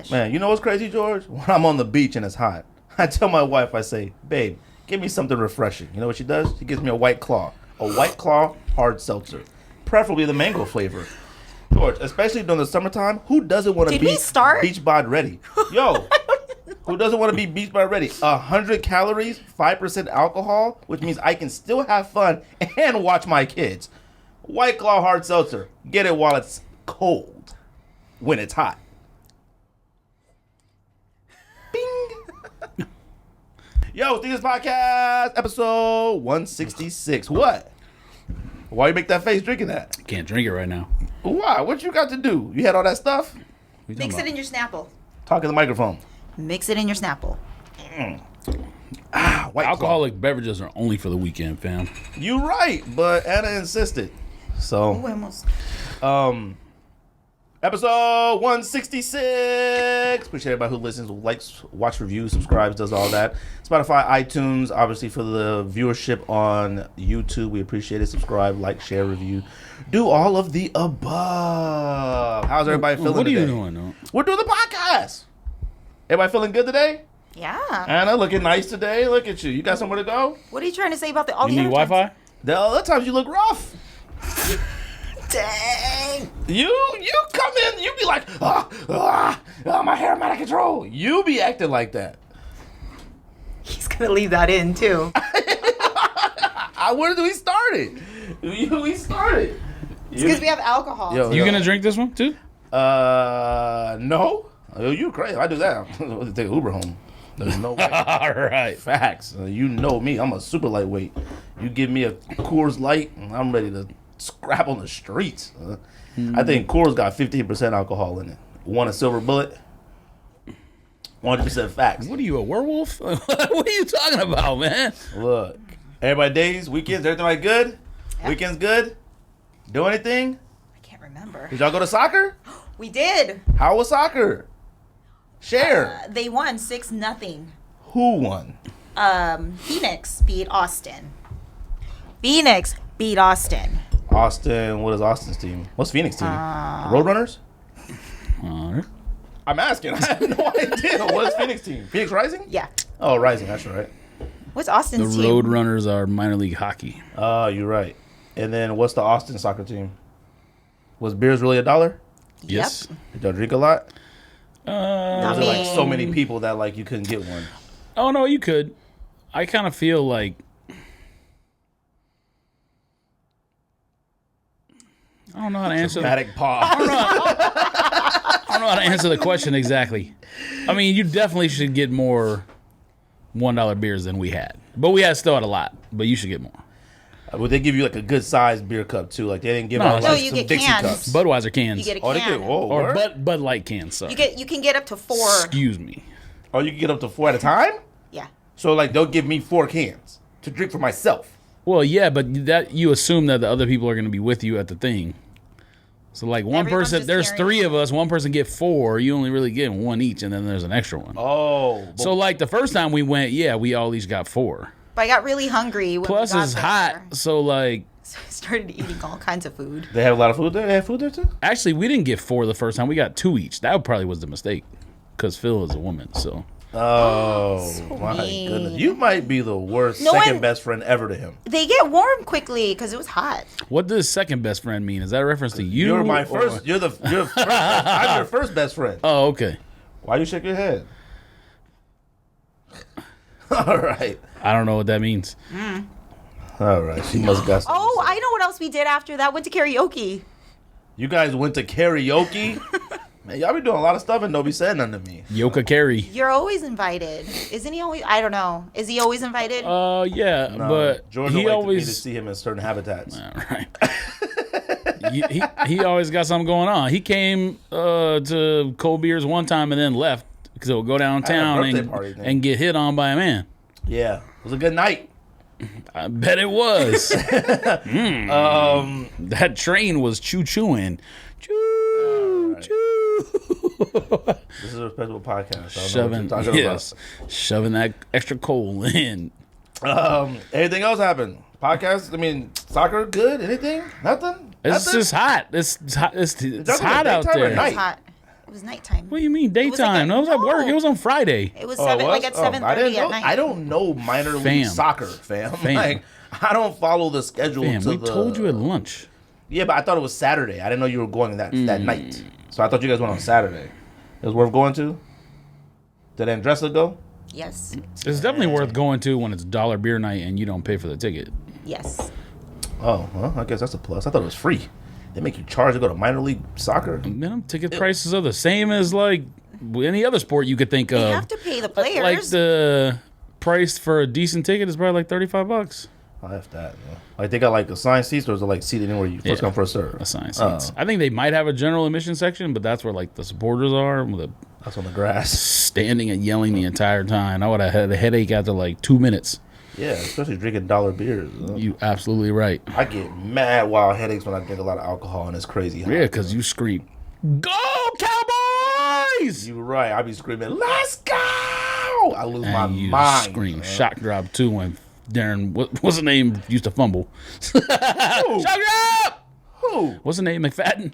gosh. Man, you know what's crazy, George? When I'm on the beach and it's hot, I tell my wife, I say, babe, give me something refreshing. You know what she does? She gives me a White Claw. A White Claw hard seltzer. Preferably the mango flavor. George, especially during the summertime, who doesn't want to be beach bod ready? Yo, who doesn't want to be beach bod ready? 100 calories, 5% alcohol, which means I can still have fun and watch my kids. White Claw hard seltzer. Get it while it's cold. When it's hot. Bing. Yo, this podcast, episode 166. What? Why you make that face drinking that? Can't drink it right now. Why? What you got to do? You had all that stuff? Mix it in your Snapple. Talk in the microphone. Mix it in your Snapple. White Alcoholic beverages are only for the weekend, fam. You right, but Anna insisted. So, episode 166. Appreciate everybody who listens, who likes, watch reviews, subscribes, does all that. Spotify, iTunes, obviously for the viewership on YouTube. We appreciate it. Subscribe, like, share, review. Do all of the above. How's everybody feeling What are today? you doing, though? We're doing the podcast. Everybody feeling good today? Yeah. Anna, looking nice today. Look at you. You got somewhere to go? What are you trying to say about all You the need other Wi-Fi? times? The other times you look rough. Dang. You come in, you be like, my hair, I'm out of control. You be acting like that. He's going to leave that in, too. Where do we start it? We started. It's because we have alcohol. Yo, You gonna drink this one, too? No. You crazy. If I do that, I'll take an Uber home. There's no way. All right. Facts. You know me. I'm a super lightweight. You give me a Coors Light, and I'm ready to scrap on the streets. I think Coors got 15% alcohol in it. Want a silver bullet? 100% facts. What are you, a werewolf? What are you talking about, man? Look, everybody days, weekends, everything like good? Yep. Weekends good? Do anything? I can't remember. Did y'all go to soccer? We did. How was soccer? Share. They won 6-0. Who won? Phoenix beat Austin. Phoenix beat Austin. Austin. What is Austin's team? What's Phoenix team? Roadrunners? All right. I'm asking. I have no idea. What is Phoenix team? Phoenix Rising? Yeah. Oh, Rising. That's right. What's Austin's The team? Roadrunners are minor league hockey. Oh, you're right. And then what's the Austin soccer team? Was beers really $1? Yes. Did y'all drink a lot? Or I was it like so mean- many people that like you couldn't get one? Oh, no, you could. I kind of feel like... I don't know how to answer Dramatic pause. I don't know how to answer the question exactly. I mean, you definitely should get more $1 beers than we had. But we still had a lot. But you should get more. Would they give you like a good sized beer cup too? Like they didn't give No, out no, like you some get Dixie cans. cups. Budweiser cans. You get a Oh, they can. get whoa, or word? Bud Light cans, sorry. You can get up to 4. Excuse me. Oh, you can get up to 4 at a time. Yeah. So like they'll give me 4 cans to drink for myself. Well, yeah, but that you assume that the other people are going to be with you at the thing. So like one Everyone's person, just there's carrying- 3 of us. One person get 4. You only really get 1 each, and then there's an extra one. Oh, So like the first time we went, yeah, we all each got 4. But I got really hungry when Plus we got it's there. hot, so like So I started eating all kinds of food. they have a lot of food there. They have food there too. actually we didn't get 4 the first time. We got 2 each. That probably was the mistake, because Phil is a woman. So Oh my mean. goodness! You might be the worst No second one- best friend ever to him. They get warm quickly because it was hot. what does second best friend mean? Is that a reference to you? You're my or- first. You're first. I'm your first best friend. Oh, okay. Why you shake your head? All right. I don't know what that means. All right. She must got. Something Oh, to say. I know what else we did after that. Went to karaoke. You guys went to karaoke. Man, y'all be doing a lot of stuff and nobody said nothing to me. Yoka Carey. You're always invited. Isn't he always? I don't know. Is he always invited? Yeah, No, but George he would like me to always see him in certain habitats. All right. he always got something going on. He came to Cold Beers one time and then left because he'll go downtown birthday party thing. and get hit on by a man. Yeah, it was a good night. I bet it was. That train was choo-chooing. Choo, right. choo. This is a respectable podcast. So I don't know what Shoving, you're talking yes, shoving that extra coal in. about. Anything else happened? Podcast? I mean, soccer? Good? Anything? Nothing? It's Nothing? just hot. It's hot. It's talking hot about out daytime or there. night? It's hot. It was nighttime. What do you mean daytime? No, it was at work. It was on Friday. It was Oh, it seven, was? like at Oh, 7:30 at night. I don't know minor league soccer, fam. Like, I don't follow the schedule. We told you at lunch. Yeah, but I thought it was Saturday. I didn't know you were going that night. So I thought you guys went on Saturday. It was worth going to? Did Andressa go? Yes. It's definitely worth going to when it's dollar beer night and you don't pay for the ticket. Yes. Oh, well, I guess that's a plus. I thought it was free. They make you charge to go to minor league soccer? Minimum ticket prices are the same as like any other sport you could think of. They have to pay the players. Like the price for a decent ticket is probably like $35. I have that. Yeah. Like they got like assigned seats, or is it like seated anywhere you first come first serve? Assigned seats. I think they might have a general admission section, but that's where like the supporters are. That's on the grass. Standing and yelling the entire time. I would have had a headache after like 2 minutes. Yeah, especially drinking dollar beers. You absolutely right. I get mad wild headaches when I drink a lot of alcohol, and it's crazy. Yeah, because you scream, "Go Cowboys!" You're right. I be screaming, "Let's go!" I lose my you mind. Scream, man. shock drop too when Darren, what's the name, used to fumble. Shock drop! Who? What's the name, McFadden?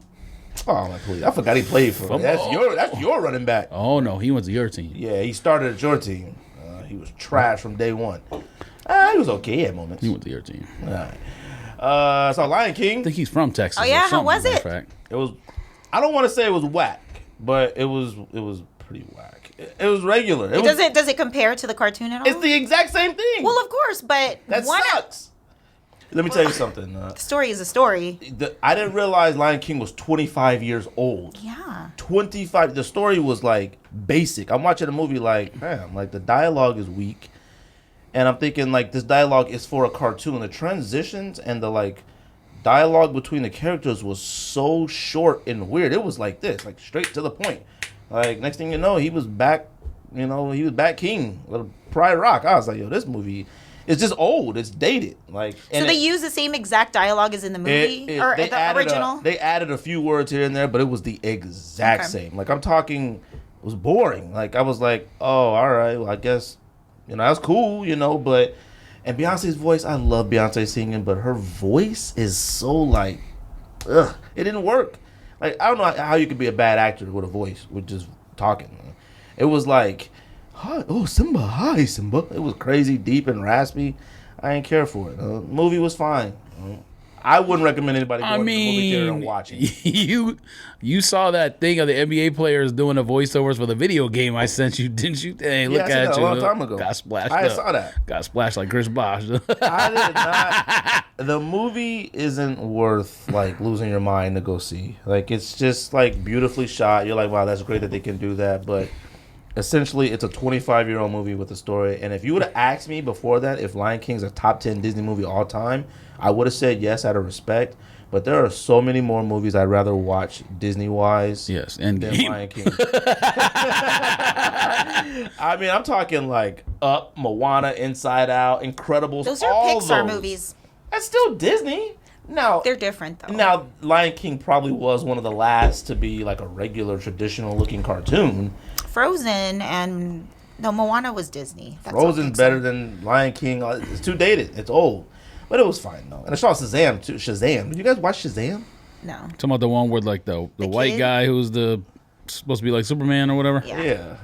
Oh my please! I forgot he played for. That's your running back. Oh no, he went to your team. Yeah, he started at your team. He was trash from day one. He was okay at moments. He went to your team. All right. So Lion King. I think he's from Texas. Oh, yeah? or something, How was matter of it? fact. It was. I don't want to say it was whack, but it was pretty whack. It was regular. Does it compare to the cartoon at all? It's the exact same thing. Well, of course, but that sucks. Let me tell you something. The story is a story. I didn't realize Lion King was 25 years old. Yeah. 25. The story was like basic. I'm watching a movie like, man, like the dialogue is weak. And I'm thinking like this dialogue is for a cartoon. The transitions and the like dialogue between the characters was so short and weird. It was like this, like straight to the point. Like next thing you know, he was back, he was back king. Pride Rock. I was like, yo, this movie is just old. It's dated. Like, So they use the same exact dialogue as in the movie or the original? They added a few words here and there, but it was the exact same. Like I'm talking, it was boring. Like I was like, oh, all right, well I guess, that's cool, but, and Beyonce's voice, I love Beyonce singing, but her voice is so like, ugh, it didn't work. Like, I don't know how you could be a bad actor with a voice, with just talking. It was like, hi, oh, Simba, hi, Simba. It was crazy, deep, and raspy. I ain't care for it. The movie was fine. I wouldn't recommend anybody going to the movie theater and watching. You saw that thing of the NBA players doing the voiceovers for the video game I sent you, didn't you? Hey, look I at that you. a long time ago. Got splashed I up. saw that. Got splashed like Chris Bosh. I did not. The movie isn't worth like losing your mind to go see. Like it's just like beautifully shot. You're like, wow, that's great that they can do that. But essentially, it's a 25-year-old movie with a story. And if you would have asked me before that if Lion King's a top 10 Disney movie all time, I would have said yes out of respect. But there are so many more movies I'd rather watch Disney-wise than Lion King. I mean, I'm talking like Up, Moana, Inside Out, Incredibles. Those are Pixar movies. That's still Disney. Now They're different, though. Now, Lion King probably was one of the last to be like a regular, traditional-looking cartoon. Frozen and... No, Moana was Disney. That's Frozen's better than Lion King. It's too dated. It's old. But it was fine, though. And I saw Shazam, too. Shazam. Did you guys watch Shazam? No. Talking about the one with like the white kid? guy who's supposed to be like Superman or whatever. Yeah.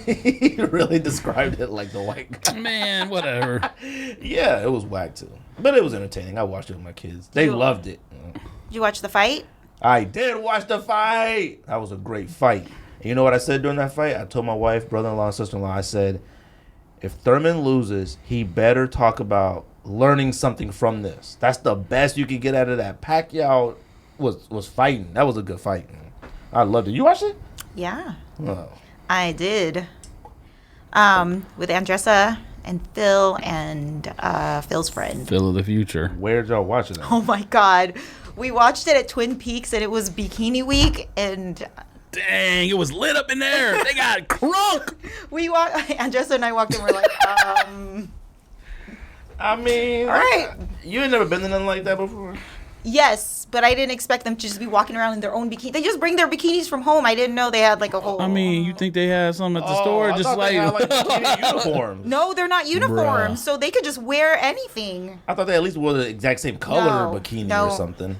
He really described it like the white guy. Man, whatever. Yeah, it was whack, too. But it was entertaining. I watched it with my kids. They loved it. Did you watch the fight? I did watch the fight. That was a great fight. And you know what I said during that fight? I told my wife, brother-in-law, and sister-in-law, I said, if Thurman loses, he better talk about learning something from this. That's the best you could get out of that. Pacquiao was fighting. That was a good fight. I loved it. You watched it? Yeah. Oh. I did. With Andressa and Phil and Phil's friend. Phil of the future. Where'd y'all watch it at? Oh, my God. We watched it at Twin Peaks, and it was Bikini Week, and... Dang, it was lit up in there. They got crunk. Andressa and I walked in, we're like, I mean, all right. You ain't never been to nothing like that before? Yes, but I didn't expect them to just be walking around in their own bikini. They just bring their bikinis from home. I didn't know they had like a whole... I mean, you think they had something at the store? I Just thought like... they had, like bikini uniforms. No, they're not uniforms, Bruh. so they could just wear anything. I thought they at least wore the exact same color No, bikini no. or something.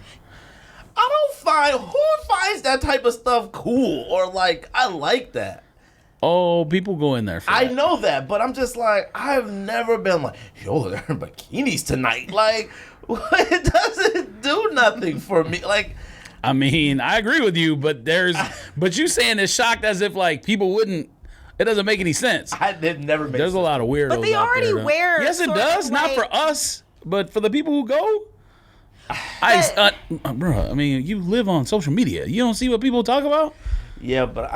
Who finds that type of stuff cool or like I like that. Oh, people go in there for I that. know that, but I'm just like I've never been like, yo, they're in bikinis tonight. Like, it doesn't do nothing for me. Like, I mean, I agree with you, but but you saying it's shocked as if like people wouldn't. It doesn't make any sense. it never makes There's sense. a lot of weirdos. But they out already there, though. wear Yes, it sort of does. Not like- for us, but for the people who go. Bro, I mean, you live on social media. You don't see what people talk about. Yeah, but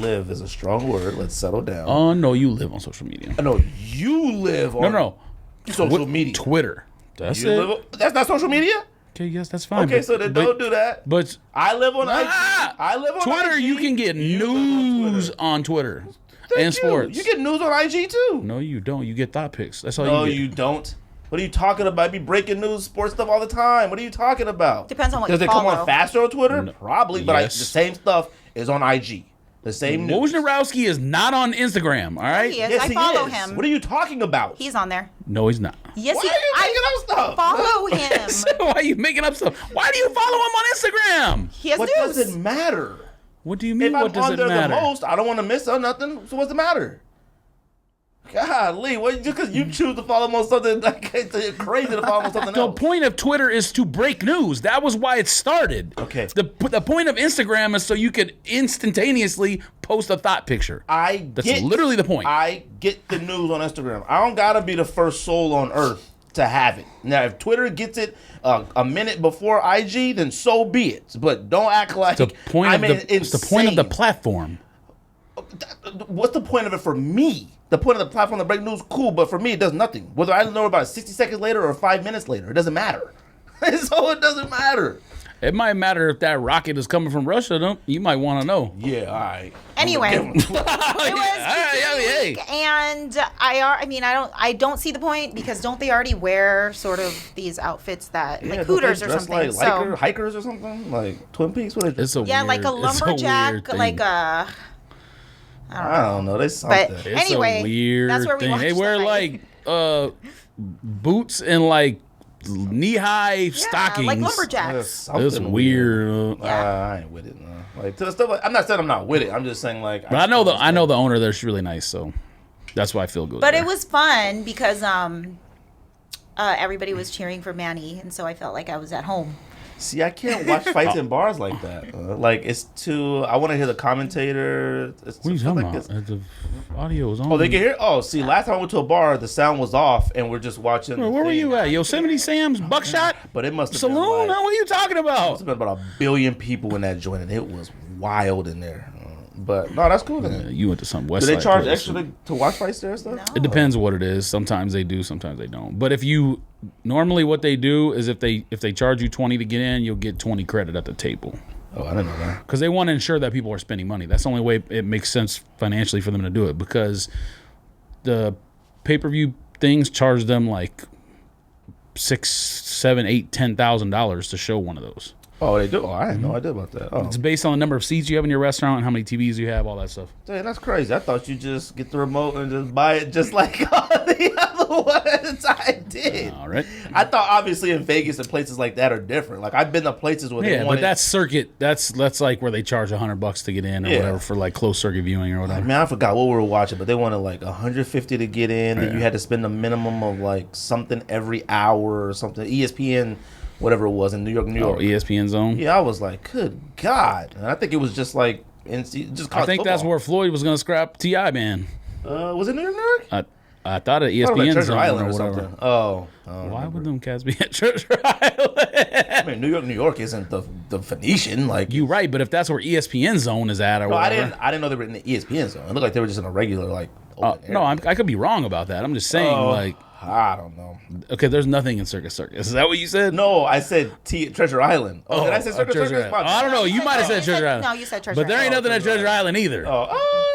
live is a strong word. Let's settle down. Oh no, you live on social media. I know you live on No, social media. Twitter. That's You it. live that's not social media? Okay, yes, that's fine. Okay, so then don't do that. But I live on IG. Ah! I live on Twitter, IG. you can get You live news on Twitter and Thank you. sports. You get news on IG too. No, you don't. You get thought pics. That's all No, you get. you don't. What are you talking about? I be breaking news, sports stuff all the time. What are you talking about? Depends on what Does you it come follow. on faster on Twitter? Probably, but Yes. the same stuff is on IG. The same news. Wojnarowski is not on Instagram, all right? He is. Yes, I he follow is. him. What are you talking about? He's on there. No, he's not. Yes, Why he. are you making up stuff? follow him. Why are you making up stuff? Why do you follow him on Instagram? He has What news. does it matter? What do you mean? If What I'm does on it there matter? the most, I don't want to miss out nothing. So what's the matter? Golly, what, just because you choose to follow him on something, like, it's crazy to follow him on something The else. point of Twitter is to break news. That was why it started. Okay. The point of Instagram is so you could instantaneously post a thought picture. That's literally the point. I get the news on Instagram. I don't gotta be the first soul on earth to have it. Now, if Twitter gets it a minute before IG, then so be it. But don't act like the point I'm it's the point of the insane. platform. What's the point of it for me? The point of the platform to break news, cool, but for me, it does nothing. Whether I know about it 60 seconds later or 5 minutes later, it doesn't matter. So it doesn't matter. It might matter if that rocket is coming from Russia, though. You might want to know. Yeah, all right. Anyway. It was Bikini week, and I don't see the point because don't they already wear sort of these outfits that like Hooters or something? Like So hikers or something? Like Twin Peaks? What is It's a like a weird- it's weird lumberjack, thing. like a. I don't know. There's something. But It's anyway, a weird that's where we thing. watched They wear the like fight. boots and like knee-high stockings. like There's lumberjacks. something It's weird. I ain't with it. No. Like to the stuff. I'm not saying I'm not with it. I'm just saying like. But I know the owner there's really nice, so that's why I feel good. But there. it was fun because everybody was cheering for Manny, and so I felt like I was at home. See, I can't watch fights in bars like that. Like it's too. I want to hear the commentator. It's, What are you stuff talking like about? this. The audio was on. Oh, they can hear. Oh, see, last time I went to a bar, the sound was off, and we're just watching. Where the were thing. you at? Yosemite Sam's Buckshot But it must have Saloon? been like, What are you talking must about? have been about 1 billion people in that joint, and it was wild in there. But no, that's cool. Then. You went to some West Do they Side charge place. extra to watch fights there and stuff? It depends what it is. Sometimes they do, sometimes they don't. But if you normally what they do is if they charge you 20 to get in, you'll get 20 credit at the table. Oh, I didn't know that. Because they want to ensure that people are spending money. That's the only way it makes sense financially for them to do it. Because the pay-per-view things charge them like $6,000, $7,000, $8,000, $10,000 to show one of those. Oh, they do. Oh, I had no idea about that. Oh, It's based on the number of seats you have in your restaurant and how many TVs you have, all that stuff. dang, that's crazy. I thought you just get the remote and just buy it, just like all the other ones I did. All right. I thought obviously in Vegas and places like that are different. Like I've been to places where they Yeah, wanted. but that's circuit. That's like where they charge $100 to get in or Yeah. whatever for like closed circuit viewing or whatever. Man, I forgot what we were watching, but they wanted like 150 to get in. Then you had to spend a minimum of like something every hour or something. ESPN, whatever it was in New York. Oh, ESPN Zone. Yeah, I was like, good God. And I think it was just like, just I think that's football. where Floyd was going to scrap T.I. man. Was it New York? I thought at I thought it was like ESPN Treasure Zone Island or or whatever. something. Oh. Why would them cats be at Treasure Island? I mean, New York isn't the Phoenician. Like You right, but if that's where ESPN Zone is at or No, I whatever. didn't know they were in the ESPN zone. It looked like they were just in a regular like. Open No, area. I could be wrong about that. I'm just saying, Oh, like, I don't know. okay, there's nothing in Circus Circus. Is that what you said? No, I said Treasure Island. Oh, did I say Circus Treasure Circus? Island. I don't know. You might have said Treasure Island. No, you said Treasure But there ain't Island. nothing at Treasure Island either. Oh,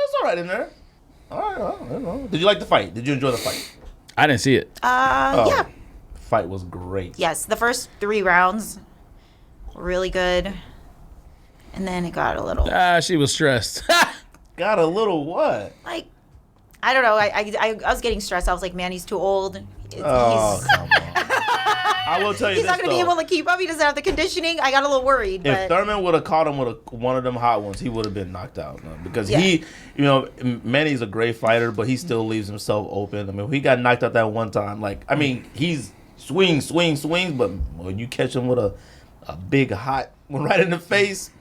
it's all right in there. All right, well, I don't know. Did you like the fight? Did you enjoy the fight? I didn't see it. Yeah. Fight was great. Yes, the first 3 rounds were really good, and then it got a little She was stressed. Got a little what? like I don't know. I was getting stressed. I was like, man, he's too old. Oh, He's, come on. I will tell you He's this, not going to be though. able to keep up. He doesn't have the conditioning. I got a little worried. If But Thurman would have caught him with one of them hot ones, he would have been knocked out. Because Yeah. he, Manny's a great fighter, but he still leaves himself open. I mean, he got knocked out that one time. Like, I mean, he's swings, but when you catch him with a big hot one right in the face,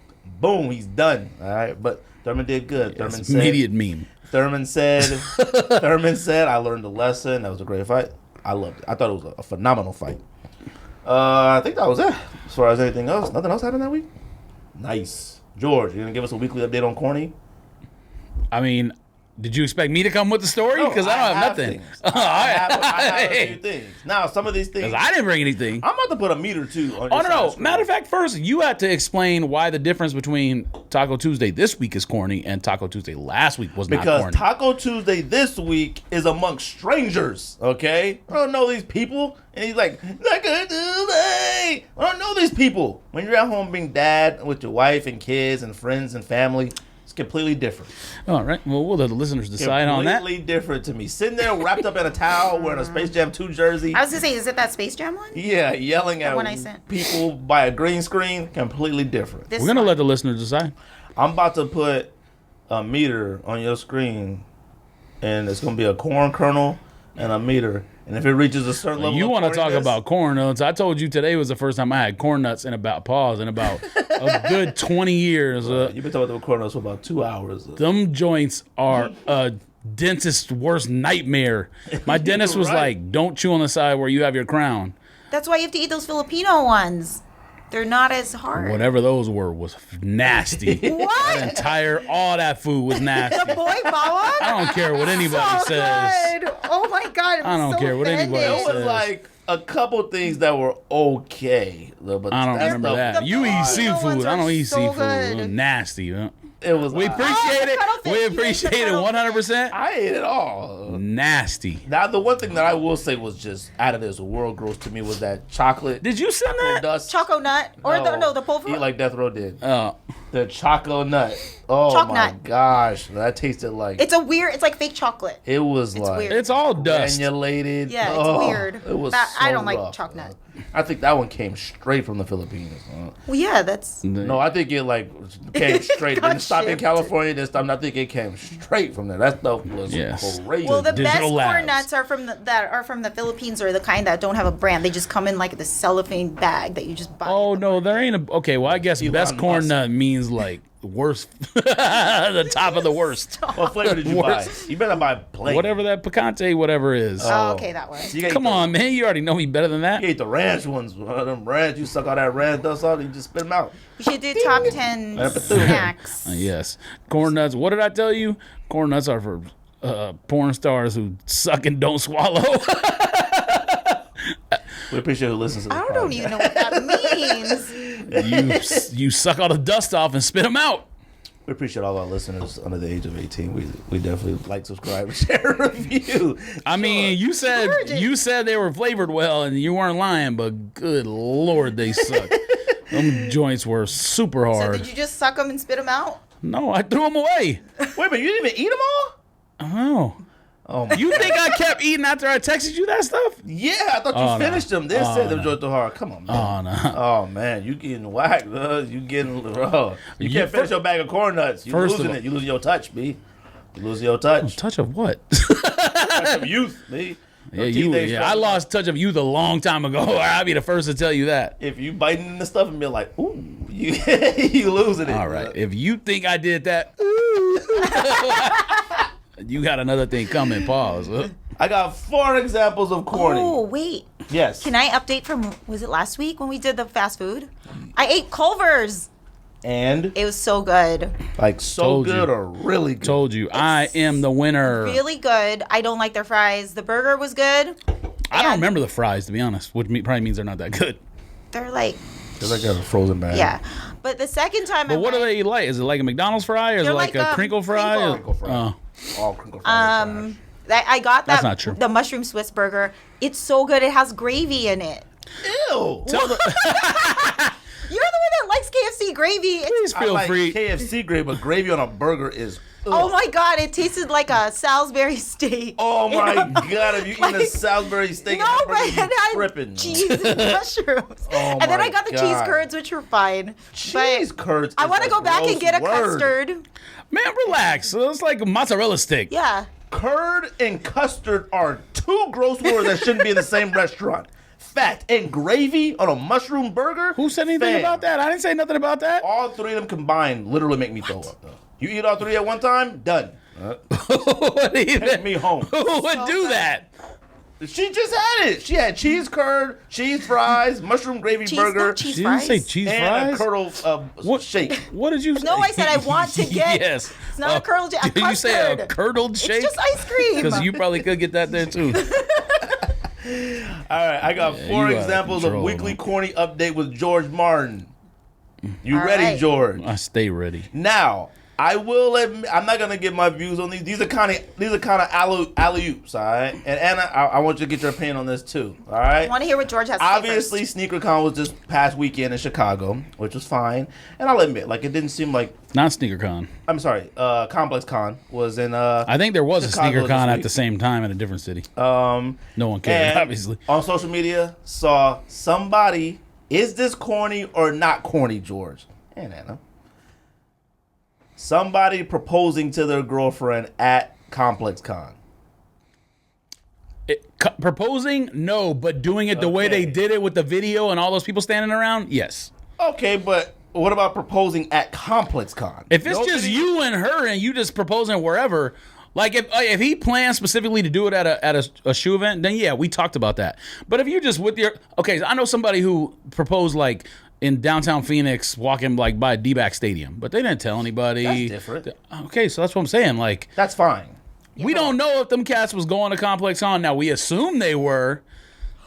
boom, he's done. All right, but Thurman did good. It's Thurman an said, immediate meme. Thurman said, I learned a lesson. That was a great fight. I loved it. I thought it was a phenomenal fight. I think that was it. As far as anything else, nothing else happened that week? Nice. George, you gonna give us a weekly update on Corny? I mean, did you expect me to come with the story? Because I don't have nothing. I have a few things. Now, some of these things, Because I didn't bring anything. I'm about to put a meter too on Oh, your no. side Matter of screen. fact, first, you had to explain why the difference between Taco Tuesday this week is corny and Taco Tuesday last week was not Because corny. Taco Tuesday this week is amongst strangers, okay? I don't know these people. And he's like, Taco Tuesday. I don't know these people. When you're at home being dad with your wife and kids and friends and family, it's completely different. All right. Well, we'll let the listeners decide on that. Completely different to me. Sitting there wrapped up in a towel wearing a Space Jam 2 jersey. I was going to say, is it that Space Jam one? Yeah, yelling at one I sent. people by a green screen, completely different. This We're going to one. let the listeners decide. I'm about to put a meter on your screen, and it's going to be a corn kernel and a meter. And if it reaches a certain level, You want to talk about corn nuts. I told you today was the first time I had corn nuts in about a good 20 years. You've been talking about corn nuts for about 2 hours. Them joints are a dentist's worst nightmare. My dentist was Right. like, don't chew on the side where you have your crown. That's why you have to eat those Filipino ones. They're not as hard. Whatever those were was nasty. What? All that food was nasty. The boy Bawa? I don't care what anybody So says. good. Oh my God. I don't care what anybody There says. was like a couple things that were okay. But I don't that's remember the- that. You eat Filipino seafood. ones I don't are eat so seafood. good. Nasty. Huh? It was. We I appreciate the it. cuttlefish. We You ate the appreciate it cuttlefish. 100%. ate it all. Nasty. Now, the one thing that I will say was just out of this world gross to me was that chocolate Did you send that? dust. Choco nut. Or the pulver. Eat like Death Row did. Oh. The choco nut. Oh Choc my nut. gosh, that tasted like It's like fake chocolate. it was like weird. It's all dust. granulated. Yeah, it's Oh, weird. It was I so don't like rough, choc man. nut. I think that one came straight from the Philippines. Well, yeah, that's. No, I think it like came straight. Got Didn't stop in shipped. California this time. I think it came straight from there. That stuff was Yes. crazy. Well, the best Digital labs. corn nuts are from the Philippines, or the kind that don't have a brand. They just come in like the cellophane bag that you just buy. Oh, no, there ain't a. Okay, well, I guess Elon best corn Musk. nut means like worst. The top of the worst. What flavor did you buy? Worst. You better buy plain. Whatever that picante, whatever is. Oh, okay, that one. You ate Come the- on, man. You already know me better than that. You ate the ranch ones. One of them ranch. You suck all that ranch dust off. You just spit them out. We should do top 10 snacks. Yes. Corn nuts. What did I tell you? Corn nuts are for porn stars who suck and don't swallow. We appreciate who listens to this. I don't even know what that means. you suck all the dust off and spit them out. We appreciate all our listeners under the age of 18. We definitely like, subscribe, share, review. I mean, you said they were flavored well, and you weren't lying, but good Lord, they suck. Them joints were super So hard. did you just suck them and spit them out? No, I threw them away. Wait a minute, you didn't even eat them all? Oh. Oh my You think I kept eating after I texted you that stuff? Yeah, I thought you Oh, no. finished them. Then Oh, said them no. joints too hard. Come on, man. Oh, no. Oh man, you getting whacked, you getting you You can't finish fir- your bag of corn nuts. You First of losing all- it. You losing your touch, B. You losing your touch. Touch of what? Touch of youth, B. I lost touch of youth a long time ago. I'll be the first to tell you that. If you biting into stuff and be like, ooh, you you losing it. All right. If you think I did that, you got another thing coming. Pause. I got 4 examples of corny. Oh, wait. Yes. Can I update from, was it last week when we did the fast food? I ate Culver's. And It was so good. like so Told good you. or really good. Told you, I am the winner. Really good. I don't like their fries. The burger was good. I don't And remember the fries, to be honest, which probably means they're not that good. They're like, It's like a frozen bag. yeah. But the second time But what do they like? Is it like a McDonald's fry, or is it They're like like, a crinkle fry? crinkle. Crinkle fry. Oh. All crinkle fries. I got that. That's not true. The mushroom Swiss burger. It's so good. It has gravy in it. Ew. Tell the- You're the one that that likes KFC gravy. Please I feel like free. KFC gravy, but gravy on a burger is. Oh my god, it tasted like a Salisbury steak. Oh my god, if you eat a Salisbury steak, No, but it had cheese and mushrooms. Oh and then my I got the God. cheese curds, which were fine. Cheese But curds. I is want to go back and gross get a word. custard. Man, relax. It's like a mozzarella stick. Yeah. Curd and custard are two gross words that shouldn't be in the same restaurant. Fact. And gravy on a mushroom burger? Who said anything Fam. about that? I didn't say nothing about that. All three of them combined literally make me throw up, though. You eat all three at one time? Done. What do you Take me home. Who would do that? She just had it. She had cheese curd, cheese fries, mushroom gravy burger, cheese She didn't fries. say cheese and fries. a curdle shake. What did you say? No, I said I want to get. Yes. It's not a curdled shake. Did you say a curdled It's shake? just ice cream. Because you probably could get that there too. All right, I got you four out of examples of control, weekly man. corny update with George Martin. You All ready, right. George? I stay ready. Now, I will admit, I'm not gonna give my views on these. These are kind of alley-oops, all right? And Anna, I want you to get your opinion on this too, all right? I want to hear what George has to Obviously, say SneakerCon was this past weekend in Chicago, which was fine. And I'll admit, like, it didn't seem like. Not SneakerCon. I'm sorry, ComplexCon was in. I think there was a Chicago SneakerCon this at week. the same time in a different city. No No one cared, obviously. On social media, saw somebody. Is this corny or not corny, George? And Anna. Somebody proposing to their girlfriend at ComplexCon. Proposing? No, but doing it the way they Okay. did it with the video and all those people standing around? Yes. Okay, but what about proposing at ComplexCon? If it's just Nobody- you and her and you just proposing wherever, like if he plans specifically to do it at a shoe event, then yeah, we talked about that. But if you just with your I know somebody who proposed like in downtown Phoenix, walking like by D-back Stadium, but they didn't tell anybody. That's different. Okay, so that's what I'm saying. Like That's fine. we don't know if them cats was going to ComplexCon. Now we assume they were.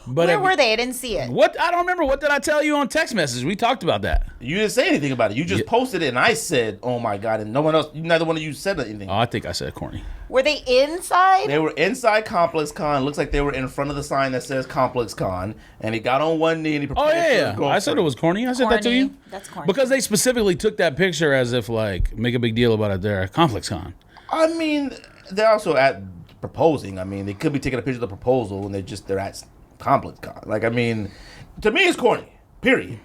But Where if- were they? I didn't see it. What I don't remember. What did I tell you on text message? We talked about that. You didn't say anything about it. You just posted it, and I said, "Oh my god!" And no one else, neither one of you said anything. Oh, I think I said corny. Were they inside? They were inside ComplexCon. Looks like they were in front of the sign that says ComplexCon, and he got on one knee and he Oh proposed to his yeah, I girlfriend. said it was corny. I said that to Corny. you. That's corny. Because they specifically took that picture as if like make a big deal about it there at ComplexCon. I mean, they're also at proposing. I mean, they could be taking a picture of the proposal when they're at ComplexCon. Like, I mean, to me, it's corny. Period.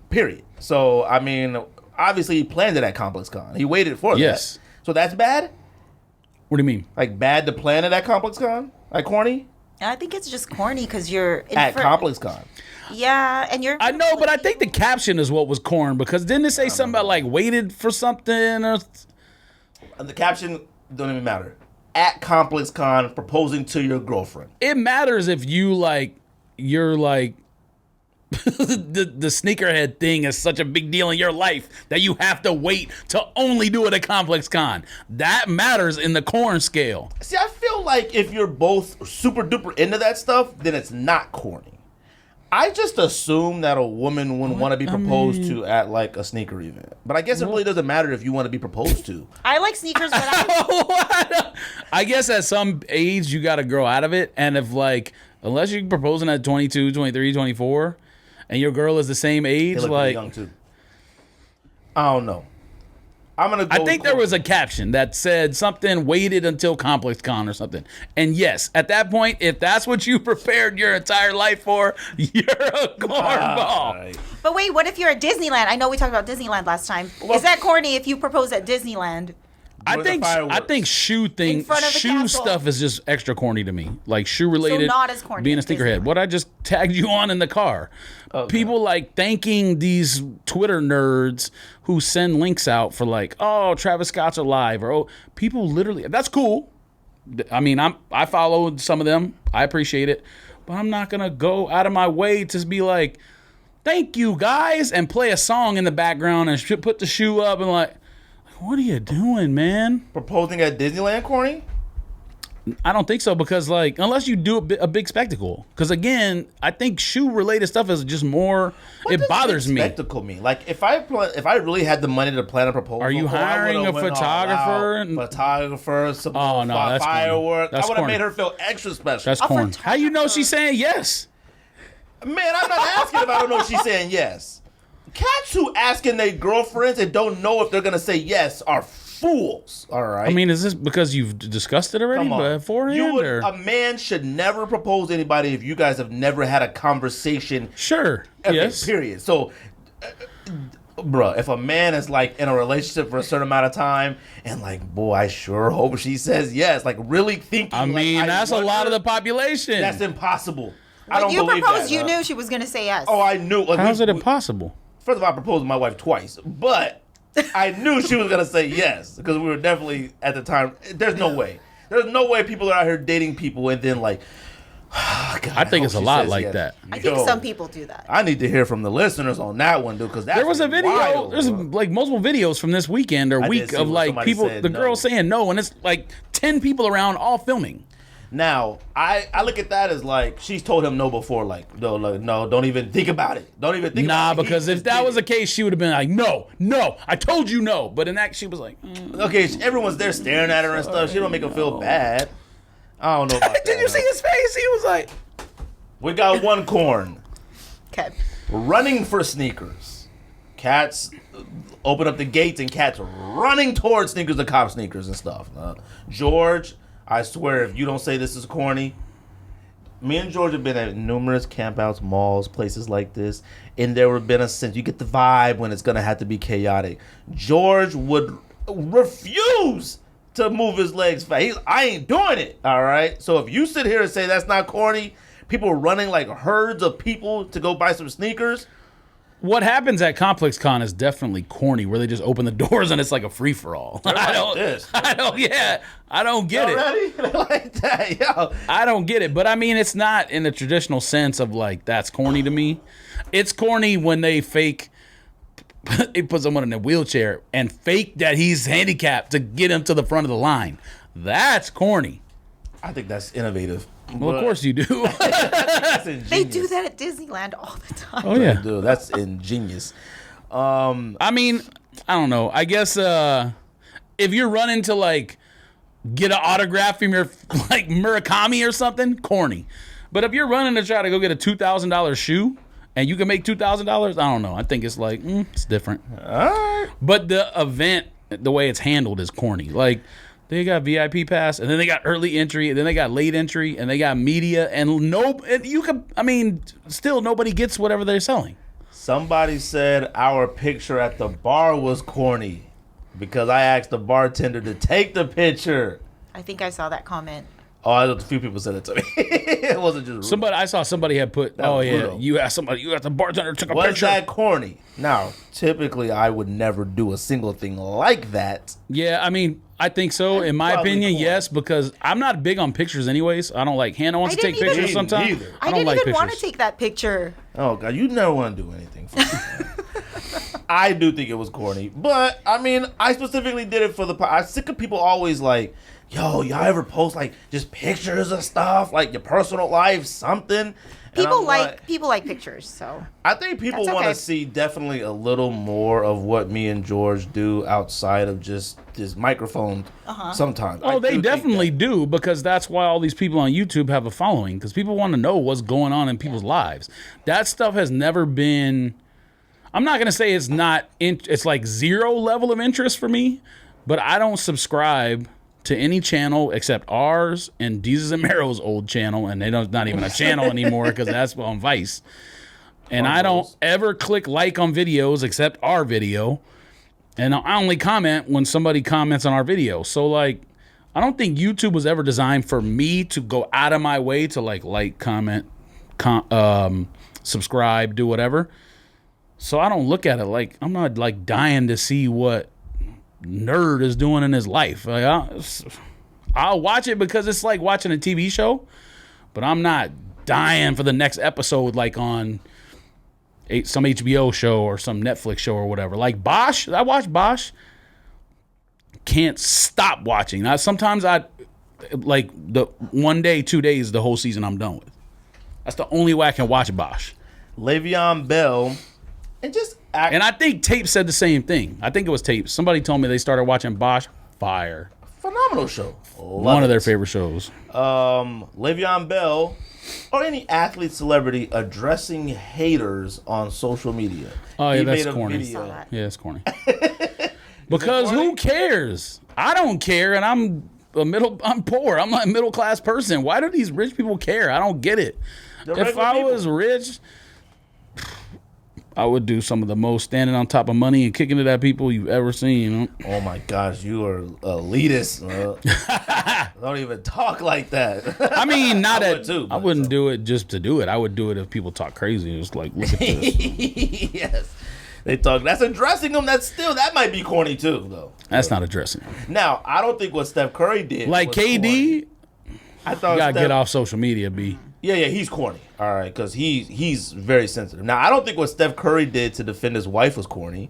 Period. So, I mean, obviously, he planned it at ComplexCon. He waited for Yes. that. So that's bad. What do you mean? Like bad to plan it at ComplexCon. Like corny I think it's just corny because you're in at front. ComplexCon. Yeah, and you're. I know, but I think the caption is what was corn because didn't it say something about like waited for something or? And the caption don't even matter. At ComplexCon, proposing to your girlfriend. It matters if you're like the sneakerhead thing is such a big deal in your life that you have to wait to only do it at ComplexCon. That matters in the corn scale. See, I feel like if you're both super duper into that stuff, then it's not corny. I just assume that a woman wouldn't want to be proposed to at like a sneaker event. But I guess it really doesn't matter if you want to be proposed to. I like sneakers, but I guess at some age you got to grow out of it. And if like, unless you're proposing at 22, 23, 24, and your girl is the same They age, look pretty like, young too. I don't know. I'm gonna go I think there was a caption that said something waited until ComplexCon or something. And yes, at that point, if that's what you prepared your entire life for, you're a cornball. Right. But wait, what if you're at Disneyland? I know we talked about Disneyland last time. Well- Is that corny if you propose at Disneyland? I During the think fireworks. shoe In front of the shoe castle. stuff is just extra corny to me. Like shoe related. not as corny being a as sneakerhead. Disneyland. What I just tagged you on in the car. People like thanking these Twitter nerds who send links out for like, oh, Travis Scott's alive, or oh, people literally. That's cool. I mean, I follow some of them. I appreciate it, but I'm not gonna go out of my way to be like, thank you guys, and play a song in the background and put the shoe up and like. What are you doing, man? Proposing at Disneyland, corny? I don't think so because, like, unless you do a big spectacle. Because, again, I think shoe-related stuff is just more, What it does bothers big me. Spectacle me. Like if I really had the money to plan a proposal, Are you I hiring would've a went all photographer? out. Photographer, some Oh, no, that's corny. fireworks. That's I would have corny. made her feel extra special. That's A corn. How you know photographer. she's saying yes? Man, I'm not asking if I don't know if she's saying yes. Cats who asking their girlfriends and don't know if they're gonna say yes are fools. All right. I mean, is this because you've discussed it already beforehand? A man should never propose to anybody if you guys have never had a conversation. Sure. Okay, Yes. Period. So, bruh, if a man is like in a relationship for a certain amount of time and like, boy, I sure hope she says yes, like really thinking. I mean, that's a lot of the population. That's impossible. I don't When you believe proposed, that, you knew she was going to say yes. Oh, I knew. Like, How's it impossible? First of all, I proposed to my wife twice, but I knew she was gonna say yes because we were definitely at the time. There's no way. There's no way people are out here dating people and then like. Oh, God, I think it's a lot like yes. that. I think some people do that. I need to hear from the listeners on that one, dude, because There was a video. Wild, there's bro. like multiple videos from this weekend or week see of where like somebody people, said the no. girl saying no, and it's like 10 people around all filming. Now, I look at that as like she's told him no before, like no, don't even think about it. Don't even think about it. Nah, because if that was the case, she would have been like, no, I told you no. But in that, she was like, Okay, everyone's there staring at her and stuff. She don't make him feel bad. I don't know about that. Did you see his face? He was like, We got one corn. Okay. Running for sneakers. Cats open up the gates and cats running towards sneakers, the cop sneakers and stuff. George, I swear, if you don't say this is corny, me and George have been at numerous campouts, malls, places like this, and there would have been a sense, you get the vibe when it's going to have to be chaotic. George would refuse to move his legs fast. I ain't doing it, all right? So if you sit here and say that's not corny, people running like herds of people to go buy some sneakers. what happens at ComplexCon is definitely corny, where they just open the doors and it's like a free for all. I don't get it. Ready? Like that, yo. I don't get it, but I mean, it's not in the traditional sense of like that's corny to me. It's corny when they fake. They put someone in a wheelchair and fake that he's handicapped to get him to the front of the line. That's corny. I think that's innovative. Well, of course you do. That's ingenious. They do that at Disneyland all the time. Oh yeah. Dude, that's ingenious. I mean, I don't know. I guess if you're running to like get an autograph from your like Murakami or something, corny. But if you're running to try to go get a $2,000 shoe and you can make $2,000, I don't know. I think it's like it's different. All right. But the event, the way it's handled, is corny. Like they got VIP pass, and then they got early entry, and then they got late entry, and they got media, and still nobody gets whatever they're selling. Somebody said our picture at the bar was corny because I asked the bartender to take the picture. I think I saw that comment. Oh, a few people said it to me. It wasn't just rude. I saw somebody had put, That was yeah, brutal. you asked the bartender took a Was picture. that corny? Now, typically, I would never do a single thing like that. Yeah, I mean, I think so. In my probably opinion, corny. yes, because I'm not big on pictures anyways. I don't like, Hannah wants I to take didn't even- pictures Me sometimes. neither. I don't didn't like even want to pictures. take that picture. Oh, God, you never want to do anything for me. I do think it was corny. But, I mean, I specifically did it for the... I'm sick of people always like, yo, y'all ever post, like, just pictures of stuff? Like, your personal life, something? And I'm People like pictures, so I think people That's want to okay. see definitely a little more of what me and George do outside of just this microphone sometimes. I Oh, they do think definitely that. do, because that's why all these people on YouTube have a following, because people want to know what's going on in people's lives. That stuff has never been... I'm not going to say it's not... it's like zero level of interest for me, but I don't subscribe to any channel except ours and Jesus and Mero's old channel, and not even a channel anymore because that's on Vice. And I don't ever click like on videos except our video, and I only comment when somebody comments on our video. So like, I don't think YouTube was ever designed for me to go out of my way to like, comment, subscribe, do whatever. So I don't look at it like, I'm not like dying to see what nerd is doing in his life. Like, I'll watch it because it's like watching a TV show, but I'm not dying for the next episode like on some HBO show or some Netflix show or whatever. Like Bosch, I watch Bosch. Can't stop watching. Now, sometimes I like the 1 day, 2 days, the whole season I'm done with. That's the only way I can watch Bosch. Le'Veon Bell, and just act. And I think Tape said the same thing. I think it was Tape. Somebody told me they started watching Bosch. Fire. Phenomenal. phenomenal show. One of their favorite shows. Le'Veon Bell or any athlete, celebrity addressing haters on social media. Oh, yeah, He that's made a corny. video. Yeah, it's corny. Because who cares? I don't care, and I'm poor. I'm a middle class person. Why do these rich people care? I don't get it. If I was rich, I would do some of the most standing on top of money and kicking it at people you've ever seen. Oh my gosh, you are elitist. Don't even talk like that. I mean, not I at. would too, I wouldn't do it just to do it. I would do it if people talk crazy. It's like, look at this. Yes. They talk. That's addressing them. That might be corny too, though. That's not addressing them. Now, I don't think what Steph Curry did. Like was KD, corny. I thought you gotta Steph, get off social media, B. Yeah, he's corny. All right, because he's very sensitive. Now, I don't think what Steph Curry did to defend his wife was corny.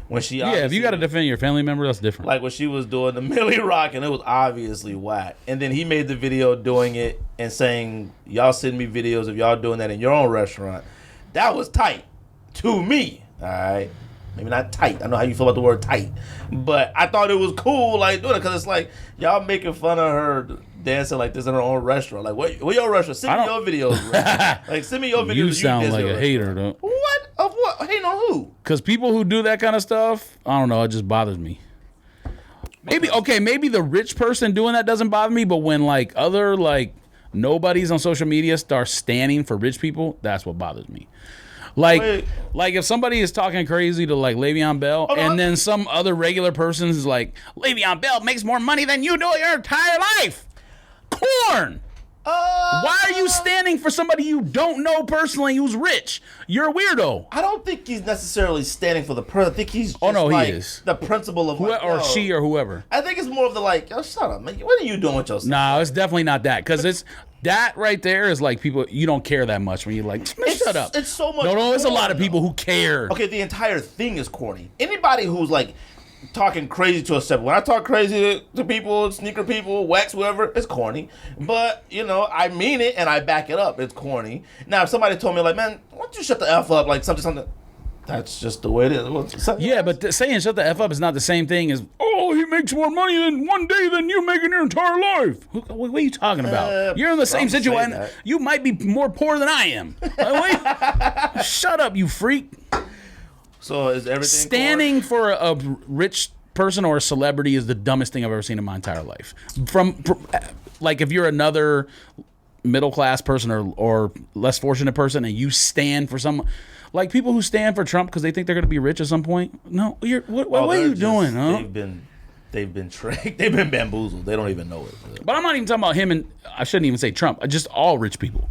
When she Yeah, if you got to defend your family member, that's different. like when she was doing the Millie Rock, and it was obviously whack. And then he made the video doing it and saying, "Y'all send me videos of y'all doing that in your own restaurant." That was tight to me. All right. Maybe not tight. I know how you feel about the word tight. But I thought it was cool, like, doing it. Because it's like, y'all making fun of her dancing like this in her own restaurant. Like, what your restaurant? Send me your videos. Like, send me your videos. You sound like a hater, though. What? Of what? Hating on who? Because people who do that kind of stuff, I don't know, it just bothers me. Maybe the rich person doing that doesn't bother me, but when, like, other, like, nobodies on social media start standing for rich people, that's what bothers me. Like if somebody is talking crazy to like Le'Veon Bell, and then some other regular person is like, Le'Veon Bell makes more money than you do your entire life. Corn. Why are you standing for somebody you don't know personally who's rich? You're a weirdo. I don't think he's necessarily standing for the person. I think he's just he is. The principle of She or whoever. I think it's more of the like, yo, shut up, man. What are you doing with yourself? No, it's definitely not that. Because it's that right there is like people, you don't care that much when you're like, shut up. It's so much. No, it's a lot of people who care. Okay, the entire thing is corny. Anybody who's like talking crazy to a step. When I talk crazy to people, sneaker people, wax, whoever, it's corny. But, you know, I mean it and I back it up. It's corny. Now, if somebody told me, like, man, why don't you shut the F up? Like, something. That's just the way it is. Yeah, but saying shut the F up is not the same thing as, oh, he makes more money in one day than you make in your entire life. What are you talking about? You're in the same situation. You might be more poor than I am. Shut up, you freak. So is everything standing for a rich person or a celebrity is the dumbest thing I've ever seen in my entire life. From like if you're another middle class person or less fortunate person and you stand for some, like people who stand for Trump because they think they're going to be rich at some point. No, what are you doing? Huh? They've been tricked. They've been bamboozled. They don't even know it. But I'm not even talking about him, and I shouldn't even say Trump. Just all rich people.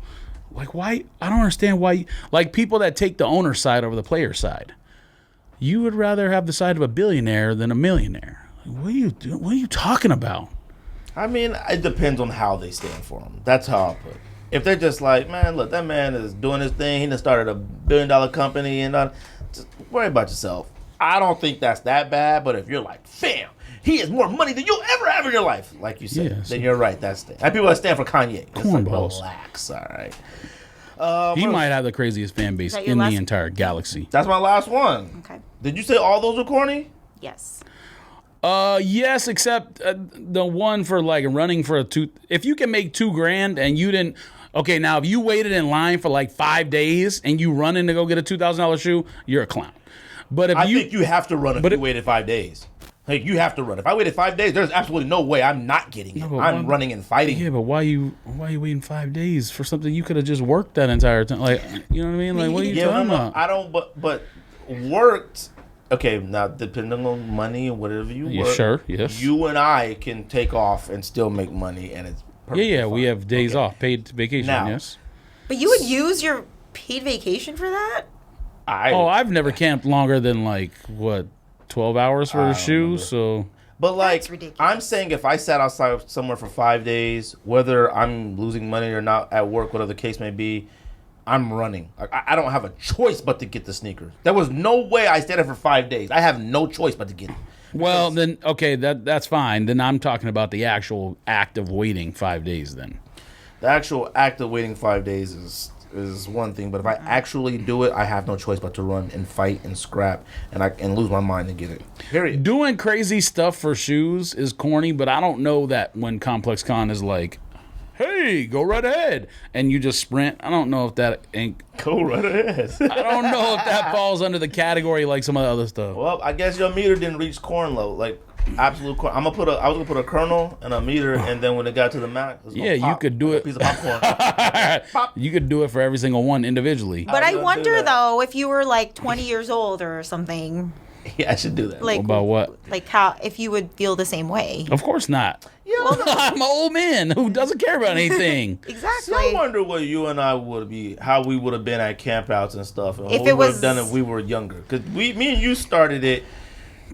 Like why? I don't understand why. Like people that take the owner's side over the player's side. You would rather have the side of a billionaire than a millionaire. What are you doing? What are you talking about? I mean, it depends on how they stand for him. That's how I put it. If they're just like, man, look, that man is doing his thing. He done started a $1 billion company, and just worry about yourself. I don't think that's that bad. But if you're like, fam, he has more money than you'll ever have in your life, like you said, then you're right. That's the people that stand for Kanye. Cornballs. Relax, all right. He might have the craziest fan base in the entire galaxy. That's my last one. Okay. Did you say all those were corny? Yes. Yes, except the one for like running for if you can make $2,000 and you didn't. Okay, now if you waited in line for like 5 days and you run in to go get a $2,000 shoe, you're a clown. But if I think you have to run if you waited 5 days. Like you have to run. If I waited 5 days, there's absolutely no way I'm not getting it. I'm running and fighting. Yeah, but why are you waiting 5 days for something you could have just worked that entire time? Like, you know what I mean? Like, what are you talking about? I don't. But worked. Okay, now depending on money and whatever you work, sure, yes. You and I can take off and still make money, and it's perfectly fine. We have days off, paid vacation. Now, yes. But you would use your paid vacation for that? I've never camped longer than like 12 hours for a shoe. So, but like I'm saying, if I sat outside somewhere for 5 days, whether I'm losing money or not at work, whatever the case may be, I'm running. I don't have a choice but to get the sneakers. There was no way I stayed there for 5 days. I have no choice but to get it. Well, then, okay, that's fine. Then I'm talking about the actual act of waiting 5 days then. The actual act of waiting 5 days is is one thing, but if I actually do it, I have no choice but to run and fight and scrap and lose my mind to get it. Period. Doing crazy stuff for shoes is corny, but I don't know that when ComplexCon is like, hey, go right ahead, and you just sprint. I don't know if that ain't. Go right ahead. I don't know if that falls under the category like some of the other stuff. Well, I guess your meter didn't reach corn load, like absolute corn. I was gonna put a kernel and a meter, and then when it got to the max, You could do it. Piece of popcorn. You could do it for every single one individually. But I gonna do wonder that. though if you were like 20 years old or something, Yeah, I should do that. like About what? like how if you would feel the same way. Of course not. Yeah, I'm an old man who doesn't care about anything. Exactly. I wonder what you and I would be, how we would have been at campouts and stuff, and If what we it would have was- done if we were younger. Because me and you started it.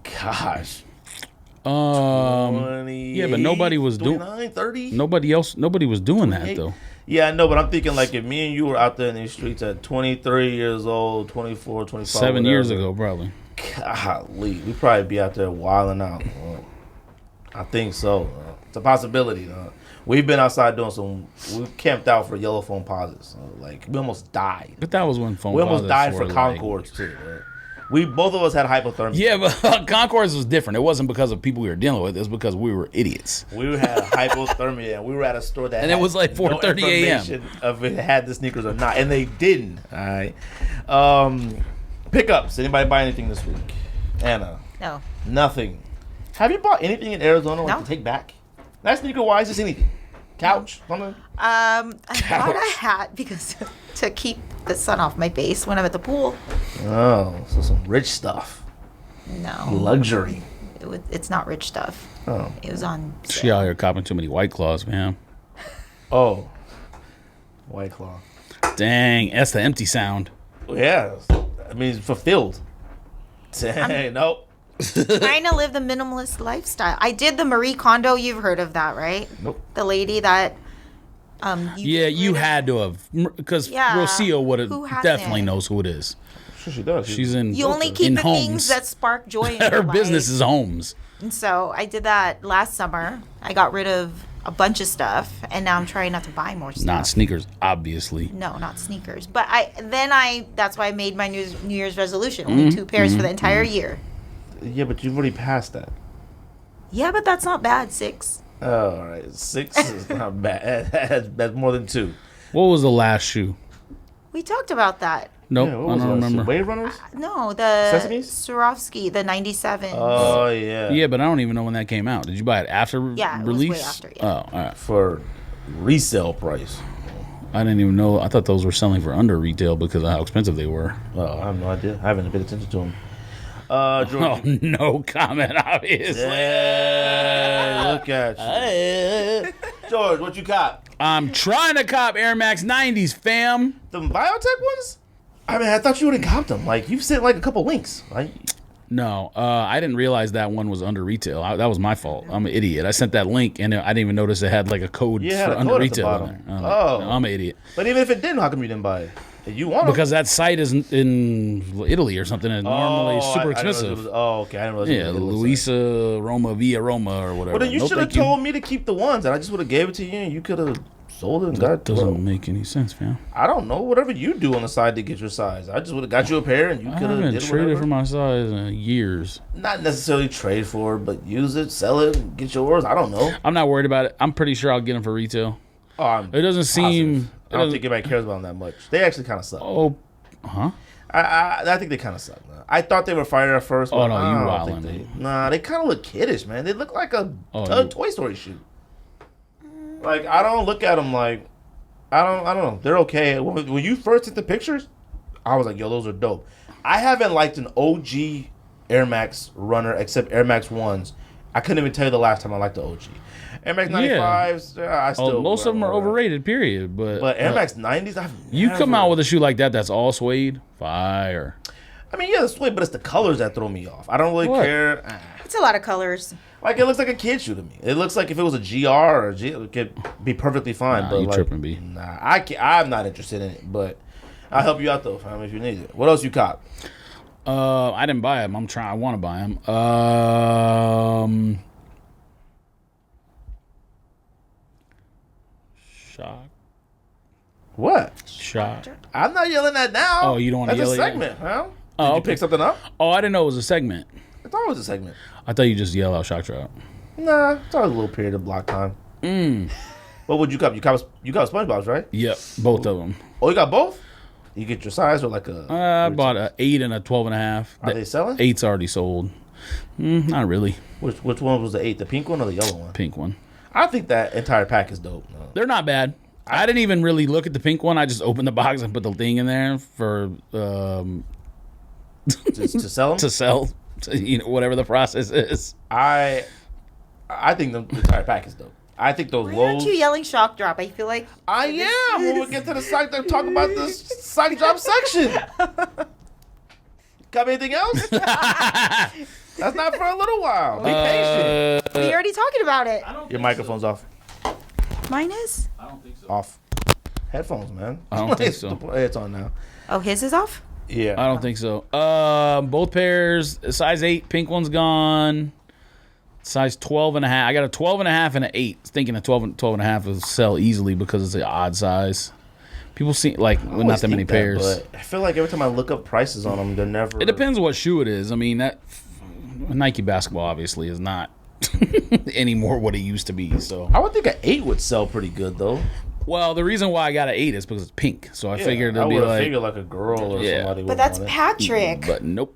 Gosh, Yeah, but nobody was doing. 29, 30. Nobody was doing that though. Yeah, I know, but I'm thinking like if me and you were out there in these streets at 23 years old, 24, 25, 7 years whatever, ago, probably. golly, we'd probably be out there wilding out. I think so. It's a possibility. We've been outside doing we camped out for yellow phone posits. Like we almost died. But that was when phone. We almost died were for Concords too. Right? We both of us had hypothermia. Yeah, but Concords was different. It wasn't because of people we were dealing with. It was because we were idiots. We had hypothermia, and we were at a store that And it was like 4:30 a.m. information of it had the sneakers or not, and they didn't. All right. Pickups. Anybody buy anything this week? Anna. No. Nothing. Have you bought anything in Arizona No. to take back? Not sneaker wise, just anything. Couch, something. I bought a hat because to keep the sun off my face when I'm at the pool. Oh, so some rich stuff. No, Luxury. it's not rich stuff. Oh. It was on. She out here copping too many White Claws, man. Oh. White Claw. Dang, that's the empty sound. Yeah. I mean, it's fulfilled. Dang, nope. Trying to live the minimalist lifestyle. I did the Marie Kondo. You've heard of that, right? Nope. The lady that. You had to have, because Yeah, Rocio would who have hasn't? definitely knows who it is. Sure she does. She's in. You only in keep the homes. things that spark joy in Her your business life. is homes. And so I did that last summer. I got rid of a bunch of stuff, and now I'm trying not to buy more stuff. Not sneakers, obviously. No, not sneakers. But that's why I made my New Year's resolution. Only 2 pairs for the entire year. Yeah, but you've already passed that. Yeah, but that's not bad. 6. Oh, all right. 6 is not bad. That's more than 2. What was the last shoe? We talked about that. Nope, Yeah, what I was don't that? remember. Wave Runners? No, the Sesames? Swarovski, the 97. Oh, yeah. Yeah, but I don't even know when that came out. Did you buy it after Yeah, it was release? way after, yeah. Oh, all right. For resale price. I didn't even know. I thought those were selling for under retail because of how expensive they were. Oh, I have no idea. I haven't paid attention to them. George. Oh, no comment, obviously. Yeah, look at you. George, what you got? I'm trying to cop Air Max 90s, fam. The biotech ones? I mean, I thought you would have copped them. Like, you've sent like a couple links. Right? No, I didn't realize that one was under retail. That was my fault. I'm an idiot. I sent that link and I didn't even notice it had like a code Yeah, it had for a under code at the retail. bottom. In there. Oh. I'm an idiot. But even if it didn't, how come you didn't buy it? You want them. Because that site is in Italy or something, and normally super expensive. Okay. I didn't realize. Yeah, it was Luisa Roma Via Roma or whatever. Well, then you No, should have thank you. told me to keep the ones, and I just would have gave it to you, and you could have sold it and got. Doesn't make any sense, fam. I don't know. Whatever you do on the side to get your size, I just would have got you a pair, and you I could have haven't did traded whatever. for my size in years. Not necessarily trade for it, but use it, sell it, and get yours. I don't know. I'm not worried about it. I'm pretty sure I'll get them for retail. Oh, I'm It doesn't seem. positive. I don't think anybody cares about them that much. They actually kind of suck. Oh, huh? I think they kind of suck. I thought they were fire at first. Oh, But no, I you don't think wildin'. Nah, they kind of look kiddish, man. They look like a Oh, Toy Story shoe. Like, I don't look at them like, I don't know. They're okay. When you first took the pictures, I was like, yo, those are dope. I haven't liked an OG Air Max runner except Air Max 1s. I couldn't even tell you the last time I liked the OG. Air Max 95s, I still. Most of them are overrated, period. But Air Max 90s, you come out with a shoe like that that's all suede, fire. I mean, yeah, it's sweet, but it's the colors that throw me off. I don't really What? care. It's a lot of colors. Like, it looks like a kid shoe to me. It looks like if it was a GR or a G, it could be perfectly fine. Nah, but you like, tripping, B. Nah, I'm not interested in it, but I'll help you out, though, fam, if you need it. What else you cop? I didn't buy them. I want to buy them. Shock. What? Shot. I'm not yelling that now. Oh, you don't want to yell That's at a segment, huh? Oh, Did you okay. pick something up? Oh, I didn't know it was a segment. I thought it was a segment. I thought you just yell out shock drop. Nah, it's always a little period of block time. What would you cop? You got SpongeBob's, right? Yep, both of them. Oh, you got both? You get your size or like a... I bought an 8 and a 12.5. Are they selling? 8's already sold. Not really. Which one was the 8? The pink one or the yellow one? Pink one. I think that entire pack is dope. They're not bad. I didn't even really look at the pink one. I just opened the box and put the thing in there for To sell them? to sell. Whatever the process is. I think the entire pack is dope. I think those Why aren't lows... you yelling shock drop? I feel like I am. When we get to the site, talk about this site drop section. Got anything else? That's not for a little while. Be patient. we already talking about it. Your microphone's off. Mine is. I don't think so. Off. Headphones, man. I don't think so. It's on now. Oh, his is off. Yeah. I don't think so. Both pairs, size 8, pink one's gone. Size 12.5. I got a 12.5 and an 8. Thinking a 12.5 will sell easily because it's an odd size. People see not that many pairs. But I feel like every time I look up prices on them, they're never... It depends what shoe it is. I mean, that Nike basketball obviously is not anymore what it used to be. So I would think an 8 would sell pretty good, though. well, the reason why I got an 8 is because it's pink. So I figured I it'd be would have like, figured like a girl or Yeah. somebody But would that's want it. Patrick. but nope.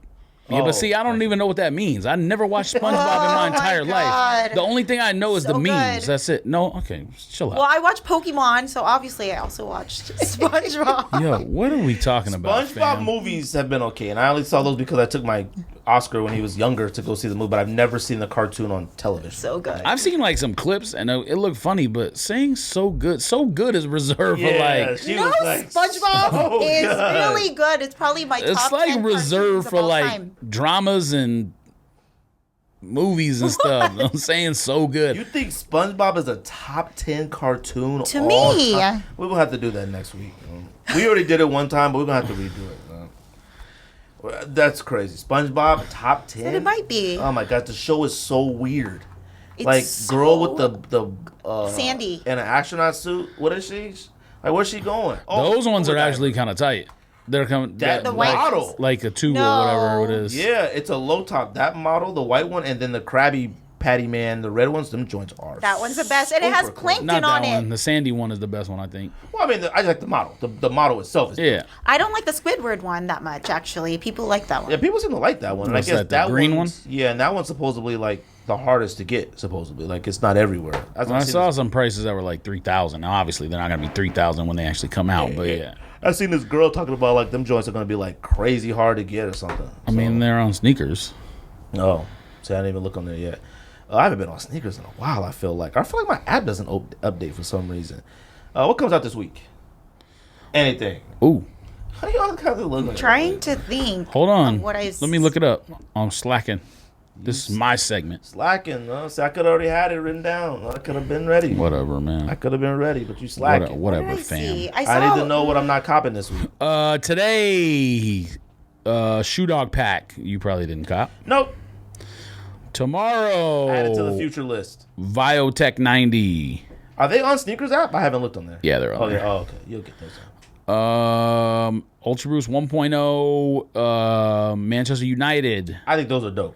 Yeah, Oh, but see, I don't even know what that means. I never watched SpongeBob in my entire life. God. The only thing I know is the So memes. good. That's it. No, okay, chill out. Well, I watch Pokemon, so obviously I also watched SpongeBob. Yo, what are we talking about, SpongeBob fam? movies have been okay, and I only saw those because I took my Oscar when he was younger to go see the movie, but I've never seen the cartoon on television. So good. I've seen like some clips and it looked funny, but saying so good is reserved for like she No, was like, SpongeBob so is good. really good. It's probably my top it's like 10 reserved cartoons for of all like time. dramas and movies and stuff. I'm saying so good. You think SpongeBob is a top 10 cartoon? To all me. time? We're going to have to do that next week. We already did it one time, but we're going to have to redo it. That's crazy. SpongeBob, top 10? But it might be. Oh my God, the show is so weird. It's Like, girl so- with the Sandy. in an astronaut suit. What is she? Like, where's she going? Oh, Those ones are scuba actually diving. kind of tight. They're coming That The white model. ones. like a tube No. or whatever it is. Yeah, it's a low top. That model, the white one, and then the Krabby Patty Man, the red ones, them joints are. That one's the best. And it has super cool. plankton Not on that one. it. The Sandy one is the best one, I think. Well, I mean, I just like the model. The model itself is. Yeah. I don't like the Squidward one that much, actually. People like that one. Yeah, people seem to like that one. And What's I guess that, the that green one's- Yeah, and that one's supposedly like the hardest to get. Supposedly, like it's not everywhere. I saw some prices that were like 3,000. Now, obviously, they're not gonna be 3,000 when they actually come out. But yeah, I've seen this girl talking about like them joints are gonna be like crazy hard to get or something. I mean, they're on sneakers. Oh, see, I didn't even look on there yet. I haven't been on sneakers in a while. I feel like my app doesn't update for some reason. What comes out this week? Anything? Ooh, How do y'all kind of look like Trying to think. hold on. of what I Let me look it up. I'm slacking. This is my segment. slacking? See, I could already had it written down. I could have been ready. Whatever, I man. could have been ready, but you slacking. Whatever, What did I see? fam. I saw, I need to know what I'm not copping this week. Today, Shoe Dog Pack. You probably didn't cop. Nope. Tomorrow, Add it to the future list. Viotech 90. Are they on sneakers app? I haven't looked on there. Yeah, they're on Oh, there. yeah. Oh, okay. You'll get those. On. Ultra Boost 1.0, Manchester United. I think those are dope.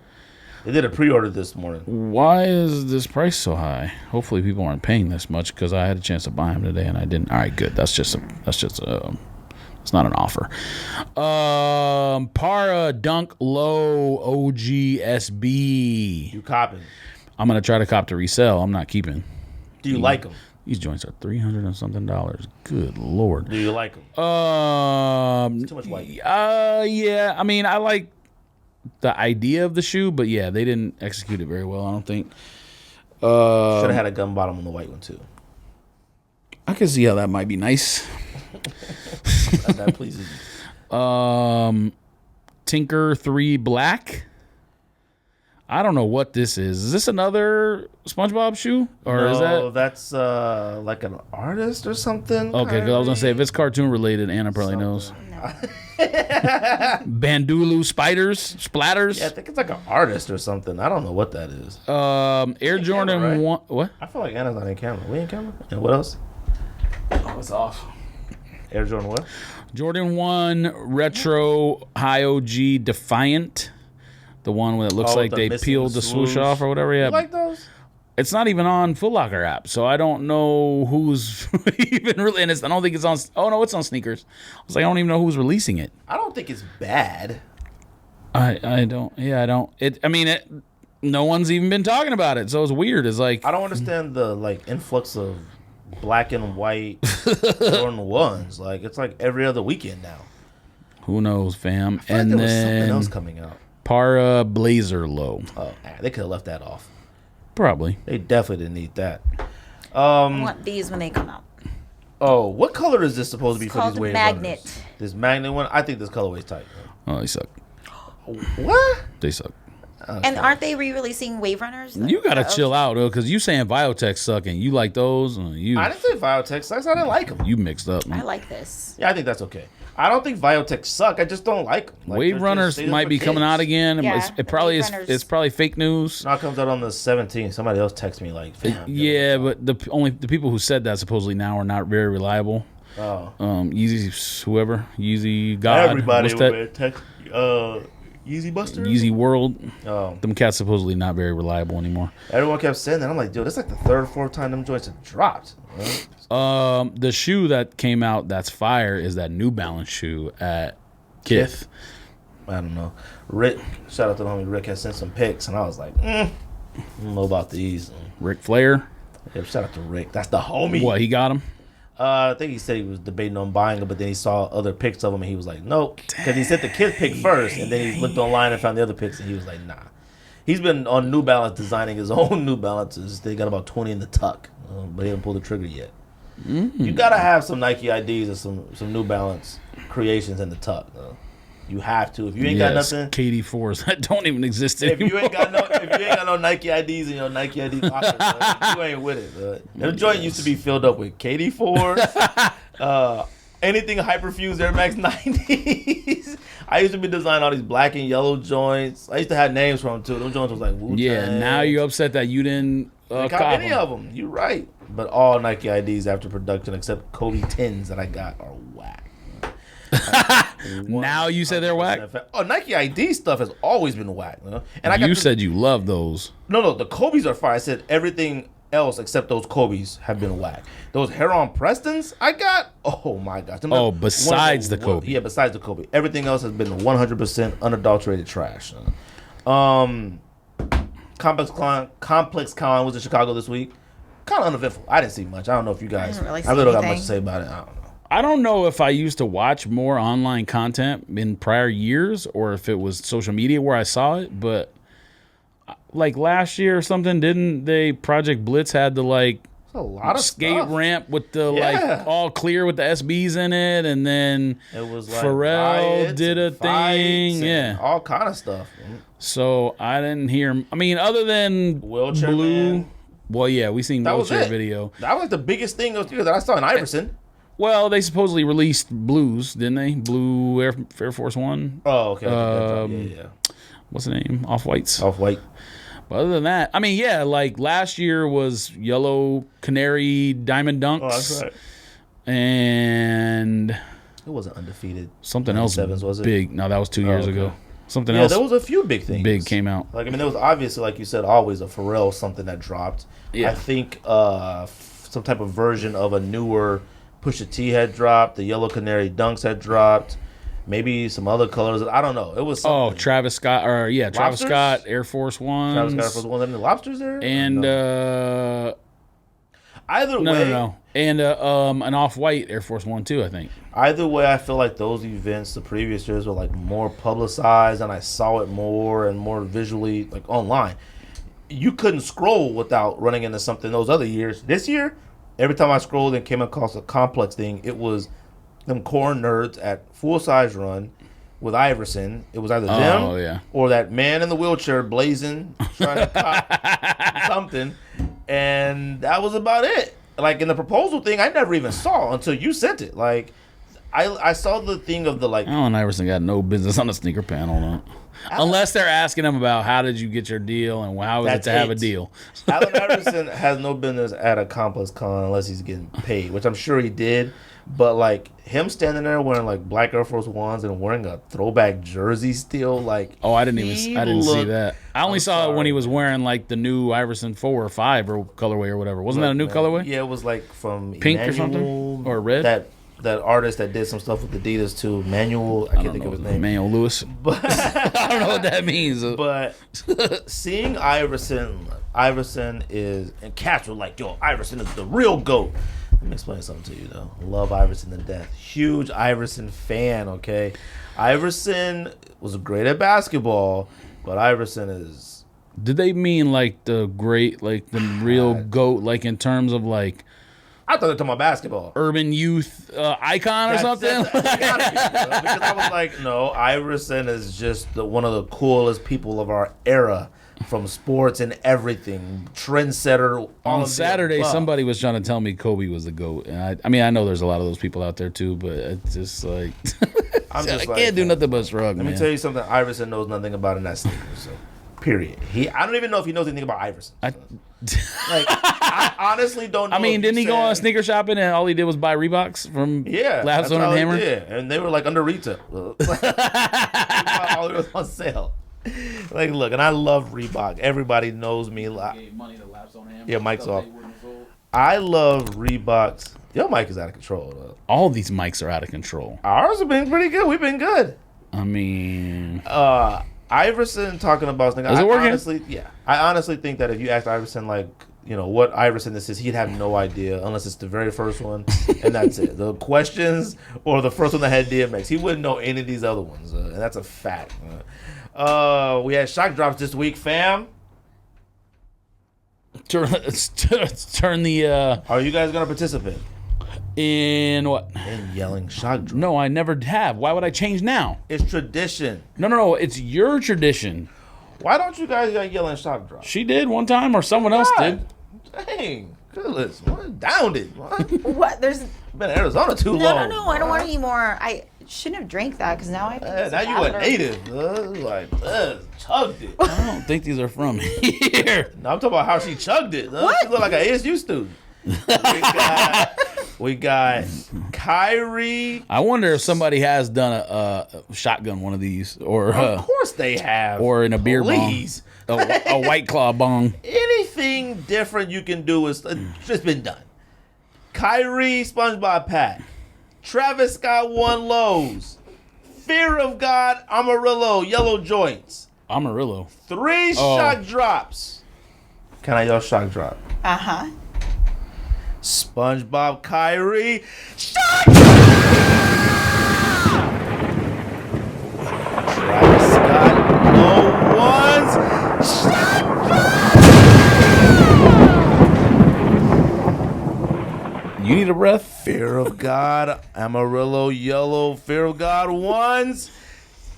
They did a pre-order this morning. Why is this price so high? Hopefully, people aren't paying this much because I had a chance to buy them today and I didn't. All right, good. It's not an offer. Para Dunk Low OG SB. You copping? I'm gonna try to cop to resell. I'm not keeping. Do you like them? These joints are $300 and something. Good lord. Do you like them? Too much white. Yeah. I mean, I like the idea of the shoe, but yeah, they didn't execute it very well. I don't think. Should have had a gun bottom on the white one too. I can see how that might be nice. That pleases you. Tinker 3 Black. I don't know what this is. Is this another SpongeBob shoe, or is No, that that's like an artist or something? okay? Because I was gonna say if it's cartoon related, Anna probably knows. Bandulu splatters. Yeah, I think it's like an artist or something. I don't know what that is. Air Jordan right? 1. What? I feel like Anna's not in camera. We in camera? And what else? Oh, it's off. Air Jordan what? Jordan 1 Retro High OG Defiant. The one that looks like they peeled the swoosh off or whatever. Yeah. You like those? It's not even on Foot Locker app, so I don't know who's even really. And I don't think it's on. Oh no, it's on sneakers. I was like, I don't even know who's releasing it. I don't think it's bad. I don't. Yeah, I don't. No one's even been talking about it, so it's weird. It's like I don't understand the like influx of black and white Jordan 1s. Like it's like every other weekend now. Who knows, fam? I feel like there was something else coming out. Para Blazer Low. Oh, they could have left that off. Probably. They definitely didn't need that. I want these when they come out. Oh, what color is this supposed to be It's for these called wave Magnet. runners? This magnet one? I think this colorway's tight. Oh, they suck. What? They suck. Okay. And aren't they re-releasing Wave Runners? You gotta chill out, though, because you saying Biotech suck and you like those. I didn't say Biotech sucks. I didn't like them. You mixed up. I like this. Yeah, I think that's okay. I don't think Biotech suck. I just don't like them. Like, Wave Runners might be coming out again. Yeah, It probably Wave is. Runners. It's probably fake news. Now it comes out on the 17th. Somebody else texted me like, fam, Yeah, but the people who said that supposedly now are not very reliable. Oh. Yeezy, whoever, Yeezy God, Everybody what's that? would text Yeezy Buster? Yeezy World. Oh. Them cats supposedly not very reliable anymore. Everyone kept saying that. I'm like, dude, that's like the third or fourth time them joints have dropped. Right? The shoe that came out that's fire is that New Balance shoe at Kith. I don't know. Rick, shout out to the homie Rick, has sent some pics, and I was like, I don't know about these. Ric Flair. Yeah, shout out to Rick. That's the homie. What, he got him? I think he said he was debating on buying them, but then he saw other pics of them, and he was like, nope. Because he sent the kid pic first, and then he looked online and found the other pics, and he was like, nah. He's been on New Balance designing his own New Balances. They got about 20 in the tuck, but he haven't pulled the trigger yet. You got to have some Nike IDs or some New Balance creations in the tuck. You have to. If you ain't got nothing, KD4s that don't even exist if anymore. you ain't got no Nike IDs in your Nike ID pocket, you ain't with it. That joint used to be filled up with KD4s, anything Hyperfuse Air Max 90s. I used to be designing all these black and yellow joints. I used to have names for them too. Those joints was like Wu-Tang. Yeah, now you're upset that you didn't Cop cop any them. of them. You're right. But all Nike IDs after production except Kobe 10s that I got are whack. Now you say they're whack? Oh, Nike ID stuff has always been whack. You know? And I got You said you love those. No, the Kobe's are fire. I said everything else except those Kobe's have been whack. Those Heron Prestons I got, oh my gosh. Besides the Kobe. Yeah, besides the Kobe. Everything else has been 100% unadulterated trash. ComplexCon was in Chicago this week. Kind of uneventful. I didn't see much. I don't know if you guys. I I really don't got anything. much to say about it. I don't know. I don't know if I used to watch more online content in prior years or if it was social media where I saw it, but like last year or something, didn't they Project Blitz had the like A lot of skate stuff. ramp with the Yeah. like all clear with the SBs in it, and then It was like Pharrell riots did a and fights thing, and yeah. all kind of stuff. Man. So I didn't hear. I mean, other than Wheelchair Blue. Man. Well, yeah, we seen That was wheelchair it. video. That was like the biggest thing of the year that I saw in Iverson. Well, they supposedly released blues, didn't they? Blue Air Force One. Oh, okay. Yeah. What's the name? Off Whites. Off white. But other than that, I mean, yeah, like last year was yellow canary diamond dunks. Oh, that's right. And It wasn't undefeated. something else 97s, was it? big. No, that was 2 years okay. ago. Something Yeah, else there was a few big things. big came out. Like, I mean, there was obviously, like you said, always a Pharrell something that dropped. Yeah. I think some type of version of a newer Pusha T had dropped. The Yellow Canary Dunks had dropped. Maybe some other colors. I don't know. It was Oh, something. Travis Scott, Travis Lobsters? Scott Air Force Ones. Travis Scott was the one that had the lobsters there? And No. Either no, way, no, no, and an off-white Air Force One too, I think. Either way, I feel like those events the previous years were like more publicized, and I saw it more and more visually, like online. You couldn't scroll without running into something those other years. This year, every time I scrolled and came across a complex thing, it was them corn nerds at full size run with Iverson. It was either them yeah. or that man in the wheelchair blazing, trying to cop something, and that was about it. Like in the proposal thing, I never even saw until you sent it. Like I saw the thing of the like. Allen Iverson got no business on the sneaker panel, though. Unless they're asking him about how did you get your deal and how is it to have a deal. Allen Iverson has no business at a ComplexCon unless he's getting paid, which I'm sure he did. But like him standing there wearing like black Air Force Ones and wearing a throwback jersey still, like I didn't see that. I only saw it when he was wearing like the new Iverson 4 or 5 or colorway or whatever. Wasn't that a new colorway? Yeah, it was like from pink Emmanuel, or something, or red. That artist that did some stuff with Adidas too, Manuel. I can't think of his name. Manuel Lewis. But I don't know what that means. But seeing Iverson is, and cats were like, "Yo, Iverson is the real GOAT." Let me explain something to you though. Love Iverson to death. Huge Iverson fan. Okay, Iverson was great at basketball, but Iverson is. Did they mean like the great, like the real GOAT, like in terms of like? I thought they were talking about basketball. Urban youth icon or something? Because I was like, no, Iverson is just one of the coolest people of our era from sports and everything. Trendsetter. On Saturday, somebody was trying to tell me Kobe was the GOAT. And I mean, I know there's a lot of those people out there too, but it's just like, I can't do nothing but shrug, Let me tell you something. Iverson knows nothing about in that sneaker, so. Period. I don't even know if he knows anything about Iverson. I honestly don't know. I mean, didn't he go on sneaker shopping and all he did was buy Reeboks from Lapstone and Hammer? Yeah, and they were like under retail. All it was on sale. Like, look, and I love Reebok. Everybody knows me. Gave money to Lapstone and Hammer. Yeah, Mike's off. I love Reeboks. Your mic is out of control, though. All these mics are out of control. Ours have been pretty good. We've been good. I mean, Iverson talking about is it working? I honestly think that if you asked Iverson like, you know, what Iverson this is, he'd have no idea unless it's the very first one, and that's it. The questions or the first one that had DMX, he wouldn't know any of these other ones, and that's a fact. We had shock drops this week, fam. Turn the. Are you guys gonna participate? In what? In yelling shock drop. No, I never have. Why would I change now? It's tradition. No. It's your tradition. Why don't you guys yelling shock drop? She did one time, or someone else did. Dang, goodness, downed it. What? There's been in Arizona too long. No. I don't want any more. I shouldn't have drank that because now I. Now you a native. Chugged it. I don't think these are from here. No, I'm talking about how she chugged it. What? She look like an ASU student. We got Kyrie. I wonder if somebody has done a shotgun one of these, or of course they have, or in a beer bong, a White Claw bong. Anything different you can do is just been done. Kyrie, Spongebob Pat, Travis Scott, One Lows, Fear of God, Amarillo, Yellow Joints, Amarillo, 3 shock drops. Can I yell shock drop? SpongeBob, Kyrie, shock drop! Travis Scott, low ones, shock drop! You need a breath? Fear of God, Amarillo, Yellow, Fear of God ones,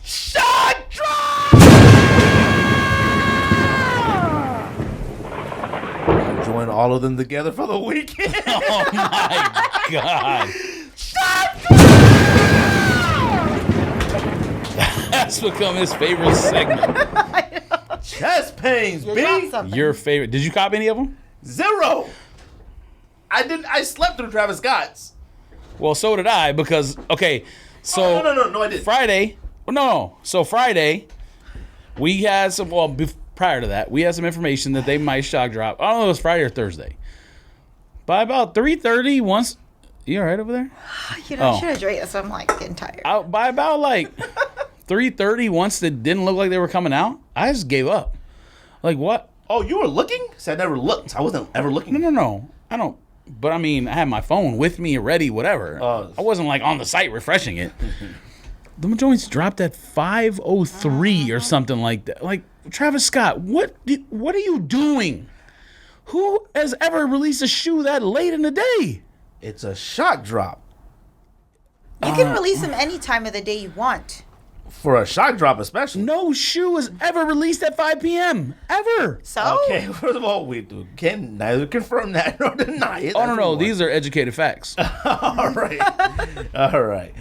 shock drop! Join all of them together for the weekend. Oh my God. That's become his favorite segment. Chest pains, B. Your favorite. Did you cop any of them? 0. I slept through Travis Scott's. Well, so did I because, okay, so. No, I didn't. Friday. No. So Friday, we had some, prior to that, we had some information that they might shock drop. I don't know if it was Friday or Thursday. By about 3:30, once... You all right over there? I should have drank this. I'm like getting tired. By about like 3:30, once it didn't look like they were coming out, I just gave up. Like, what? Oh, you were looking? So I never looked. I wasn't ever looking. No. I don't... But I mean, I had my phone with me, ready, whatever. I wasn't like on the site refreshing it. The joints dropped at 5:03 or something like that. Like, Travis Scott, what are you doing? Who has ever released a shoe that late in the day? It's a shock drop. You can release them any time of the day you want. For a shock drop, especially. No shoe is ever released at 5 p.m. ever. So Okay, first of all, we can neither confirm that nor deny it. Oh, no. These are educated facts. All right. All right.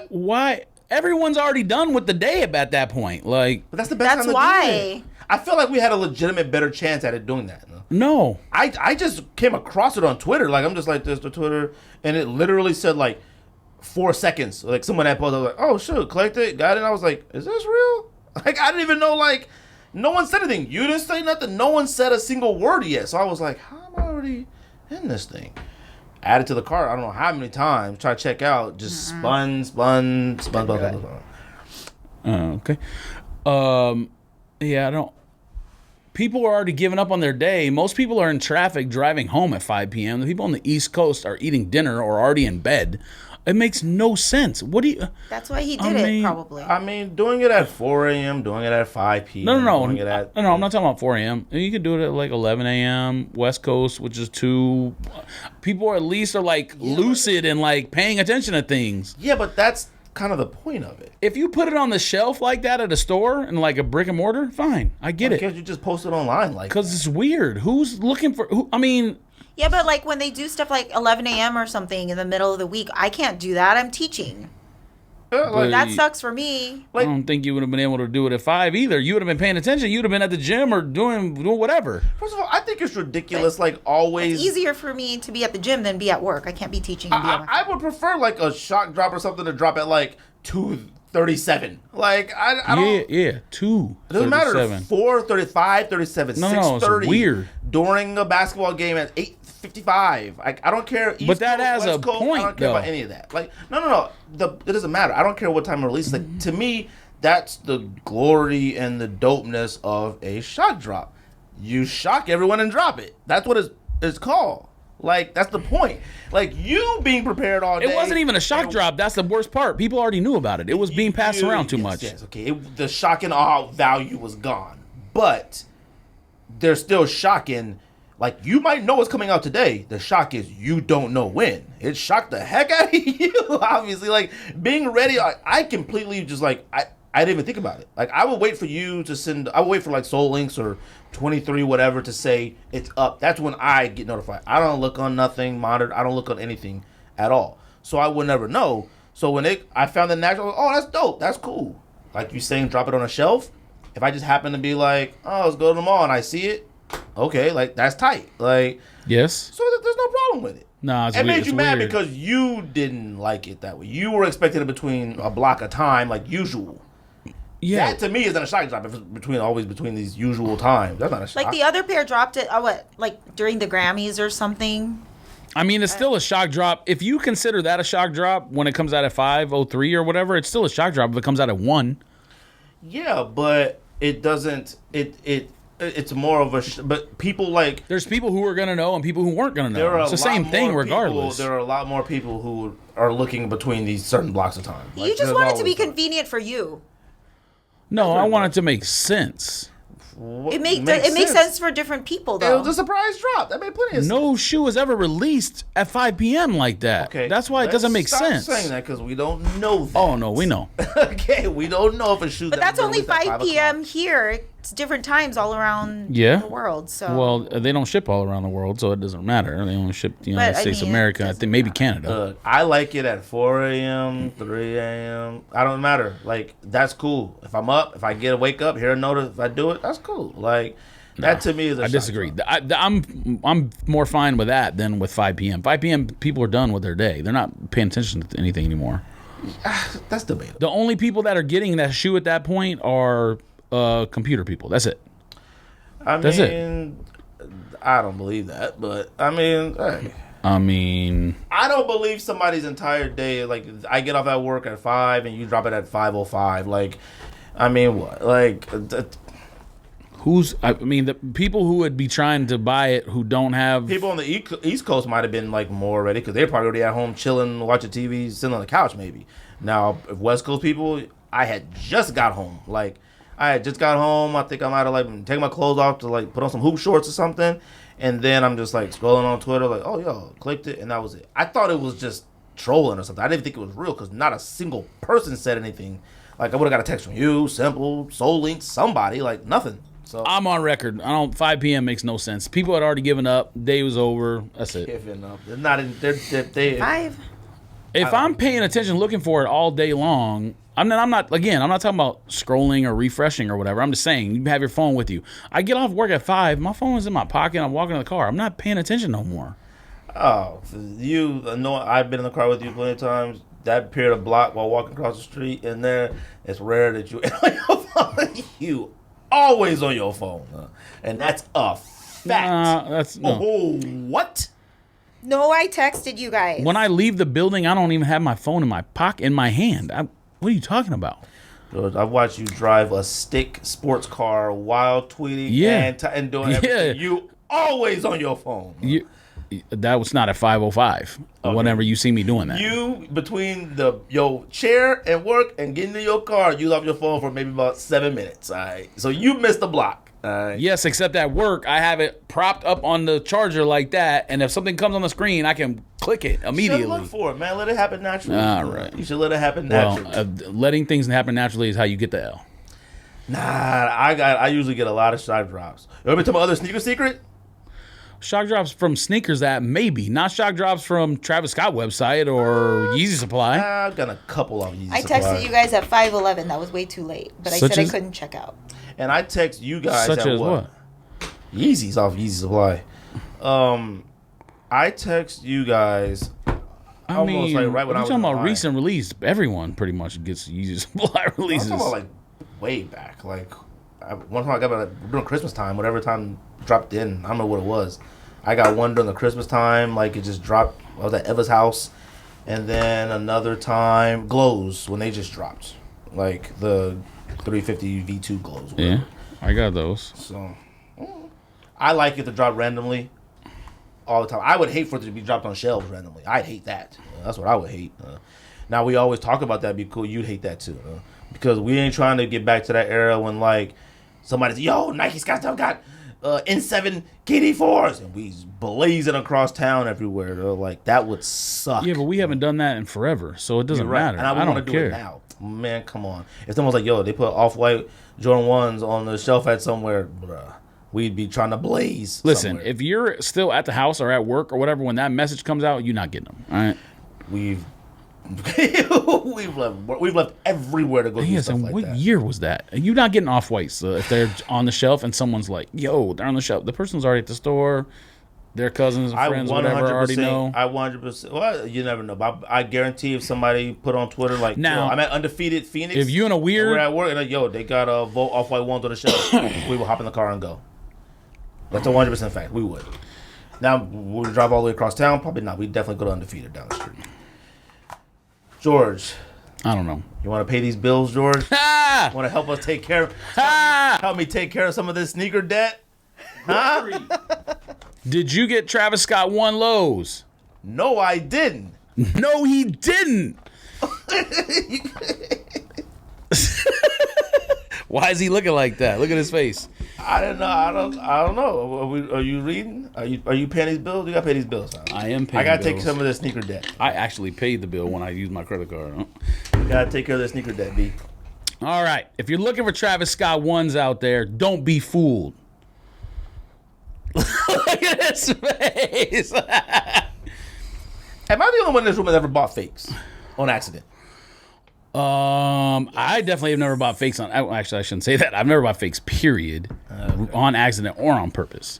Why? Everyone's already done with the day at that point. Like, but that's the best that's time to why. do it. I feel like we had a legitimate better chance at it doing that. no. I just came across it on Twitter. Like, I'm just like this to Twitter, and it literally said like 4 seconds. Like, someone had posted, I was like, oh shoot, collect it, got it. And I was like, is this real? Like, I didn't even know. Like, no one said anything. You didn't say nothing. No one said a single word yet. So I was like, how am I already in this thing? Added to the cart. I don't know how many times. Try to check out. Just spun. Okay. Yeah, I don't. People are already giving up on their day. Most people are in traffic driving home at 5 p.m. The people on the East Coast are eating dinner or already in bed. It makes no sense. What do you? That's why he did it, probably. I mean, doing it at 4 a.m., doing it at 5 p.m. No. Doing it at, No, I'm not talking about 4 a.m. You could do it at like 11 a.m. West Coast, which is 2. People at least are like lucid and like paying attention to things. Yeah, but that's kind of the point of it. If you put it on the shelf like that at a store in like a brick and mortar, fine. I get Why it. can't you just post it online? Like, Because it's weird. Who's looking for? I mean. Yeah, but like when they do stuff like 11 a.m. or something in the middle of the week, I can't do that. I'm teaching. like, That sucks for me. I don't think you would have been able to do it at 5 either. You would have been paying attention. You would have been at the gym or doing whatever. first of all, I think it's ridiculous. Like, always. It's easier for me to be at the gym than be at work. I can't be teaching and be at my I would prefer like a shock drop or something to drop at like 2:37. Like, I don't. Yeah, 2. It doesn't matter. 4:35, 37, No, 6:30. it's weird. During a basketball game at 8:55. I don't care. East But that Coast, has West a Coast, point, I don't care about though. any of that. Like, no. It doesn't matter. I don't care what time it releases. Like, to me, that's the glory and the dopeness of a shock drop. You shock everyone and drop it. That's what it's called. Like, that's the point. Like, you being prepared all day. It wasn't even a shock drop. That's the worst part. People already knew about it. It was being passed around too much. Yes, okay. The shock and awe value was gone. But they're still shocking. Like, you might know what's coming out today. The shock is you don't know when. It shocked the heck out of you, obviously. Like, being ready, I completely just, like, I didn't even think about it. Like, I would wait for you to send, I would wait for, like, Soul Links or 23, whatever, to say it's up. That's when I get notified. I don't look on nothing, monitor. I don't look on anything at all. So I would never know. So when I found the natural, oh, that's dope. That's cool. Like you saying, drop it on a shelf. If I just happen to be like, oh, let's go to the mall and I see it, okay, like, that's tight. Like, Yes. so there's no problem with it. Nah, it's It weird. made you mad because you didn't like it that way. You were expecting it between a block of time like usual. Yeah. That to me isn't a shock drop. If it's always between these usual times, that's not a shock. Like the other pair dropped it, like during the Grammys or something. I mean, it's still a shock drop. If you consider that a shock drop when it comes out at 5:03 or whatever, it's still a shock drop if it comes out at 1. Yeah, but it doesn't. It's more of a. But people like. There's people who are gonna know and people who weren't gonna There know. are It's the a lot same thing more regardless. There are a lot more people who are looking between these certain blocks of time. Like, You just there's want it to be always that. convenient for you. No, I want it to make sense. What It makes sense for different people, It though. was a surprise drop. That made plenty of sense. No shoe is ever released at 5 p.m. like that. Okay, That's why it doesn't make stop sense. saying that because we don't know that. Oh, no, we know. Okay, we don't know if a shoe. But that's only 5 p.m. here. It's different times all around Yeah. the world. So Well, they don't ship all around the world, so it doesn't matter. They only ship the United But, I States, mean, America, it I think maybe Canada. Look, I like it at 4 a.m., 3 a.m. I don't matter. Like, that's cool. If I'm up, if I get a wake up, hear a notice, if I do it, that's cool. Like, that to me is a I shock disagree. drop. I'm more fine with that than with 5 p.m. 5 p.m. people are done with their day. They're not paying attention to anything anymore. That's debatable. The only people that are getting that shoe at that point are computer people. That's it. That's it. I don't believe that, but I mean, hey. I mean, I don't believe somebody's entire day. Like, I get off at work at 5 and you drop it at 5:05. Like, I mean, what? Like, I mean, the people who would be trying to buy it who don't have. people on the East Coast might have been like more ready because they're probably already at home chilling, watching TV, sitting on the couch maybe. Now, if West Coast people, I had just got home. Like, I had just got home. I think I might have like been taking my clothes off to like put on some hoop shorts or something, and then I'm just like scrolling on Twitter, like, oh yo, clicked it, and that was it. I thought it was just trolling or something. I didn't think it was real because not a single person said anything. Like I would have got a text from you, Simple, Soul Link, somebody, like nothing. So I'm on record. 5 p.m. makes no sense. People had already given up. Day was over. That's it. Giving up. They're not in. They 5. If I'm paying attention, looking for it all day long, I'm not talking about scrolling or refreshing or whatever. I'm just saying, you have your phone with you. I get off work at 5. My phone is in my pocket. I'm walking in the car. I'm not paying attention no more. Oh, you know, I've been in the car with you plenty of times. That period of block while walking across the street in there, it's rare that you on your phone. You always on your phone, and that's a fact. That's no. Oh, what? No, I texted you guys. When I leave the building, I don't even have my phone in my pocket, in my hand. What are you talking about? George, I've watched you drive a stick sports car while tweeting and doing everything. You always on your phone. That was not at 5:05. Okay. Whenever you see me doing that. You, between your chair and work and getting in your car, you left your phone for maybe about 7 minutes. All right. So you missed the block. All right. Yes, except at work, I have it propped up on the charger like that, and if something comes on the screen, I can click it immediately. Look for it, man. Let it happen naturally. All right. You should let it happen naturally. Well, letting things happen naturally is how you get the L. Nah, I usually get a lot of shock drops. You want me to tell my other sneaker secret? Shock drops from sneakers that maybe, not shock drops from Travis Scott website or Yeezy Supply. I've got a couple of Yeezy I Supply. texted you guys at 5:11. That was way too late, but I said I couldn't check out. And I text you guys Such at as what? Yeezys off Yeezy Supply. I text you guys. I mean, like right when you're I was talking about high. recent release. Everyone pretty much gets Yeezy Supply releases. I'm talking about like way back. Like one time I got during Christmas time, whatever time dropped in. I don't know what it was. I got one during the Christmas time. Like it just dropped. I was at Eva's house, and then another time glows when they just dropped. Like the 350 V2 glows. Whatever. Yeah, I got those. So I like it to drop randomly all the time. I would hate for it to be dropped on shelves randomly. I'd hate that. That's what I would hate. Now we always talk about that. Be cool. You'd hate that too, because we ain't trying to get back to that era when like somebody's Nike Scottsdale got N7 KD4s and we blazing across town everywhere. Like that would suck. Yeah, but we haven't done that in forever, so it doesn't matter. And I don't care. do it now. Man, come on. If someone's like, they put off-white Jordan 1s on the shelf at somewhere, bruh, we'd be trying to blaze. Listen, somewhere. if you're still at the house or at work or whatever, when that message comes out, you're not getting them. All right. We've left everywhere to go do stuff and like what that. year was that? You're not getting off whites if they're on the shelf and someone's like, they're on the shelf. The person's already at the store. Their cousins and friends, whatever, already know. I 100%. Well, you never know. But I guarantee if somebody put on Twitter like, now, I'm at Undefeated Phoenix. If you in a weird, we're at work and like, they got a Vote off-white ones on the shelf. We will hop in the car and go. That's a 100% fact. We would. Now, would we drive all the way across town? Probably not. We'd definitely go to Undefeated down the street. George, I don't know. you want to pay these bills, George? Ah! Want to help us take care of? Ah! Help me take care of some of this sneaker debt? Huh? Did you get Travis Scott 1 lows? No, I didn't. No, he didn't. Why is he looking like that? Look at his face. I don't know. I don't know. Are you reading? Are you paying these bills? You gotta pay these bills. Huh? I am paying. I gotta bills. take some of this sneaker debt. I actually paid the bill when I used my credit card. Gotta take care of this sneaker debt, B. All right. If you're looking for Travis Scott 1s out there, don't be fooled. Look at his face. Am I the only one in this room that ever bought fakes on accident? I definitely have never bought fakes on. Actually, I shouldn't say that. I've never bought fakes. Period, on accident or on purpose.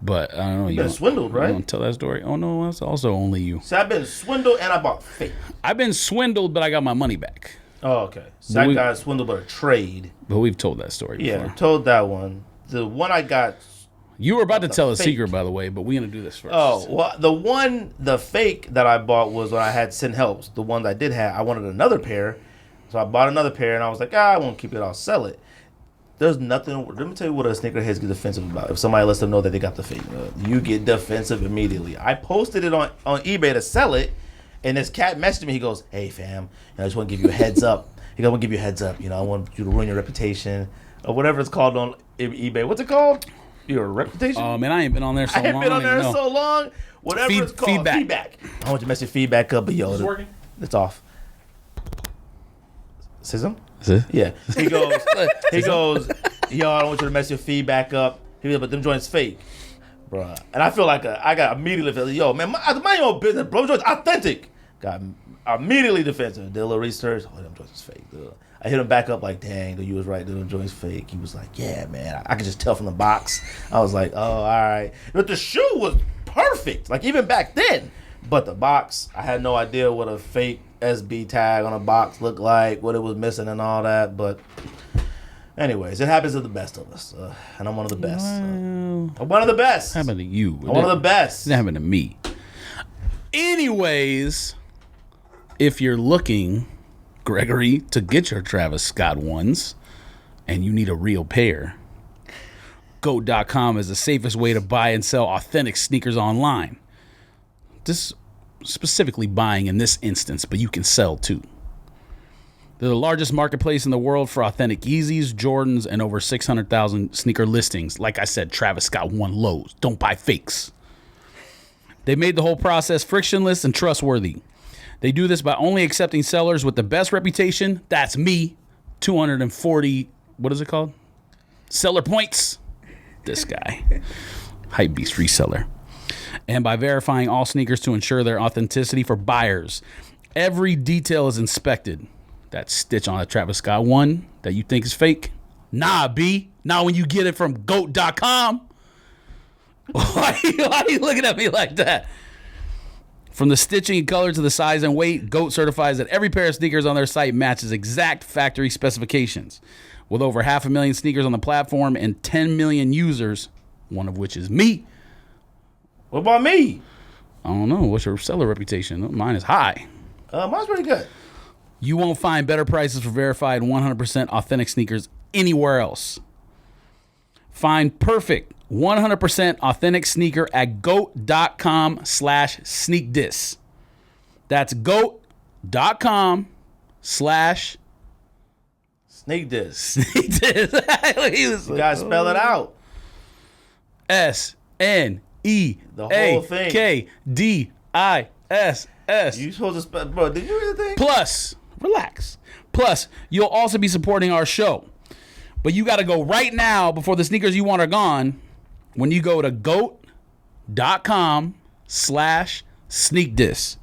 But I don't know. You've been swindled, right? You want to tell that story? Oh no, that's also only you. So I've been swindled and I bought fake. I've been swindled, but I got my money back. Oh, okay. So I got swindled by a trade. But we've told that story before. Yeah, told that one. The one I got. You were about to tell a fake. secret, by the way, but we're gonna do this first. Oh, well, the fake that I bought was when I had Sin Helps. The one that I did have, I wanted another pair. So I bought another pair, and I was like, I won't keep it, I'll sell it. There's nothing, let me tell you what a sneakerheads get defensive about. If somebody lets them know that they got the fake, you get defensive immediately. I posted it on eBay to sell it, and this cat messaged me. He goes, hey, fam, I just want to give you a heads up. He goes, I want to give you a heads up. I want you to ruin your reputation, or whatever it's called on eBay. What's it called? Your reputation? Oh, man, I ain't been on there so long. I ain't been on there so long. Whatever it's called. Feedback. I want you to mess your feedback up, but yo, working? It's off. Say something? Is it? Yeah. He goes, yo, I don't want you to mess your feedback up. He goes, but them joints fake. Bruh. And I feel like I got immediately felt, yo, man, mind your own business, bro. Them joints authentic. Got immediately defensive. Did a little research. Oh, them joints is fake, dude. I hit him back up like, dang, dude, you was right, dude, them joints fake. He was like, yeah, man. I could just tell from the box. I was like, oh, all right. But the shoe was perfect, like even back then. But the box, I had no idea what a fake SB tag on a box looked like, what it was missing and all that. But anyways, it happens to the best of us. And I'm one of the best. I'm one of the best. It happened to you. I'm one of the best. It happened to me. Anyways, if you're looking, Gregory, to get your Travis Scott ones and you need a real pair, GOAT.com is the safest way to buy and sell authentic sneakers online. This specifically buying in this instance, but you can sell too. They're the largest marketplace in the world for authentic Yeezys, Jordans, and over 600,000 sneaker listings. Like I said, Travis Scott won lows. Don't buy fakes. They made the whole process frictionless and trustworthy. They do this by only accepting sellers with the best reputation. That's me. 240, what is it called? Seller points. This guy. Hypebeast reseller. And by verifying all sneakers to ensure their authenticity for buyers. Every detail is inspected. That stitch on a Travis Scott one that you think is fake? Nah, B. Not when you get it from GOAT.com. Why are you looking at me like that? From the stitching and color to the size and weight, GOAT certifies that every pair of sneakers on their site matches exact factory specifications. With over 500,000 sneakers on the platform and 10 million users, one of which is me. What about me? I don't know. What's your seller reputation? Mine is high. Mine's pretty good. You won't find better prices for verified 100% authentic sneakers anywhere else. Find perfect 100% authentic sneaker at goat.com/sneakdis. That's goat.com/sneakdis. Sneakdis. You gotta spell it out. SNEAKDISS. You supposed to spell, bro? Did you read the thing? Plus, relax. Plus, you'll also be supporting our show. But you got to go right now before the sneakers you want are gone. When you go to goat.com/sneakdis.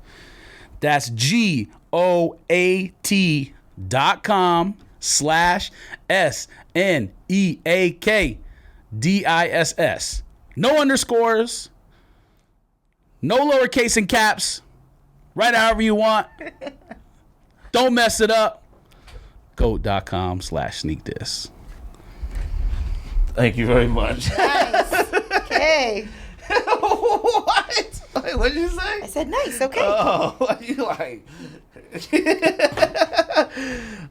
That's GOAT.com/SNEAKDISS. No underscores. No lowercase and caps. Write however you want. Don't mess it up. Goat.com/sneakdis. Thank you very much. Nice. Okay. What? Wait, what did you say? I said nice. Okay. Oh, what you like?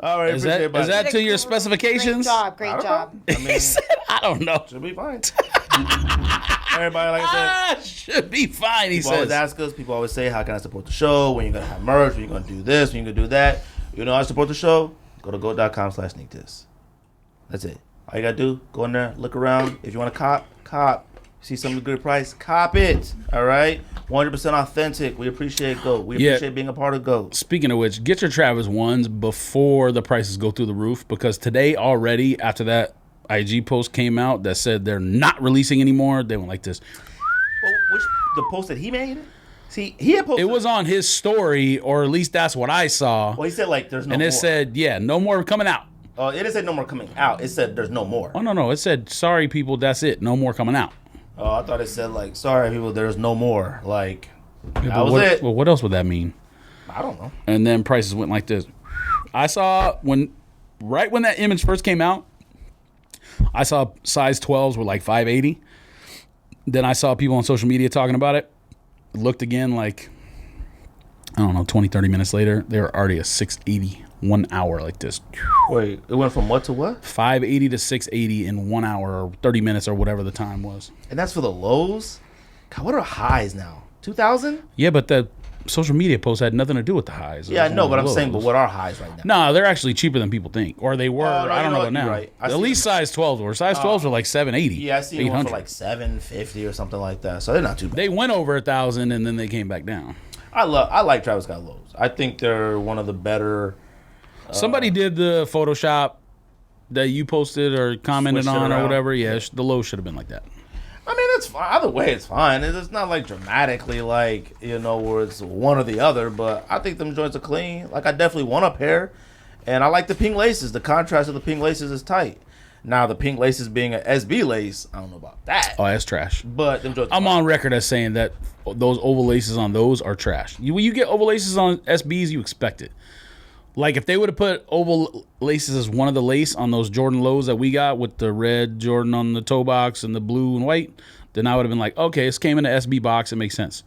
All right. Is that to your specifications? Great job. I mean, He said, I don't know. should be fine. Everybody, like I said, Should be fine, he people always says. ask us. People always say, how can I support the show? When you going to have merch? When you going to do this? When you going to do that? You know how to support the show? Go to go.com/sneakdis. That's it. All you got to do, go in there, look around. If you want to cop. See something good price, cop it. All right? 100% authentic. We appreciate GOAT. We appreciate being a part of GOAT. Speaking of which, get your Travis ones before the prices go through the roof, because today already, after that IG post came out that said they're not releasing anymore, they went like this. Well, the post that he made? See, he had posted. It was on his story, or at least that's what I saw. Well, he said, like, there's no and more. it said, no more coming out. Oh, it didn't say no more coming out. It said there's no more. Oh, no. It said, sorry, people, that's it. No more coming out. Oh, I thought it said, like, sorry, people, there's no more. Like, Yeah, that was it. Well, what else would that mean? I don't know. And then prices went like this. I saw right when that image first came out, I saw size 12s were like $580. Then I saw people on social media talking about it. Looked again, like, I don't know, 20, 30 minutes later, they were already a $680 1 hour like this. Wait, it went from what to what? $580 to $680 in 1 hour or 30 minutes or whatever the time was. And that's for the lows? God, what are highs now? 2,000? Yeah, but the social media posts had nothing to do with the highs. Yeah, I know, but I'm lows. saying, but what are highs right now? No, they're actually cheaper than people think, or they were. Oh, no, I don't you know know now. you're right. At least size 12s were. Size 12s were like 780. Yeah, I see one for 800. like 750 or something like that. So they're not too bad. They went over 1,000 and then they came back down. I like Travis Scott lows. I think they're one of the better. Somebody did the Photoshop that you posted or commented Switched it on or around. whatever. Yeah, the low should have been like that. I mean, it's fine. Either way, it's fine. It's not like dramatically like, where it's one or the other, but I think them joints are clean. Like, I definitely want a pair, and I like the pink laces. The contrast of the pink laces is tight. Now, the pink laces being an SB lace, I don't know about that. Oh, that's trash. But them joints I'm on record as saying that those oval laces on those are trash. When you get oval laces on SBs, you expect it. Like, if they would have put oval laces as one of the lace on those Jordan lows that we got with the red Jordan on the toe box and the blue and white, then I would have been like, okay, this came in an SB box. It makes sense.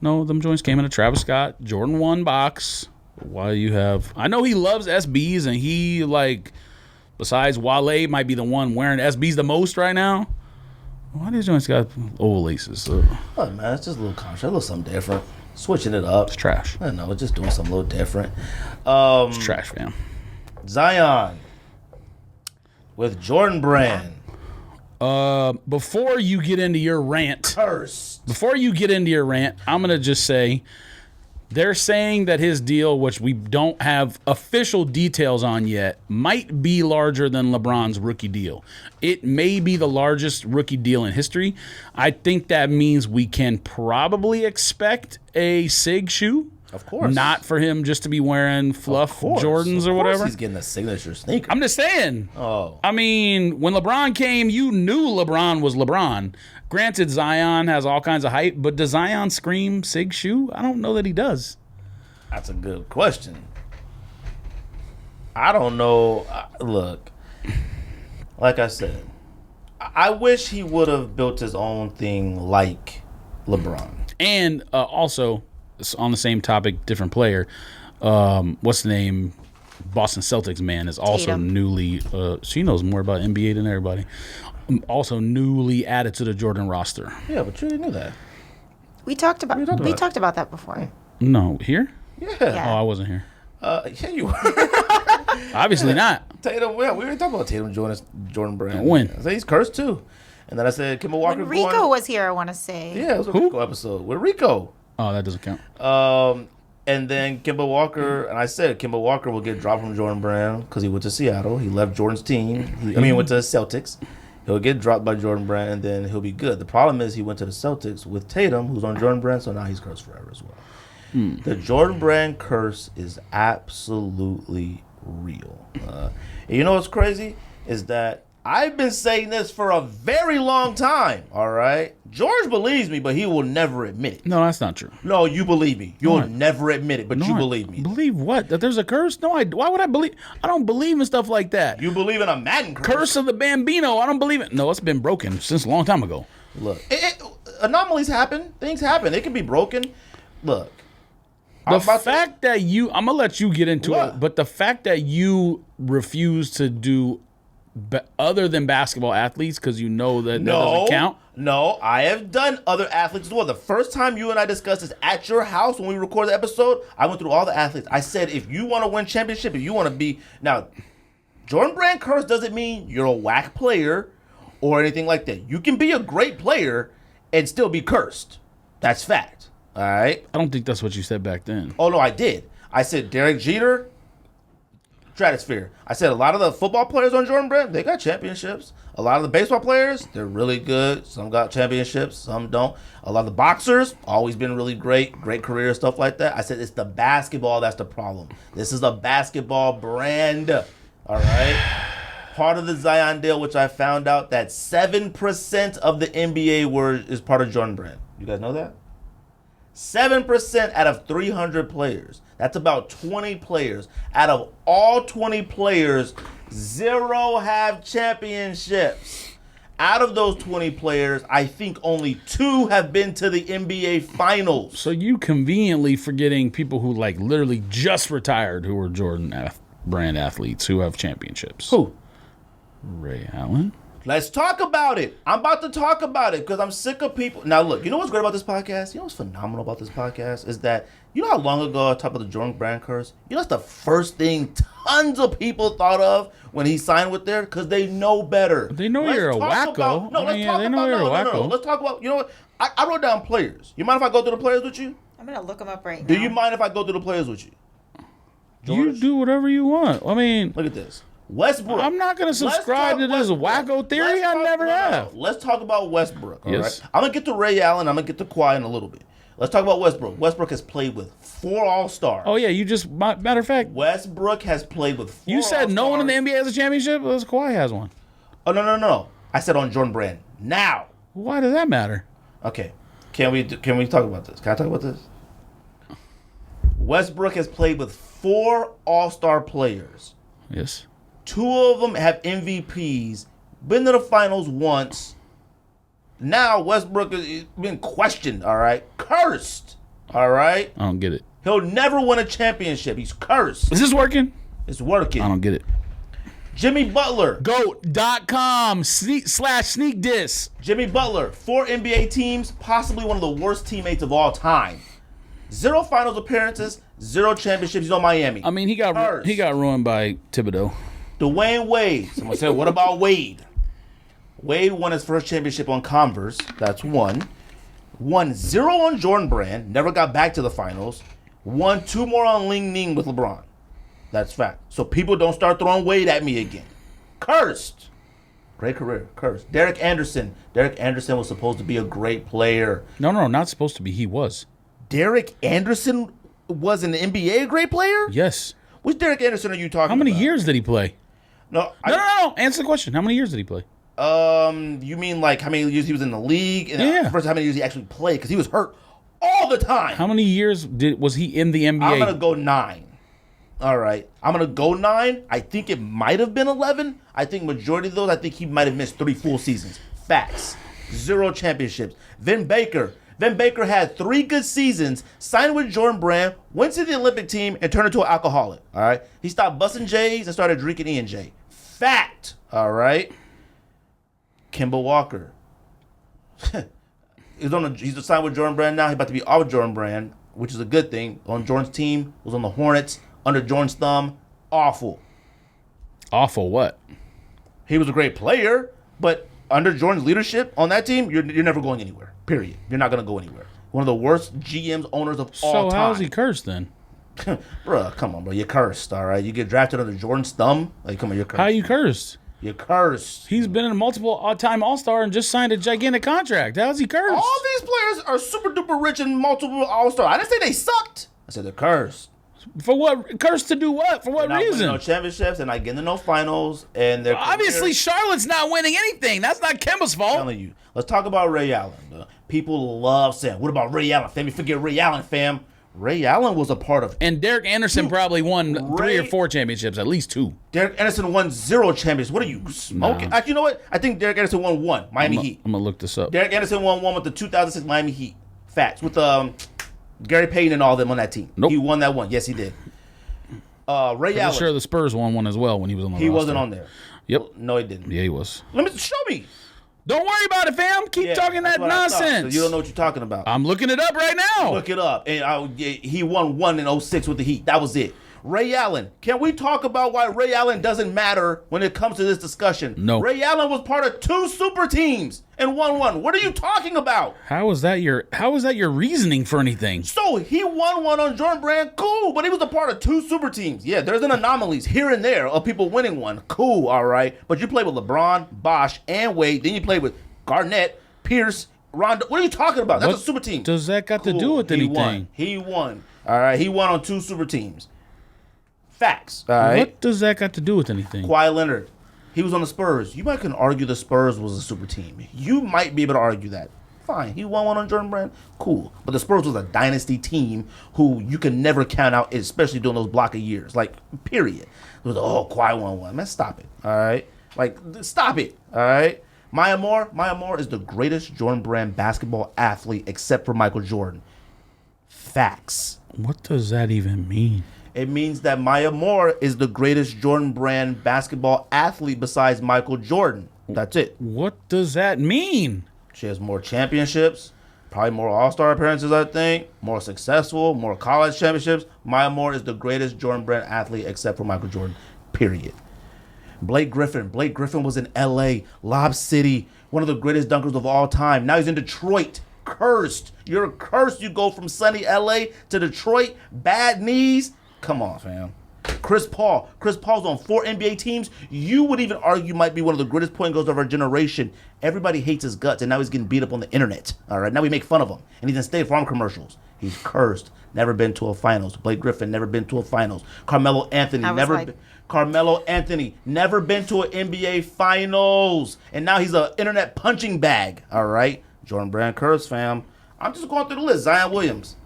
No, them joints came in a Travis Scott Jordan 1 box. Why you have... I know he loves SBs, and he, like, besides Wale, might be the one wearing SBs the most right now. Why these joints got oval laces? Oh, man, it's just a little contrast, a little something different. Switching it up. It's trash. I don't know, just doing something a little different. It's trash, fam. Zion with Jordan Brand. Before you get into your rant, Cursed. I'm going to just say they're saying that his deal, which we don't have official details on yet, might be larger than LeBron's rookie deal. It may be the largest rookie deal in history. I think that means we can probably expect a SIG shoe. Of course. Not for him just to be wearing fluff Jordans or whatever. He's getting a signature sneaker. I'm just saying. Oh. I mean, when LeBron came, you knew LeBron was LeBron. Granted, Zion has all kinds of hype, but does Zion scream SIG shoe? I don't know that he does. That's a good question. I don't know. Look, like I said, I wish he would have built his own thing like LeBron. And also, on the same topic, different player, what's the name? Boston Celtics man is also Tatum. newly, she knows more about NBA than everybody, also newly added to the Jordan roster. Yeah, but you didn't know that. We talked about talked about talked about that before. No, here? Yeah. Yeah. Oh, I wasn't here. Yeah, you were. Obviously not. Tatum, yeah, we were talking about Tatum Jordan Brand. When? I said he's cursed too. And then I said Kemba Walker When Rico was here, I want to say. Yeah, it was a Who? Rico episode with Rico. Oh, that doesn't count. And then Kemba Walker, and I said Kemba Walker will get dropped from Jordan Brand because he went to Seattle. He left Jordan's team. He went to the Celtics. He'll get dropped by Jordan Brand, and then he'll be good. The problem is he went to the Celtics with Tatum, who's on Jordan Brand, so now he's cursed forever as well. The Jordan Brand curse is absolutely real. And you know what's crazy? Is that I've been saying this for a very long time, all right? George believes me, but he will never admit it. No, that's not true. No, you believe me. You'll No, never admit it, but you believe me. Believe what? That there's a curse? No, why would I believe? I don't believe in stuff like that. You believe in a Madden curse. Curse of the Bambino. I don't believe it. No, it's been broken since a long time ago. Look, anomalies happen. Things happen. They can be broken. Look. The fact that you, I'm going to let you get into What? it, but the fact that you refuse to do other than basketball athletes because you know that doesn't count. No, I have done other athletes as well. The first time you and I discussed this at your house when we recorded the episode, I went through all the athletes. I said, if you want to win championship, if you want to be... Now, Jordan Brand curse doesn't mean you're a whack player or anything like that. You can be a great player and still be cursed. That's fact. All right? I don't think that's what you said back then. Oh, no, I did. I said Derek Jeter, stratosphere. I said a lot of the football players on Jordan Brand, they got championships. A lot of the baseball players, they're really good. Some got championships, some don't. A lot of the boxers, always been really great career, stuff like that. I said it's the basketball that's the problem. This is a basketball brand. All right? Part of the Zion deal, which I found out that 7% of the NBA is part of Jordan Brand. You guys know that? 7% out of 300 players. That's about 20 players. Out of all 20 players, 0 have championships. Out of those 20 players, I think only 2 have been to the NBA Finals. So you conveniently forgetting people who like literally just retired who were Jordan Brand athletes who have championships. Who? Ray Allen. Let's talk about it. I'm about to talk about it because I'm sick of people. Now, look, you know what's great about this podcast? You know what's phenomenal about this podcast? Is that, you know how long ago I talked about the Jordan Brand curse? You know that's the first thing tons of people thought of when he signed with there? Because they know better. They know you're a wacko. Let's talk about, you know what? I wrote down players. You mind if I go through the players with you? I'm going to look them up right now. Do you mind if I go through the players with you? You do whatever you want. I mean, look at this. Westbrook. I'm not going to subscribe to this wacko theory. I never have. Let's talk about Westbrook. All yes. right? I'm going to get to Ray Allen. I'm going to get to Kawhi in a little bit. Let's talk about Westbrook. Westbrook has played with 4 All-Stars. Oh, yeah. You just, matter of fact. Westbrook has played with 4 You said All-Stars. No one in the NBA has a championship? Well, Kawhi has one. Oh, no. I said on Jordan Brand. Now. Why does that matter? Okay. Can we talk about this? Can I talk about this? Westbrook has played with 4 All-Star players. Yes. 2 of them have MVPs, been to the finals once. Now Westbrook has been questioned, all right? Cursed, all right? I don't get it. He'll never win a championship. He's cursed. Is this working? It's working. I don't get it. Jimmy Butler. GOAT.com/sneak diss. Jimmy Butler, 4 NBA teams, possibly one of the worst teammates of all time. 0 finals appearances, 0 championships. He's on Miami. I mean, he got ruined by Thibodeau. Dwayne Wade. Someone said, what about Wade? Wade won his first championship on Converse. That's 1. Won 0 on Jordan Brand. Never got back to the finals. Won 2 more on Ling Ning with LeBron. That's fact. So people don't start throwing Wade at me again. Cursed. Great career. Cursed. Derek Anderson. Derek Anderson was supposed to be a great player. No, not supposed to be. He was. Derek Anderson was in the NBA a great player? Yes. Which Derek Anderson are you talking about? How many years did he play? No. Answer the question. How many years did he play? You mean like how many years he was in the league? And yeah. First, how many years he actually played? Because he was hurt all the time. How many years was he in the NBA? I'm going to go 9. All right. I'm going to go 9. I think it might have been 11. I think majority of those, I think he might have missed 3 full seasons. Facts. 0 championships. Vin Baker had 3 good seasons, signed with Jordan Brand, went to the Olympic team, and turned into an alcoholic. All right. He stopped busting J's and started drinking E&J. Fact. All right. Kemba Walker. He's signed with Jordan Brand now. He's about to be off Jordan Brand, which is a good thing. On Jordan's team, was on the Hornets, under Jordan's thumb. Awful. Awful what? He was a great player, but under Jordan's leadership on that team, you're never going anywhere. Period. You're not going to go anywhere. One of the worst GMs, owners of all time. So how's he cursed then? Bruh, come on, bro. You're cursed, all right? You get drafted under Jordan's thumb. Like, come on, you're cursed. How you cursed? You're cursed. He's been in multiple all-time All-Star and just signed a gigantic contract. How's he cursed? All these players are super duper rich and multiple All-Star. I didn't say they sucked. I said they're cursed. For what? Cursed to do what? For what reason? No championships and not getting to no finals. And they're obviously Charlotte's not winning anything. That's not Kemba's fault. I'm telling you. Let's talk about Ray Allen. People love saying, "What about Ray Allen, fam? You forget Ray Allen, fam." Ray Allen was a part of. And Derek Anderson probably won 3 or 4 championships, at least 2. Derek Anderson won 0 championships. What are you smoking? Nah. Actually, you know what? I think Derek Anderson won 1. Miami Heat. I'm gonna look this up. Derek Anderson won 1 with the 2006 Miami Heat. Facts with Gary Payton and all them on that team. Nope. He won that one. Yes, he did. Ray Allen. I'm sure the Spurs won one as well when he was on the roster. He wasn't on there. Yep. No, he didn't. Yeah, he was. Let me show me. Don't worry about it, fam. Keep talking that nonsense. So you don't know what you're talking about. I'm looking it up right now. Look it up. And he won 1 in 06 with the Heat. That was it. Ray Allen. Can we talk about why Ray Allen doesn't matter when it comes to this discussion? No. Ray Allen was part of 2 super teams and won 1. What are you talking about? How is that your reasoning for anything? So he won 1 on Jordan Brand. Cool. But he was a part of 2 super teams. Yeah, there's an anomalies here and there of people winning 1. Cool. All right. But you played with LeBron, Bosh, and Wade. Then you played with Garnett, Pierce, Rondo. What are you talking about? That's a super team. Does that got to do with anything? He won. All right. He won on 2 super teams. Facts. All right. What does that got to do with anything? Kawhi Leonard. He was on the Spurs. You might can argue the Spurs was a super team. You might be able to argue that. Fine. He won 1 on Jordan Brand. Cool. But the Spurs was a dynasty team who you can never count out, especially during those block of years. Like, period. It was, Kawhi won 1. Man, stop it. All right? Like, stop it. All right? Maya Moore is the greatest Jordan Brand basketball athlete except for Michael Jordan. Facts. What does that even mean? It means that Maya Moore is the greatest Jordan Brand basketball athlete besides Michael Jordan. That's it. What does that mean? She has more championships, probably more All-Star appearances, I think, more successful, more college championships. Maya Moore is the greatest Jordan Brand athlete except for Michael Jordan, period. Blake Griffin. Blake Griffin was in L.A., Lob City, one of the greatest dunkers of all time. Now he's in Detroit. Cursed. You're cursed. You go from sunny L.A. to Detroit. Bad knees. Come on, fam. Chris Paul. Chris Paul's on 4 NBA teams. You would even argue might be one of the greatest point guards of our generation. Everybody hates his guts, and now he's getting beat up on the internet. All right, now we make fun of him, and he's in State Farm commercials. He's cursed. Never been to a finals. Blake Griffin never been to a finals. Carmelo Anthony never been to an NBA finals, and now he's an internet punching bag. All right, Jordan Brand curse, fam. I'm just going through the list. Zion Williams,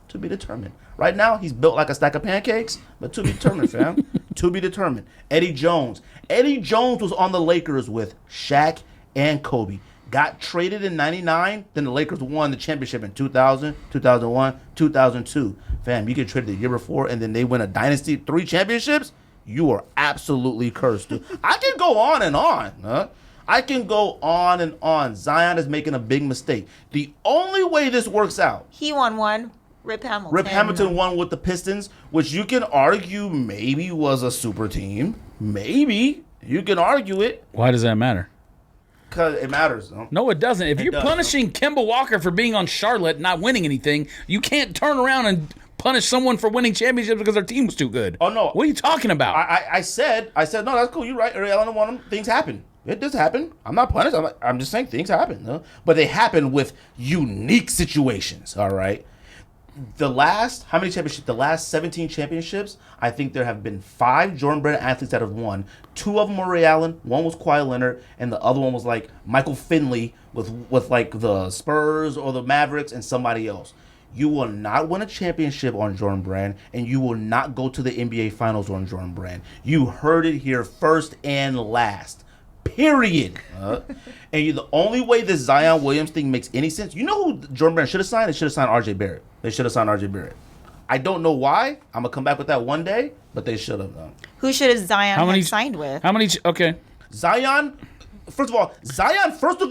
to be determined. Right now, he's built like a stack of pancakes, but to be determined, fam. To be determined. Eddie Jones. Eddie Jones was on the Lakers with Shaq and Kobe. Got traded in 99, then the Lakers won the championship in 2000, 2001, 2002. Fam, you get traded the year before, and then they win a dynasty, 3 championships? You are absolutely cursed, dude. I can go on and on. I can go on and on. Zion is making a big mistake. The only way this works out. He won one. Rip Hamilton. Rip Hamilton won with the Pistons, which you can argue maybe was a super team. Maybe. You can argue it. Why does that matter? Because it matters. No, it doesn't. If you're punishing Kemba Walker for being on Charlotte, not winning anything, you can't turn around and punish someone for winning championships because their team was too good. Oh, no. What are you talking about? I said, no, that's cool. You're right. Ray Allen won them. Things happen. It does happen. I'm not punished. I'm just saying things happen. No? But they happen with unique situations, all right? The last 17 championships, I think there have been 5 Jordan Brand athletes that have won. 2 of them were Ray Allen, one was Kawhi Leonard, and the other one was like Michael Finley with like the Spurs or the Mavericks and somebody else. You will not win a championship on Jordan Brand, and you will not go to the NBA Finals on Jordan Brand. You heard it here first and last. Period. And the only way this Zion Williams thing makes any sense, you know who Jordan Brand should have signed? They should have signed R.J. Barrett. They should have signed R.J. Barrett. I don't know why. I'm going to come back with that one day, but they should have. Who should have Zion have signed with? Okay. Zion, first of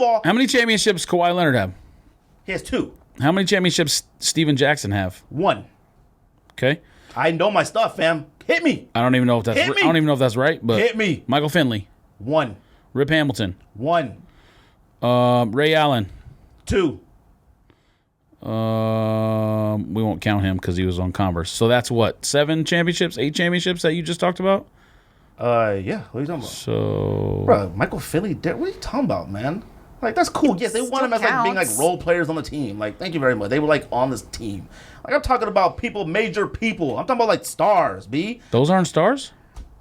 all. How many championships Kawhi Leonard have? He has 2. How many championships Steven Jackson have? 1. Okay. I know my stuff, fam. Hit me. I don't even know if that's right, but hit me. Michael Finley. 1. Rip Hamilton. 1. Ray Allen. 2. We won't count him because he was on Converse. So that's what, 7 championships, 8 championships that you just talked about? Yeah. What are you talking about? So, bro, Michael Finley. What are you talking about, man? Like, that's cool. Yes, they want him as like being like role players on the team. Like, thank you very much. They were like on this team. Like, I'm talking about major people. I'm talking about like stars. B. Those aren't stars?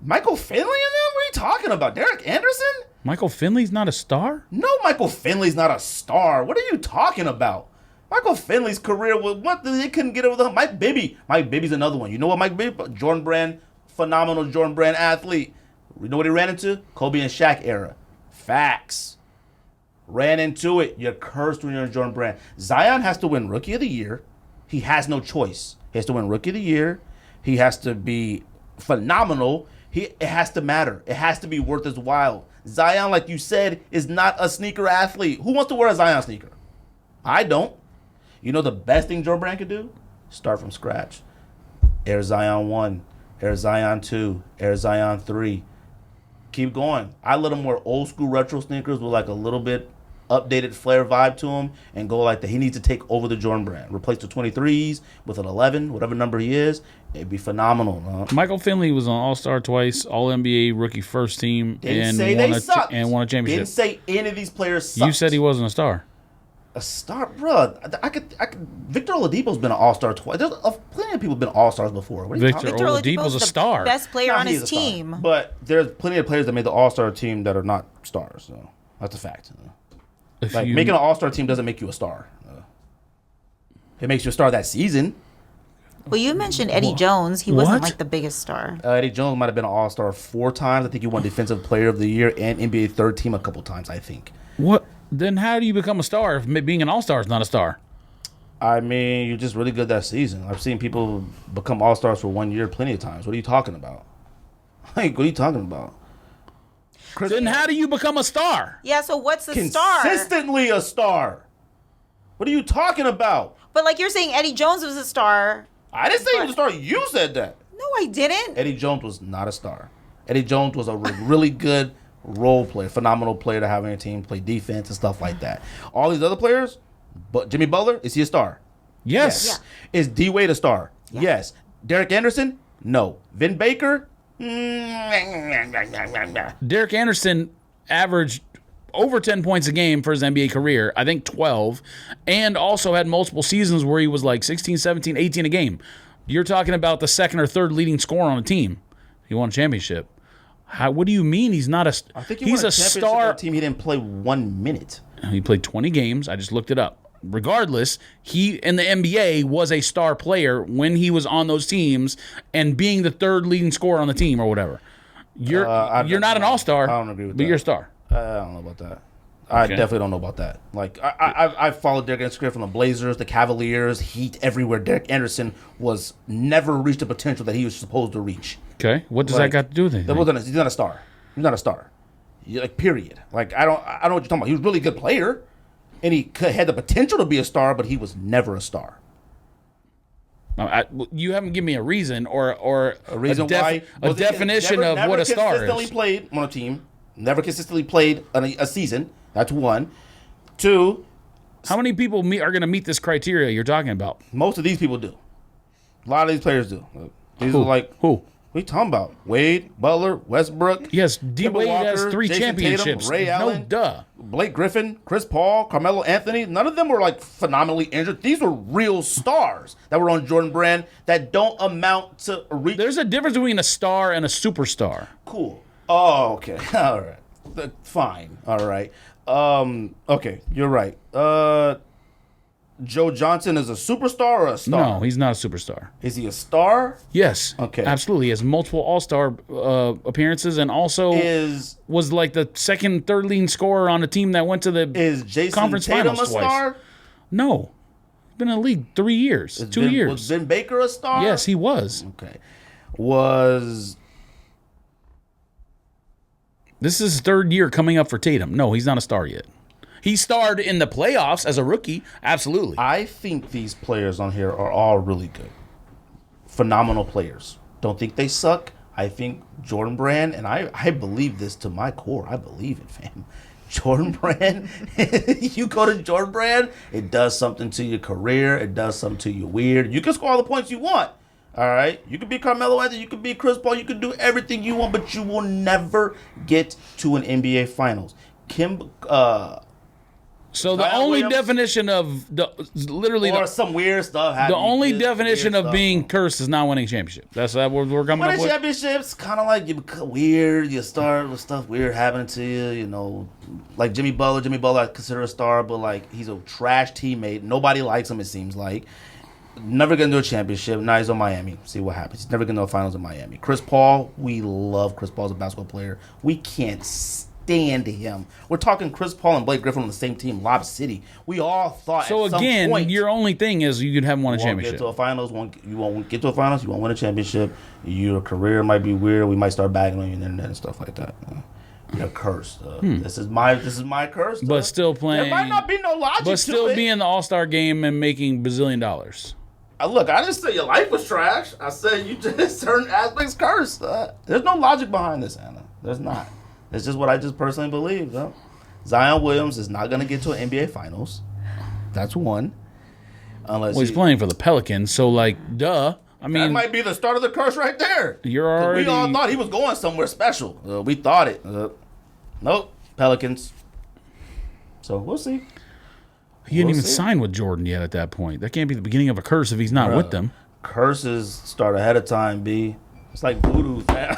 Michael Finley in them? What are you talking about? Derek Anderson? Michael Finley's not a star? No, Michael Finley's not a star. What are you talking about? Michael Finley's career was what they couldn't get over the hump. Mike Bibby's another one. You know what Mike Bibby? Jordan Brand, phenomenal Jordan Brand athlete. You know what he ran into? Kobe and Shaq era. Facts. Ran into it. You're cursed when you're in Jordan Brand. Zion has to win Rookie of the Year. He has no choice. He has to win Rookie of the Year. He has to be phenomenal. It has to matter. It has to be worth his while. Zion, like you said, is not a sneaker athlete. Who wants to wear a Zion sneaker? I don't. You know the best thing Jordan Brand could do? Start from scratch. Air Zion 1, Air Zion 2, Air Zion 3. Keep going. I let him wear old school retro sneakers with like a little bit updated flair vibe to him and go like that. He needs to take over the Jordan Brand. Replace the 23s with an 11, whatever number he is. It'd be phenomenal. Michael Finley was on All-Star twice, All-NBA rookie first team, and won a championship. Didn't say any of these players sucked. You said he wasn't a star. A star, bro. I could. Victor Oladipo's been an All-Star twice. There's plenty of people been All-Stars before. What are you Victor Oladipo's a star. Best player on his team. But there's plenty of players that made the All-Star team that are not stars. So that's a fact. Making an All-Star team doesn't make you a star. It makes you a star that season. Well, you mentioned Eddie Jones. He wasn't like the biggest star. Eddie Jones might have been an All-Star 4 times. I think he won Defensive Player of the Year and NBA Third Team a couple times, I think. What? Then how do you become a star if being an All-Star is not a star? I mean, you're just really good that season. I've seen people become All-Stars for 1 year plenty of times. What are you talking about? Like, what are you talking about? Then how do you become a star? Yeah, so what's the star? Consistently a star. What are you talking about? But like you're saying Eddie Jones was a star. I didn't say he was a star. You said that. No, I didn't. Eddie Jones was not a star. Eddie Jones was a really good role player, phenomenal player to have on your team, play defense and stuff like that. All these other players, but Jimmy Butler, is he a star? Yes. Yeah. Is D Wade a star? Yeah. Yes. Derek Anderson? No. Vin Baker? Derek Anderson averaged over 10 points a game for his NBA career, I think 12, and also had multiple seasons where he was like 16, 17, 18 a game. You're talking about the second or third leading scorer on a team. He won a championship. What do you mean he's not a? I think he's won a star. On a team. He didn't play 1 minute. He played 20 games. I just looked it up. Regardless, he in the NBA was a star player when he was on those teams and being the third leading scorer on the team or whatever. You're not an all-star. I don't agree with but that. You're a star. I don't know about that. I definitely don't know about that. Like I followed Derek Anderson from the Blazers, the Cavaliers, Heat, everywhere. Derek Anderson was never reached the potential that he was supposed to reach. Okay, what does that got to do with anything? He's not a star. He's not a star. Like period. Like I don't know what you're talking about. He was a really good player, and he had the potential to be a star, but he was never a star. You haven't given me a reason or A reason why a definition of what a star Never consistently is. played on a team. Never consistently played a season. That's one. Two, How many people are going to meet this criteria you're talking about? most of these people do. A lot of these players do. These are like, Who? what are you talking about? Wade, Butler, Westbrook. Yes, D. Kemba Wade has Walker, 3 Jason championships. Tatum, Ray No, Allen, duh. Blake Griffin, Chris Paul, Carmelo Anthony. None of them were like phenomenally injured. These were real stars that were on Jordan Brand that don't amount to reach. There's a difference between a star and a superstar. Cool. Oh, okay. All right. Fine. All right. Okay, you're right. Joe Johnson is a superstar or a star? No, he's not a superstar. Is he a star? Yes. Okay. Absolutely. He has multiple all-star appearances and also was like the second, third leading scorer on a team that went to the Is Jason conference Tatum finals a twice. star? No. He's been in the league 3 years. 2 years. Was Vin Baker a star? Yes, he was. Okay. Was This is his 3rd year coming up for Tatum. No, he's not a star yet. He starred in the playoffs as a rookie. Absolutely. I think these players on here are all really good. Phenomenal players. Don't think they suck. I think Jordan Brand, and I believe this to my core. I believe it, fam. Jordan Brand, you go to Jordan Brand, it does something to your career. It does something to you weird. You can score all the points you want. All right? You could be Carmelo Anthony. You could be Chris Paul. You could do everything you want, but you will never get to an NBA Finals. So the Zion only Williams? definition of literally Or some weird stuff the happening. only Just definition weird of stuff. being cursed is not winning a championship. That's what we're coming up Winning with. championships, kind of like you become weird. You start with stuff weird happening to you. You know, like Jimmy Butler. Jimmy Butler, I consider a star, but like he's a trash teammate. Nobody likes him. It seems like. Never gonna do a championship. Now he's on Miami. See what happens. He's never gonna do a finals in Miami. Chris Paul, we love Chris Paul as a basketball player. We can't stand him. We're talking Chris Paul and Blake Griffin on the same team, Lob City. We all thought. So at some again, point, your only thing is you haven't won a won't championship. get to a finals. You won't get to a finals. You won't win a championship. Your career might be weird. We might start bagging on you on the internet and stuff like that. You're cursed. This is my curse. But still playing. There might not be no logic. But still to it. be in the All-Star game and making bazillion dollars. Look, I didn't say your life was trash. I said you just certain aspects cursed. There's no logic behind this, Anna. There's not. It's just what I just personally believe. Though. Zion Williams is not going to get to an NBA Finals. That's one. Unless Well, he's playing for the Pelicans, so like, duh. I that mean, might be the start of the curse right there. You're already. We all thought he was going somewhere special. We thought it. Nope. Pelicans. So we'll see. He didn't We'll even see. sign with Jordan yet at that point. That can't be the beginning of a curse if he's not with them. Curses start ahead of time, B. It's like voodoo, fam.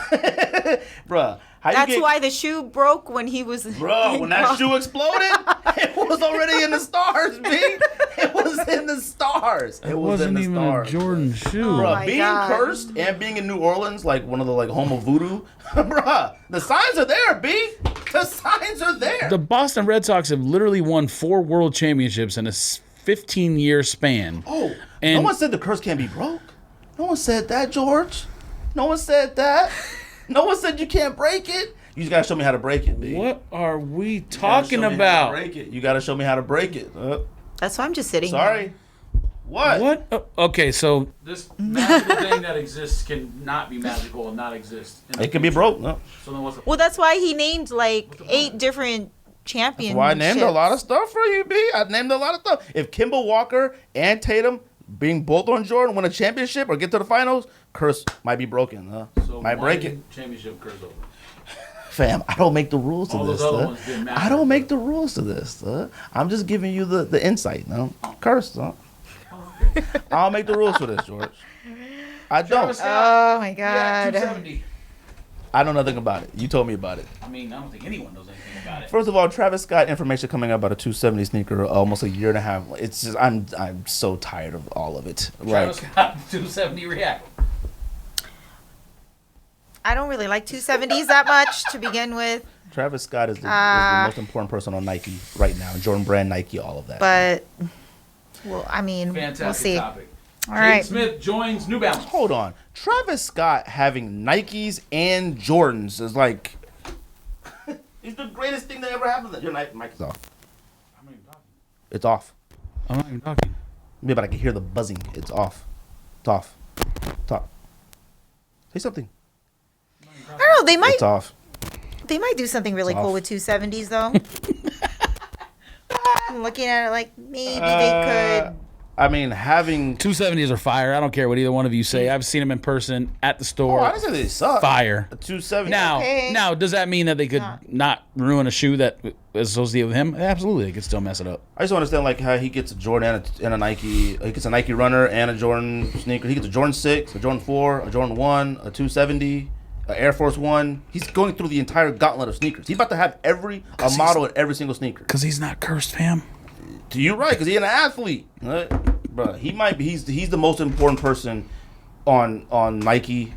Bruh. That's why the shoe broke when he was. Bro, when that shoe exploded, it was already in the stars, B. It was in the stars. It was in wasn't the even stars. a Jordan shoe. Oh Bruh, my being God. cursed and being in New Orleans, like one of the like home of voodoo, bruh, the signs are there, B. The signs are there. The Boston Red Sox have literally won 4 world championships in a 15-year span. Oh, And- no one said the curse can't be broke. No one said that, George. No one said that. No one said you can't break it. You just gotta show me how to break it, B. What are we You gotta talking show me how to about? break it. You gotta show me how to break it. That's why I'm just sitting. Sorry. What? What? Okay, so this magical thing that exists can not be magical and not exist. It can be broke. No. So then what's the Well, that's why he named like 8 different championships. Well, I named a lot of stuff for you, B. I named a lot of stuff. If Kimball Walker and Tatum being both on Jordan win a championship or get to the finals, curse might be broken. So might break it. Championship curse over. Fam, I don't make the rules to All this. those other ones didn't matter. I don't make the rules to this. I'm just giving you the insight. No, curse. I don't make the rules for this, George. I don't. Oh my Yeah, god. 270. I know nothing about it. You told me about it. I mean, I don't think anyone knows anything about it. First of all, Travis Scott information coming out about a 270 sneaker almost a year and a half. It's just I'm so tired of all of it. Travis Scott 270 react. I don't really like 270s that much to begin with, Travis Scott is the most important person on Nike right now. Jordan Brand, Nike, all of that. but well, I mean, Fantastic we'll see. topic. All Jaden right. Smith joins New Balance. Hold on. Travis Scott having Nikes and Jordans is like it's the greatest thing that ever happened. Your mic is off. I'm not even talking. It's off. I'm not even talking. Yeah, but I can hear the buzzing. It's off. It's off. Talk. Say something. I don't know. It's off. They might do something really It's cool off. with 270s though. I'm looking at it like maybe they could. I mean, having 270s are fire. I don't care what either one of you say. I've seen them in person at the store. I didn't say they suck. Fire. A 270. Okay. Now, does that mean that they could not ruin a shoe that is associated with him? Absolutely, they could still mess it up. I just don't understand like how he gets a Jordan and a Nike. He gets a Nike runner and a Jordan sneaker. He gets a Jordan 6, a Jordan 4, a Jordan 1, a 270, an Air Force 1. He's going through the entire gauntlet of sneakers. He's about to have a model in every single sneaker. Because he's not cursed, fam. You're right, because he's an athlete. Right? Bro, he might be. He's the most important person on Nike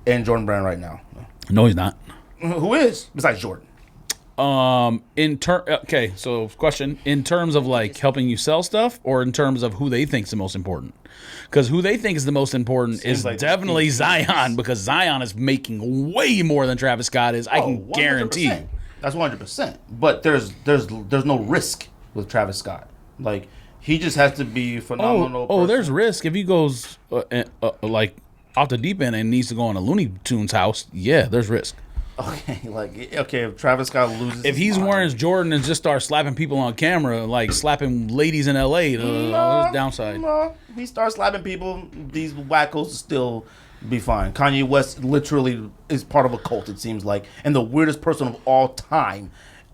and Jordan Brand right now. No, he's not. Who is besides Jordan? Okay, so question, in terms of like helping you sell stuff or in terms of who they think is the most important? Because who they think is the most important Seems is like definitely the Zion, because Zion is making way more than Travis Scott is. I can 100%. guarantee you. That's 100%. But there's no risk with Travis Scott. Like he just has to be phenomenal. Oh, person. there's risk if he goes like off the deep end and needs to go on a Looney Tunes house. Yeah, there's risk. Okay, if Travis Scott loses, If he's his mind, wearing his Jordan and just starts slapping people on camera, like slapping ladies in L.A., there's downside. No, he starts slapping people. These wackos will still be fine. Kanye West literally is part of a cult. It seems like, and the weirdest person of all time.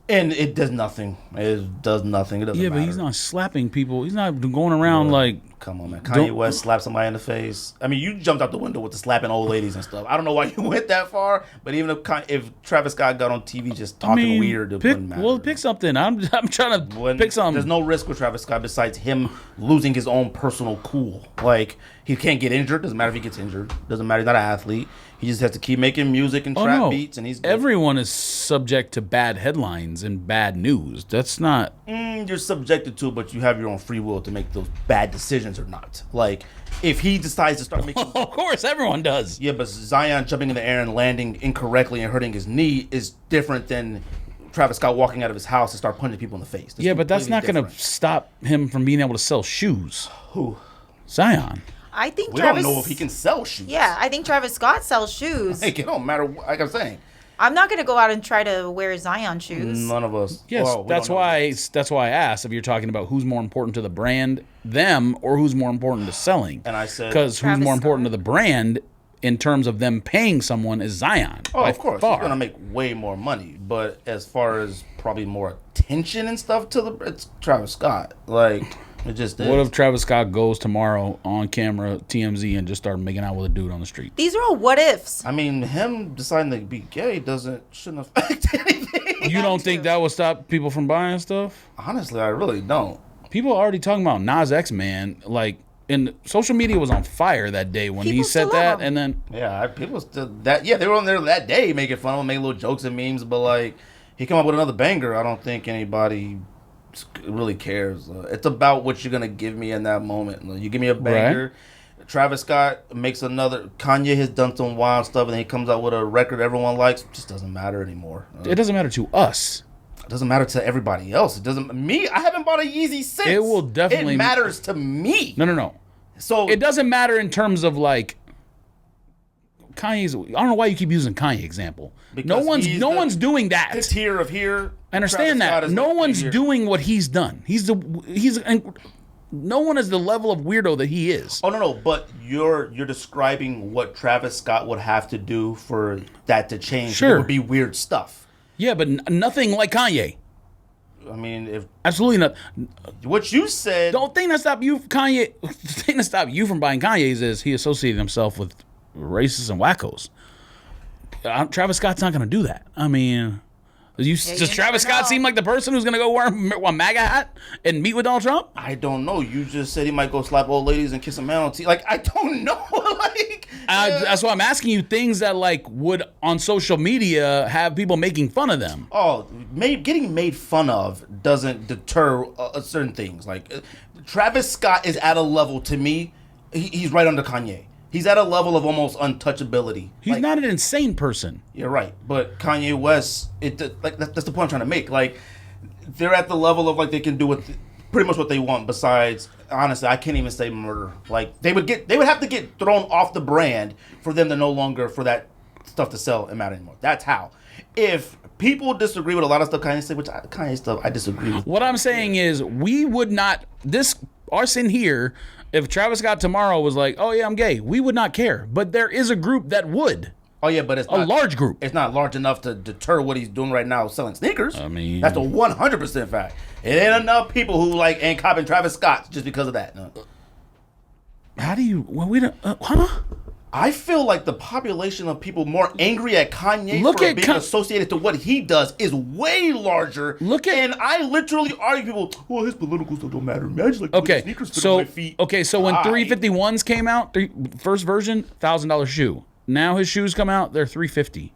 And it does nothing. It does nothing. It doesn't Yeah, matter. but he's not slapping people. He's not going around like. Come on, man. Kanye West slapped somebody in the face. I mean, you jumped out the window with the slapping old ladies and stuff. I don't know why you went that far, but even if Travis Scott got on TV just talking weird, it wouldn't matter. Well, pick something. I'm trying to pick something. There's no risk with Travis Scott besides him losing his own personal cool. Like, he can't get injured. Doesn't matter if he gets injured. Doesn't matter. He's not an athlete. He just has to keep making music and trap beats, and he's good. Everyone is subject to bad headlines and bad news. That's not. You're subjected to it, but you have your own free will to make those bad decisions or not. Like, if he decides to start making... Of course, everyone does. Yeah, but Zion jumping in the air and landing incorrectly and hurting his knee is different than Travis Scott walking out of his house and start punching people in the face. Yeah, but that's not going to stop him from being able to sell shoes. Who? Zion. I think We Travis. don't know if he can sell shoes. Yeah, I think Travis Scott sells shoes. Like, it don't matter. Like I'm saying, I'm not gonna go out and try to wear Zion shoes. none of us. Yes, well, we that's don't know. why I asked if you're talking about who's more important to the brand, them, or who's more important to selling. And I said, Because who's Travis more important Scott. to the brand in terms of them paying someone is Zion. oh, by of course, far. he's gonna make way more money. But as far as probably more attention and stuff it's Travis Scott. Like, it just is. What if Travis Scott goes tomorrow on camera, TMZ, and just start making out with a dude on the street? These are all what ifs. I mean, him deciding to be gay shouldn't affect anything. You don't think that would stop people from buying stuff? Honestly, I really don't. People are already talking about Nas X, man. Like, and social media was on fire that day when he People said still love that, him. and then Yeah, people still that. Yeah, they were on there that day making fun of him, making little jokes and memes. But like, he come up with another banger. I don't think anybody really cares. It's about what you're gonna give me in that moment. You give me a banger. Travis Scott makes another. Kanye has done some wild stuff, and then he comes out with a record everyone likes. It just doesn't matter anymore. It doesn't matter to us. It doesn't matter to everybody else. It doesn't. Me, I haven't bought a Yeezy since. It will definitely. It matters to me. No. So it doesn't matter in terms of like Kanye's. I don't know why you keep using Kanye example. No one's doing that. The tier of here. I understand that. No one's doing what he's done. No one is the level of weirdo that he is. Oh no! But you're describing what Travis Scott would have to do for that to change. Sure, it would be weird stuff. Yeah, but nothing like Kanye. I mean, if absolutely not. What you said. The thing that stopped you, Kanye. The thing that stopped you from buying Kanye's is he associated himself with racists and wackos. Travis Scott's not going to do that. I mean. Does Travis Scott seem like the person who's going to go wear a MAGA hat and meet with Donald Trump? I don't know. You just said he might go slap old ladies and kiss a man on teeth. Like, I don't know. That's why I'm asking you things that, like, would on social media have people making fun of them. Oh, getting made fun of doesn't deter certain things. Like, Travis Scott is at a level, to me, he's right under Kanye. He's at a level of almost untouchability. He's not an insane person. You're right, but Kanye West, that's the point I'm trying to make. Like, they're at the level of like they can do pretty much what they want. Besides, honestly, I can't even say murder. Like they would have to get thrown off the brand for them to no longer for that stuff to sell and matter anymore. That's how. If people disagree with a lot of stuff Kanye said, Kanye stuff I disagree with. What I'm saying is we would not us in here. If Travis Scott tomorrow was like, "Oh yeah, I'm gay," we would not care. But there is a group that would. Oh yeah, but it's a large group. It's not large enough to deter what he's doing right now, selling sneakers. I mean, that's a 100% fact. It ain't enough people who like ain't copping Travis Scott just because of that. No. How do you? Well, we don't. Huh? I feel like the population of people more angry at Kanye for being associated to what he does is way larger. And I literally argue people, well, his political stuff don't matter. Imagine like sneakers fit on my feet. Okay, so when 351s came out, first version, $1,000 shoe. Now his shoes come out, they're $350.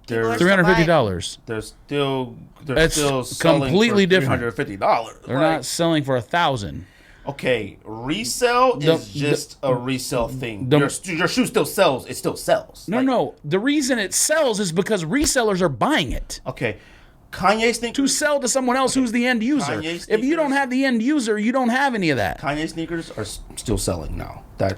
They're $350. They're still selling completely for different. $350. They're not selling for $1,000. Okay, resell is just a resell thing. Your shoe still sells. It still sells. No. The reason it sells is because resellers are buying it. Okay, Kanye sneakers. To sell to someone else who's the end user. If you don't have the end user, you don't have any of that. Kanye sneakers are still selling now. They're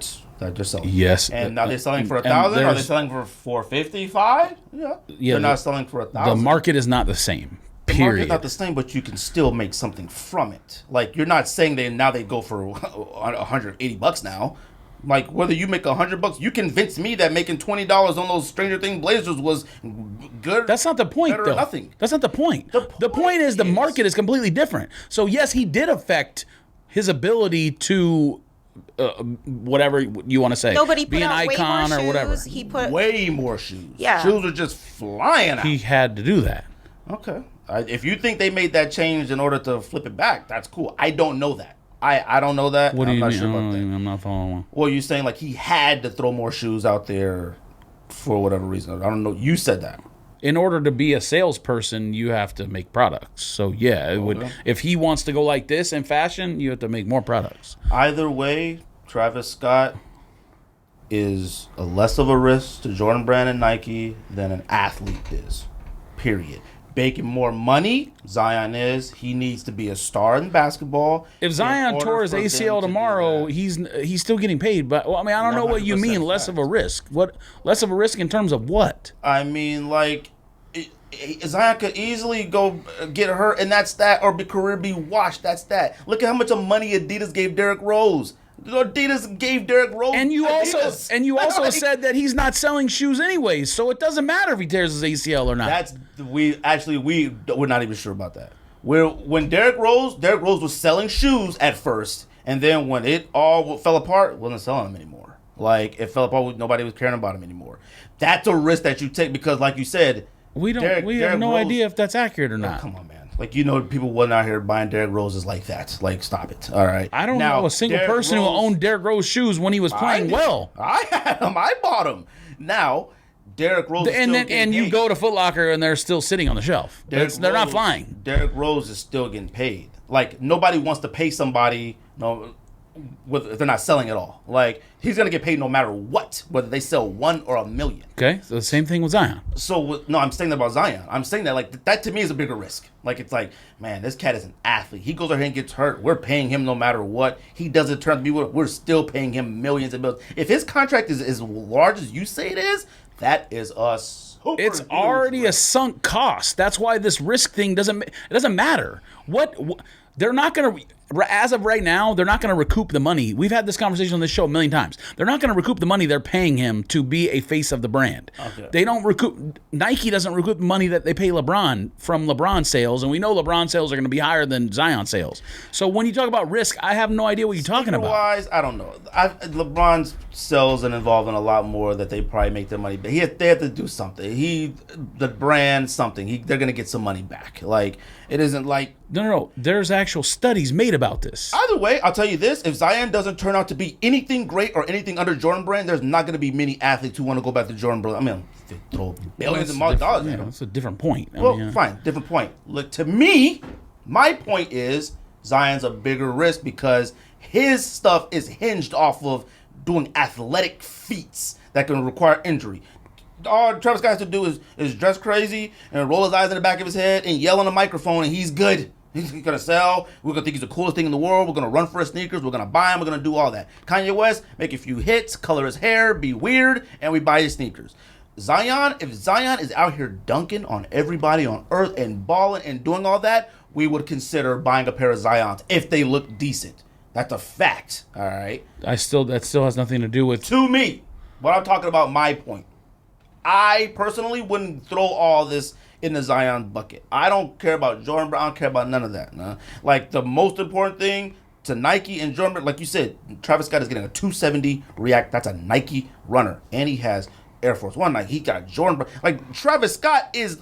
selling. Yes. And now they're selling for $1,000. Are they selling for $455? Yeah. They're not selling for $1,000. The market is not the same. The market's not the same, but you can still make something from it. Like, you're not saying they go for $180 now. Like, whether you make $100, you convince me that making $20 on those Stranger Things blazers was good. That's not the point, though. Nothing. That's not the point. The point is the market is completely different. So yes, he did affect his ability to whatever you want to say. Nobody be an icon or whatever. He put way more shoes. Yeah, shoes are just flying out. He had to do that. Okay. If you think they made that change in order to flip it back, that's cool. I don't know that. I don't know that. What do you mean? Sure about that. I'm not following. Well, you're saying like he had to throw more shoes out there for whatever reason. I don't know. You said that. In order to be a salesperson, you have to make products. So yeah, it would. If he wants to go like this in fashion, you have to make more products. Either way, Travis Scott is less of a risk to Jordan Brand and Nike than an athlete is. Period. Making more money, Zion is. He needs to be a star in basketball. If Zion tore his ACL tomorrow, he's still getting paid. But I mean, I don't know what you mean. Less of a risk. What less of a risk in terms of what? I mean, like Zion could easily go get hurt, and that's that, or career be washed. That's that. Look at how much money Adidas gave Derrick Rose. Adidas gave Derrick Rose. And you also said that he's not selling shoes anyways, so it doesn't matter if he tears his ACL or not. We're not even sure about that. When Derrick Rose was selling shoes at first, and then when it all fell apart, wasn't selling them anymore. Like it fell apart, nobody was caring about him anymore. That's a risk that you take because, like you said, we have no idea if that's accurate or not. Come on, man. Like, people wasn't out here buying Derrick Roses like that. Like, stop it. All right. I don't know a single person who owned Derrick Rose shoes when he was playing well. I had them. I bought them. Now, Derrick Rose you go to Foot Locker and they're still sitting on the shelf. They're not flying. Derrick Rose is still getting paid. Like, nobody wants to pay somebody. No, if they're not selling at all. Like, he's going to get paid no matter what, whether they sell 1 or 1 million. Okay, so the same thing with Zion. So, no, I'm saying that about Zion. I'm saying that, like, that to me is a bigger risk. Like, it's like, man, this cat is an athlete. He goes out here and gets hurt. We're paying him no matter what. He doesn't turn to be, we're still paying him millions and millions. If his contract is as large as you say it is, that is us. It's already a sunk cost. That's why this risk thing doesn't matter. What they're not going to, as of right now, they're not going to recoup the money. We've had this conversation on this show a million times. They're not going to recoup the money they're paying him to be a face of the brand. Okay. They don't recoup. Nike doesn't recoup the money that they pay LeBron from LeBron sales, and we know LeBron sales are going to be higher than Zion sales. So when you talk about risk, I have no idea what you're talking about. Wise, I don't know. LeBron's sales and involved in a lot more that they probably make their money. But they have to do something. The brand, something. They're going to get some money back. Like, it isn't like... No. There's actual studies made about this. Either way, I'll tell you this. If Zion doesn't turn out to be anything great or anything under Jordan brand, there's not going to be many athletes who want to go back to Jordan brand. I mean, they throw billions of dollars at him. That's a different point. Fine. Different point. Look, to me, my point is Zion's a bigger risk because his stuff is hinged off of doing athletic feats that can require injury. All Travis Scott has to do is dress crazy and roll his eyes in the back of his head and yell on a microphone, and he's good. He's going to sell. We're going to think he's the coolest thing in the world. We're going to run for his sneakers. We're going to buy him. We're going to do all that. Kanye West, make a few hits, color his hair, be weird, and we buy his sneakers. Zion, if Zion is out here dunking on everybody on earth and balling and doing all that, we would consider buying a pair of Zions if they look decent. That's a fact, all right? That still has nothing to do with... To me, what I'm talking about, my point. I personally wouldn't throw all this in the Zion bucket. I don't care about Jordan Brand. I don't care about none of that. Nah. Like, the most important thing to Nike and Jordan Brand, like you said, Travis Scott is getting a 270 React. That's a Nike runner. And he has Air Force One Nike. He got Jordan Brand. Like, Travis Scott is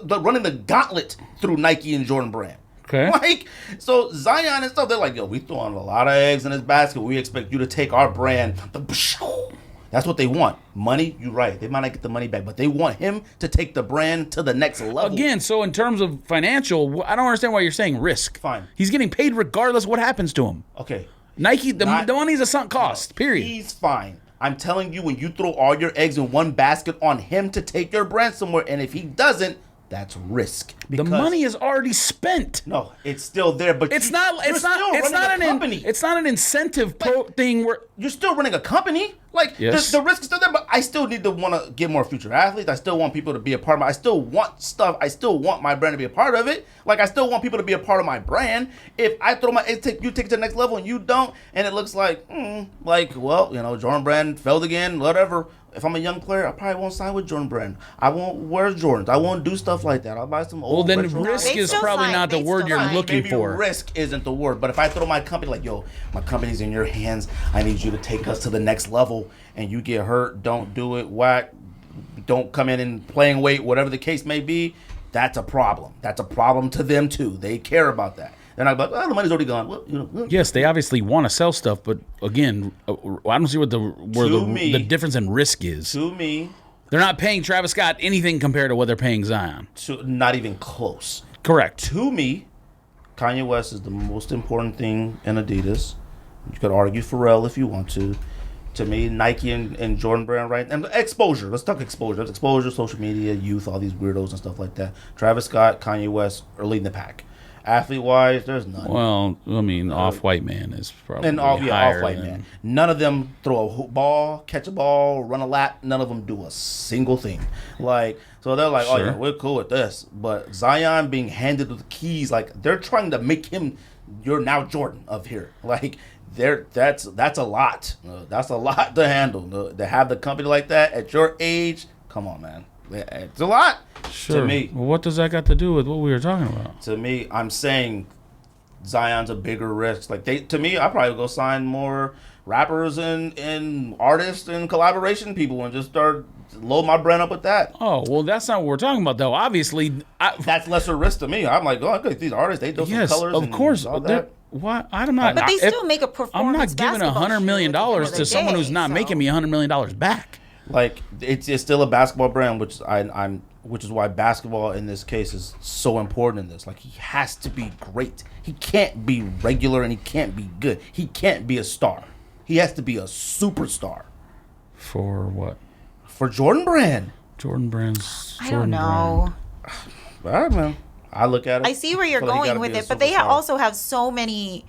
running the gauntlet through Nike and Jordan Brand. Okay. Like, so Zion and stuff, they're like, yo, we throwing a lot of eggs in this basket. We expect you to take our brand. That's what they want. Money, you're right. They might not get the money back, but they want him to take the brand to the next level. Again, so in terms of financial, I don't understand why you're saying risk. Fine. He's getting paid regardless what happens to him. Okay. Nike, the money's a sunk cost, period. He's fine. I'm telling you, when you throw all your eggs in one basket on him to take your brand somewhere, and if he doesn't, that's risk. The money is already spent. No, it's still there, but it's not an incentive thing where you're still running a company. Like, yes. the risk is still there, but I still need to want to get more future athletes. I still want people to be a part of I still want stuff. I still want my brand to be a part of it. Like, I still want people to be a part of my brand. If I throw you take it to the next level and you don't, and it looks like, well, Jordan Brand failed again, whatever. If I'm a young player, I probably won't sign with Jordan Brand. I won't wear Jordans. I won't do stuff like that. I'll buy some old. Well, then risk is probably not the word you're looking for. Risk isn't the word. But if I throw my company, like, yo, my company's in your hands. I need you to take us to the next level, and you get hurt, don't do it, whack, don't come in and playing weight, whatever the case may be, that's a problem. That's a problem to them, too. They care about that. They're not like, the money's already gone. Well, yes, they obviously want to sell stuff, but again, I don't see what the difference in risk is. To me, they're not paying Travis Scott anything compared to what they're paying Zion. Not even close. Correct. To me, Kanye West is the most important thing in Adidas. You could argue Pharrell if you want to. To me, Nike and Jordan Brand, right? And exposure. Let's talk exposure. That's exposure, social media, youth, all these weirdos and stuff like that. Travis Scott, Kanye West are leading the pack. Athlete-wise, there's none. Well, I mean, Off-White Man is probably higher. Off-White Man. None of them throw a ball, catch a ball, run a lap. None of them do a single thing. Like, so they're like, sure. Oh, yeah, we're cool with this. But Zion being handed the keys, like, they're trying to make him, you're now Jordan of here. Like, that's a lot. That's a lot to handle. To have the company like that at your age, come on, man. It's a lot. Sure. To me. Well, what does that got to do with what we were talking about? To me, I'm saying Zion's a bigger risk. Like, to me, I probably go sign more rappers and artists and collaboration people and just start load my brand up with that. Oh, well, that's not what we're talking about, though. Obviously, that's lesser risk to me. I'm like, these artists, they do some colors. Of course, all that. Why? I'm not. But they still make a performance. I'm not giving $100 million to someone who's not making me $100 million back. Like, it's still a basketball brand, which I'm which is why basketball in this case is so important in this. Like, he has to be great. He can't be regular and he can't be good. He can't be a star. He has to be a superstar. For what? For Jordan Brand. Jordan Brand's. I don't know. All right, man. I look at it. I see where you're feel like going with it, but they also have so many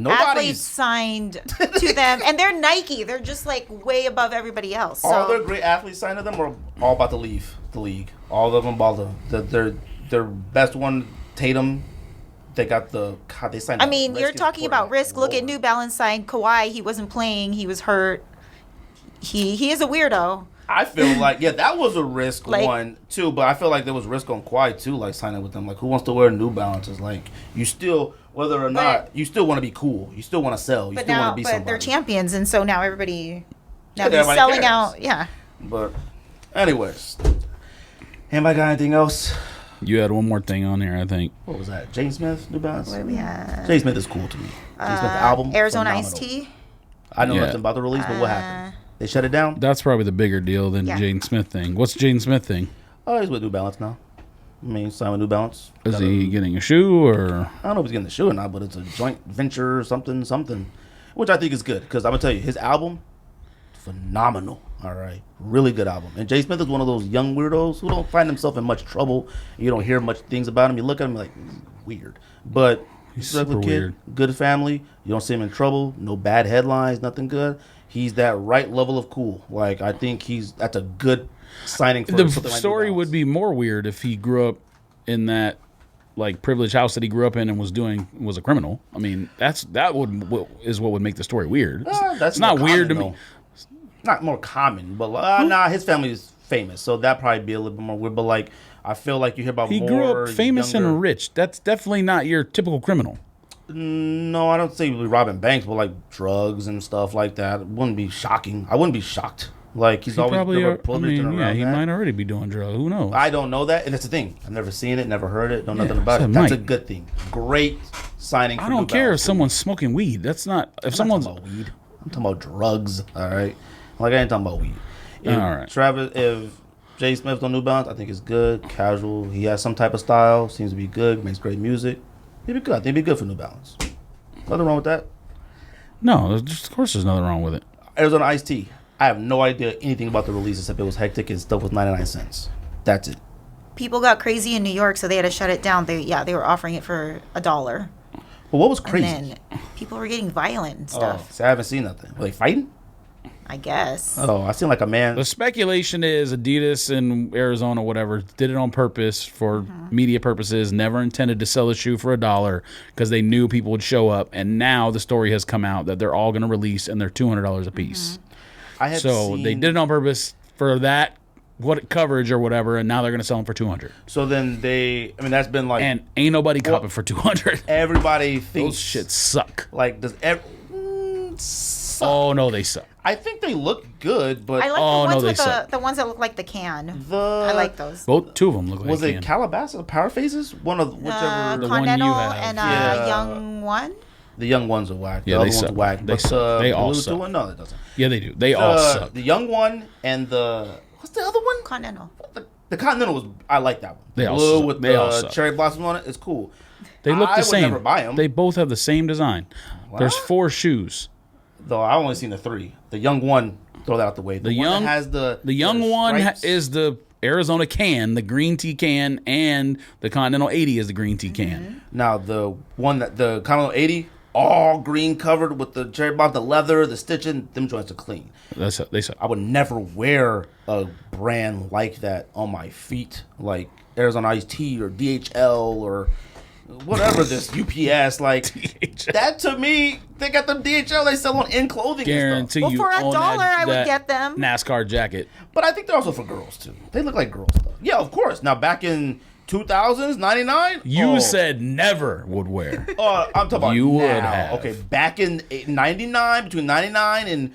athletes signed to them, and they're Nike. They're just like way above everybody else. So. All their great athletes signed to them are all about to leave the league. All of them about their best one, Tatum. They got they signed. I mean, you're talking about risk. Look at New Balance signed Kawhi. He wasn't playing. He was hurt. He is a weirdo. I feel like, that was a risk one, too. But I feel like there was risk on Kawhi, too, like signing with them. Like, who wants to wear New Balances? Like, you still, whether or not, you still want to be cool. You still want to sell. You still want to be somebody. But they're champions, and so now everybody, everybody selling cares. out. Yeah. But, anyways. Anybody got anything else? You had one more thing on here, I think. What was that? Jaden Smith, New Balance? What do we have? Jaden Smith is cool to me. Jaden Smith album, Arizona phenomenal. Iced Tea. I know nothing about the release, but what happened? They shut it down? That's probably the bigger deal than Jaden Smith thing. What's Jaden Smith thing? Oh, he's with New Balance now. I mean, signed with New Balance. Is he getting a shoe or? I don't know if he's getting the shoe or not, but it's a joint venture or something, which I think is good because I'm gonna tell you, his album, phenomenal. All right, really good album. And Jay Smith is one of those young weirdos who don't find himself in much trouble. You don't hear much things about him. You look at him like weird, but he's a regular kid, weird. Good family. You don't see him in trouble. No bad headlines. Nothing good. He's that right level of cool. Like, I think that's a good signing for the something like story would be more weird if he grew up in that like privileged house that he grew up in and was a criminal. I mean, is what would make the story weird. That's not weird to me. Not more common, but his family is famous, so that'd probably be a little bit more weird. But like, I feel like you hear about he grew up famous and rich. That's definitely not your typical criminal. No, I don't say robbing banks, but like drugs and stuff like that. It wouldn't be shocking. I wouldn't be shocked. Like, he might already be doing drugs. Who knows? I don't know that, and that's the thing. I've never seen it, never heard it, know nothing about it. That's a good thing. Great signing. I don't care if someone's smoking weed. That's not. If someone's talking about weed, I'm talking about drugs. All right, like, I ain't talking about weed. All right, if Jay Smith on New Balance, I think it's good, casual. He has some type of style. Seems to be good. Makes great music. He'd be good. I think he'd be good for New Balance. Nothing wrong with that. No, of course there's nothing wrong with it. Arizona Iced Tea. I have no idea anything about the release except it was hectic and stuff was 99 cents. That's it. People got crazy in New York, so they had to shut it down. They were offering it for $1. But what was crazy? And then people were getting violent and stuff. So I haven't seen nothing. Were they fighting? I guess. Oh, I seen like a man. The speculation is Adidas in Arizona, whatever, did it on purpose for media purposes, never intended to sell a shoe for $1 because they knew people would show up. And now the story has come out that they're all going to release and they're $200 a piece. They did it on purpose for that coverage or whatever, and now they're going to sell them for $200. So then that's been like, and ain't nobody copping for $200. Everybody thinks those shit suck. Like, suck? Oh no, they suck. I think they look good, but I like the ones that look like the can. I like those. Two of them look like. Was it Calabasas or Paraphases? One of whichever. The one you have. And Young One. The young ones are whack. Yeah, the they other suck. ones are whack. They suck. They all suck. One? No, it doesn't. Yeah, they do. They all suck. The young one and what's the other one? Continental. The Continental was. I like that one. They all blue suck. with they all the suck. cherry blossom on it. It's cool. They look the same. I would never buy them. They both have the same design. What? There's 4 shoes. Though I only seen the 3. The young one, throw that out the way. The one that has the young one is the Arizona can, the green tea can, and the Continental 80 is the green tea can. Now the Continental 80, all green covered with the cherry blossom, the leather, the stitching. Them joints are clean. They suck. I would never wear a brand like that on my feet, like Arizona Iced Tea or DHL or whatever this UPS, like DHL. That to me, they got them DHL, they sell on in clothing. Guarantee and stuff. you. Well, for $1, I would get them. NASCAR jacket. But I think they're also for girls too. They look like girls stuff. Yeah, of course. Now back in 2000s, 99. You said never would wear. I'm talking about you now. Would have. Okay, back in 99, between 99 and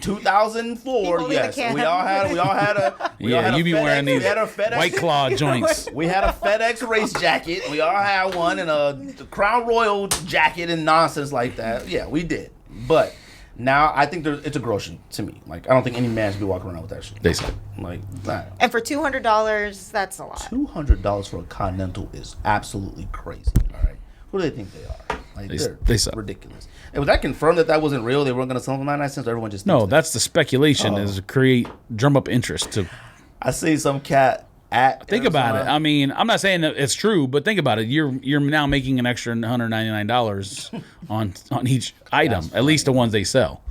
2004, yes, we all had a. You be wearing these White Claw joints. We had a FedEx race jacket. We all had one, and a Crown Royal jacket and nonsense like that. Yeah, we did. But Now I think it's a girl shoe to me. Like I don't think any man should be walking around with that shit. They suck. Like nah. And for $200, that's a lot. $200 for a Continental is absolutely crazy. All right, who do they think they are? Like They suck. Ridiculous. And was that confirmed that wasn't real? They weren't going to sell them for 99 cents. Or everyone just No, thinks that's the speculation is to drum up interest. I see some cat at. Think about it. I mean, I'm not saying that it's true, but think about it. You're now making an extra $199 on each item, at least the ones they sell.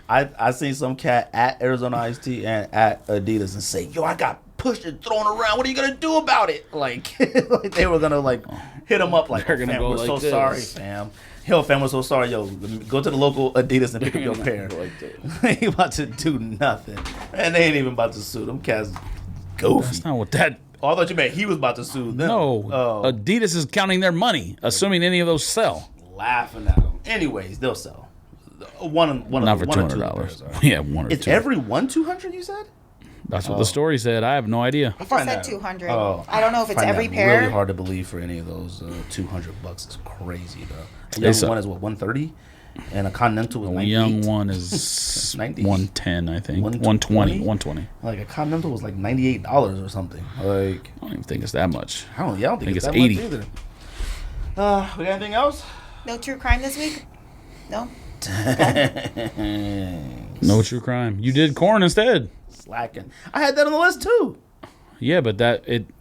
I seen some cat at Arizona Iced Tea and at Adidas and say, "Yo, I got pushed and thrown around. What are you gonna do about it?" Like, like they were gonna like hit him up like, They're gonna fam, go we're like so this. sorry, fam. Yo, fam, we're so sorry. Yo, go to the local Adidas and pick up your pair. They ain't about to do nothing, and they ain't even about to sue them cats. Goofy. That's not what that. Oh, I thought you meant he was about to sue them. No, Oh, Adidas is counting their money, assuming any of those sell. laughing at them. Anyways, they'll sell. One Not for one or two $200. pairs are. Yeah, one or It's two. every one 200. You said. That's what the story said. I have no idea. It just said 200. Oh, I don't know if it's find every that pair. Really hard to believe for any of those. $200 is crazy though. A They young suck. one is what 130, and a Continental is A 98. young one is 90. 110, I think. 120? 120. Like a Continental was like $98 or something. Like I don't even think it's that much. I don't think it's that 80. much either. We got anything else? No true crime this week? No? No true crime. You did corn instead. Slacking. I had that on the list too. Yeah, but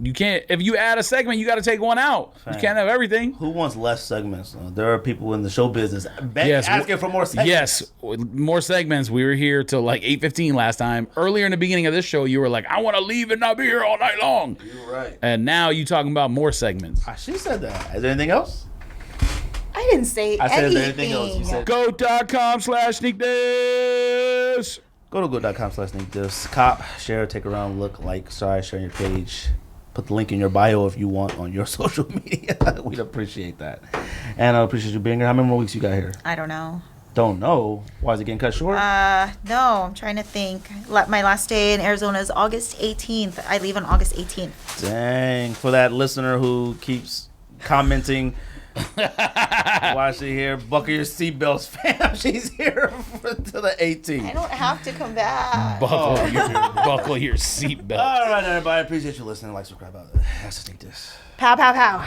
you can't. If you add a segment, you got to take one out. You can't have everything. Who wants less segments? There are people in the show business asking for more segments. Yes, more segments. We were here till like 8:15 last time. Earlier in the beginning of this show, you were like, "I want to leave and not be here all night long." You're right. And now you talking about more segments. She said that. Is there anything else? I didn't say I said, is anything. there anything else? You said Go.com/sneak go to go.com/sneakdifs. Cop, share, take around, look, like, share on your page. Put the link in your bio if you want on your social media. We'd appreciate that. And I appreciate you being here. How many more weeks you got here? I don't know. Don't know. Why is it getting cut short? No, I'm trying to think. My last day in Arizona is August 18th. I leave on August 18th. Dang. For that listener who keeps commenting, why is she here? Buckle your seatbelts, fam. She's here to the 18th. I don't have to come back. Buckle your seatbelt. All right, everybody. I appreciate you listening. Like, subscribe. That's just Sneak This. Pow, pow, pow.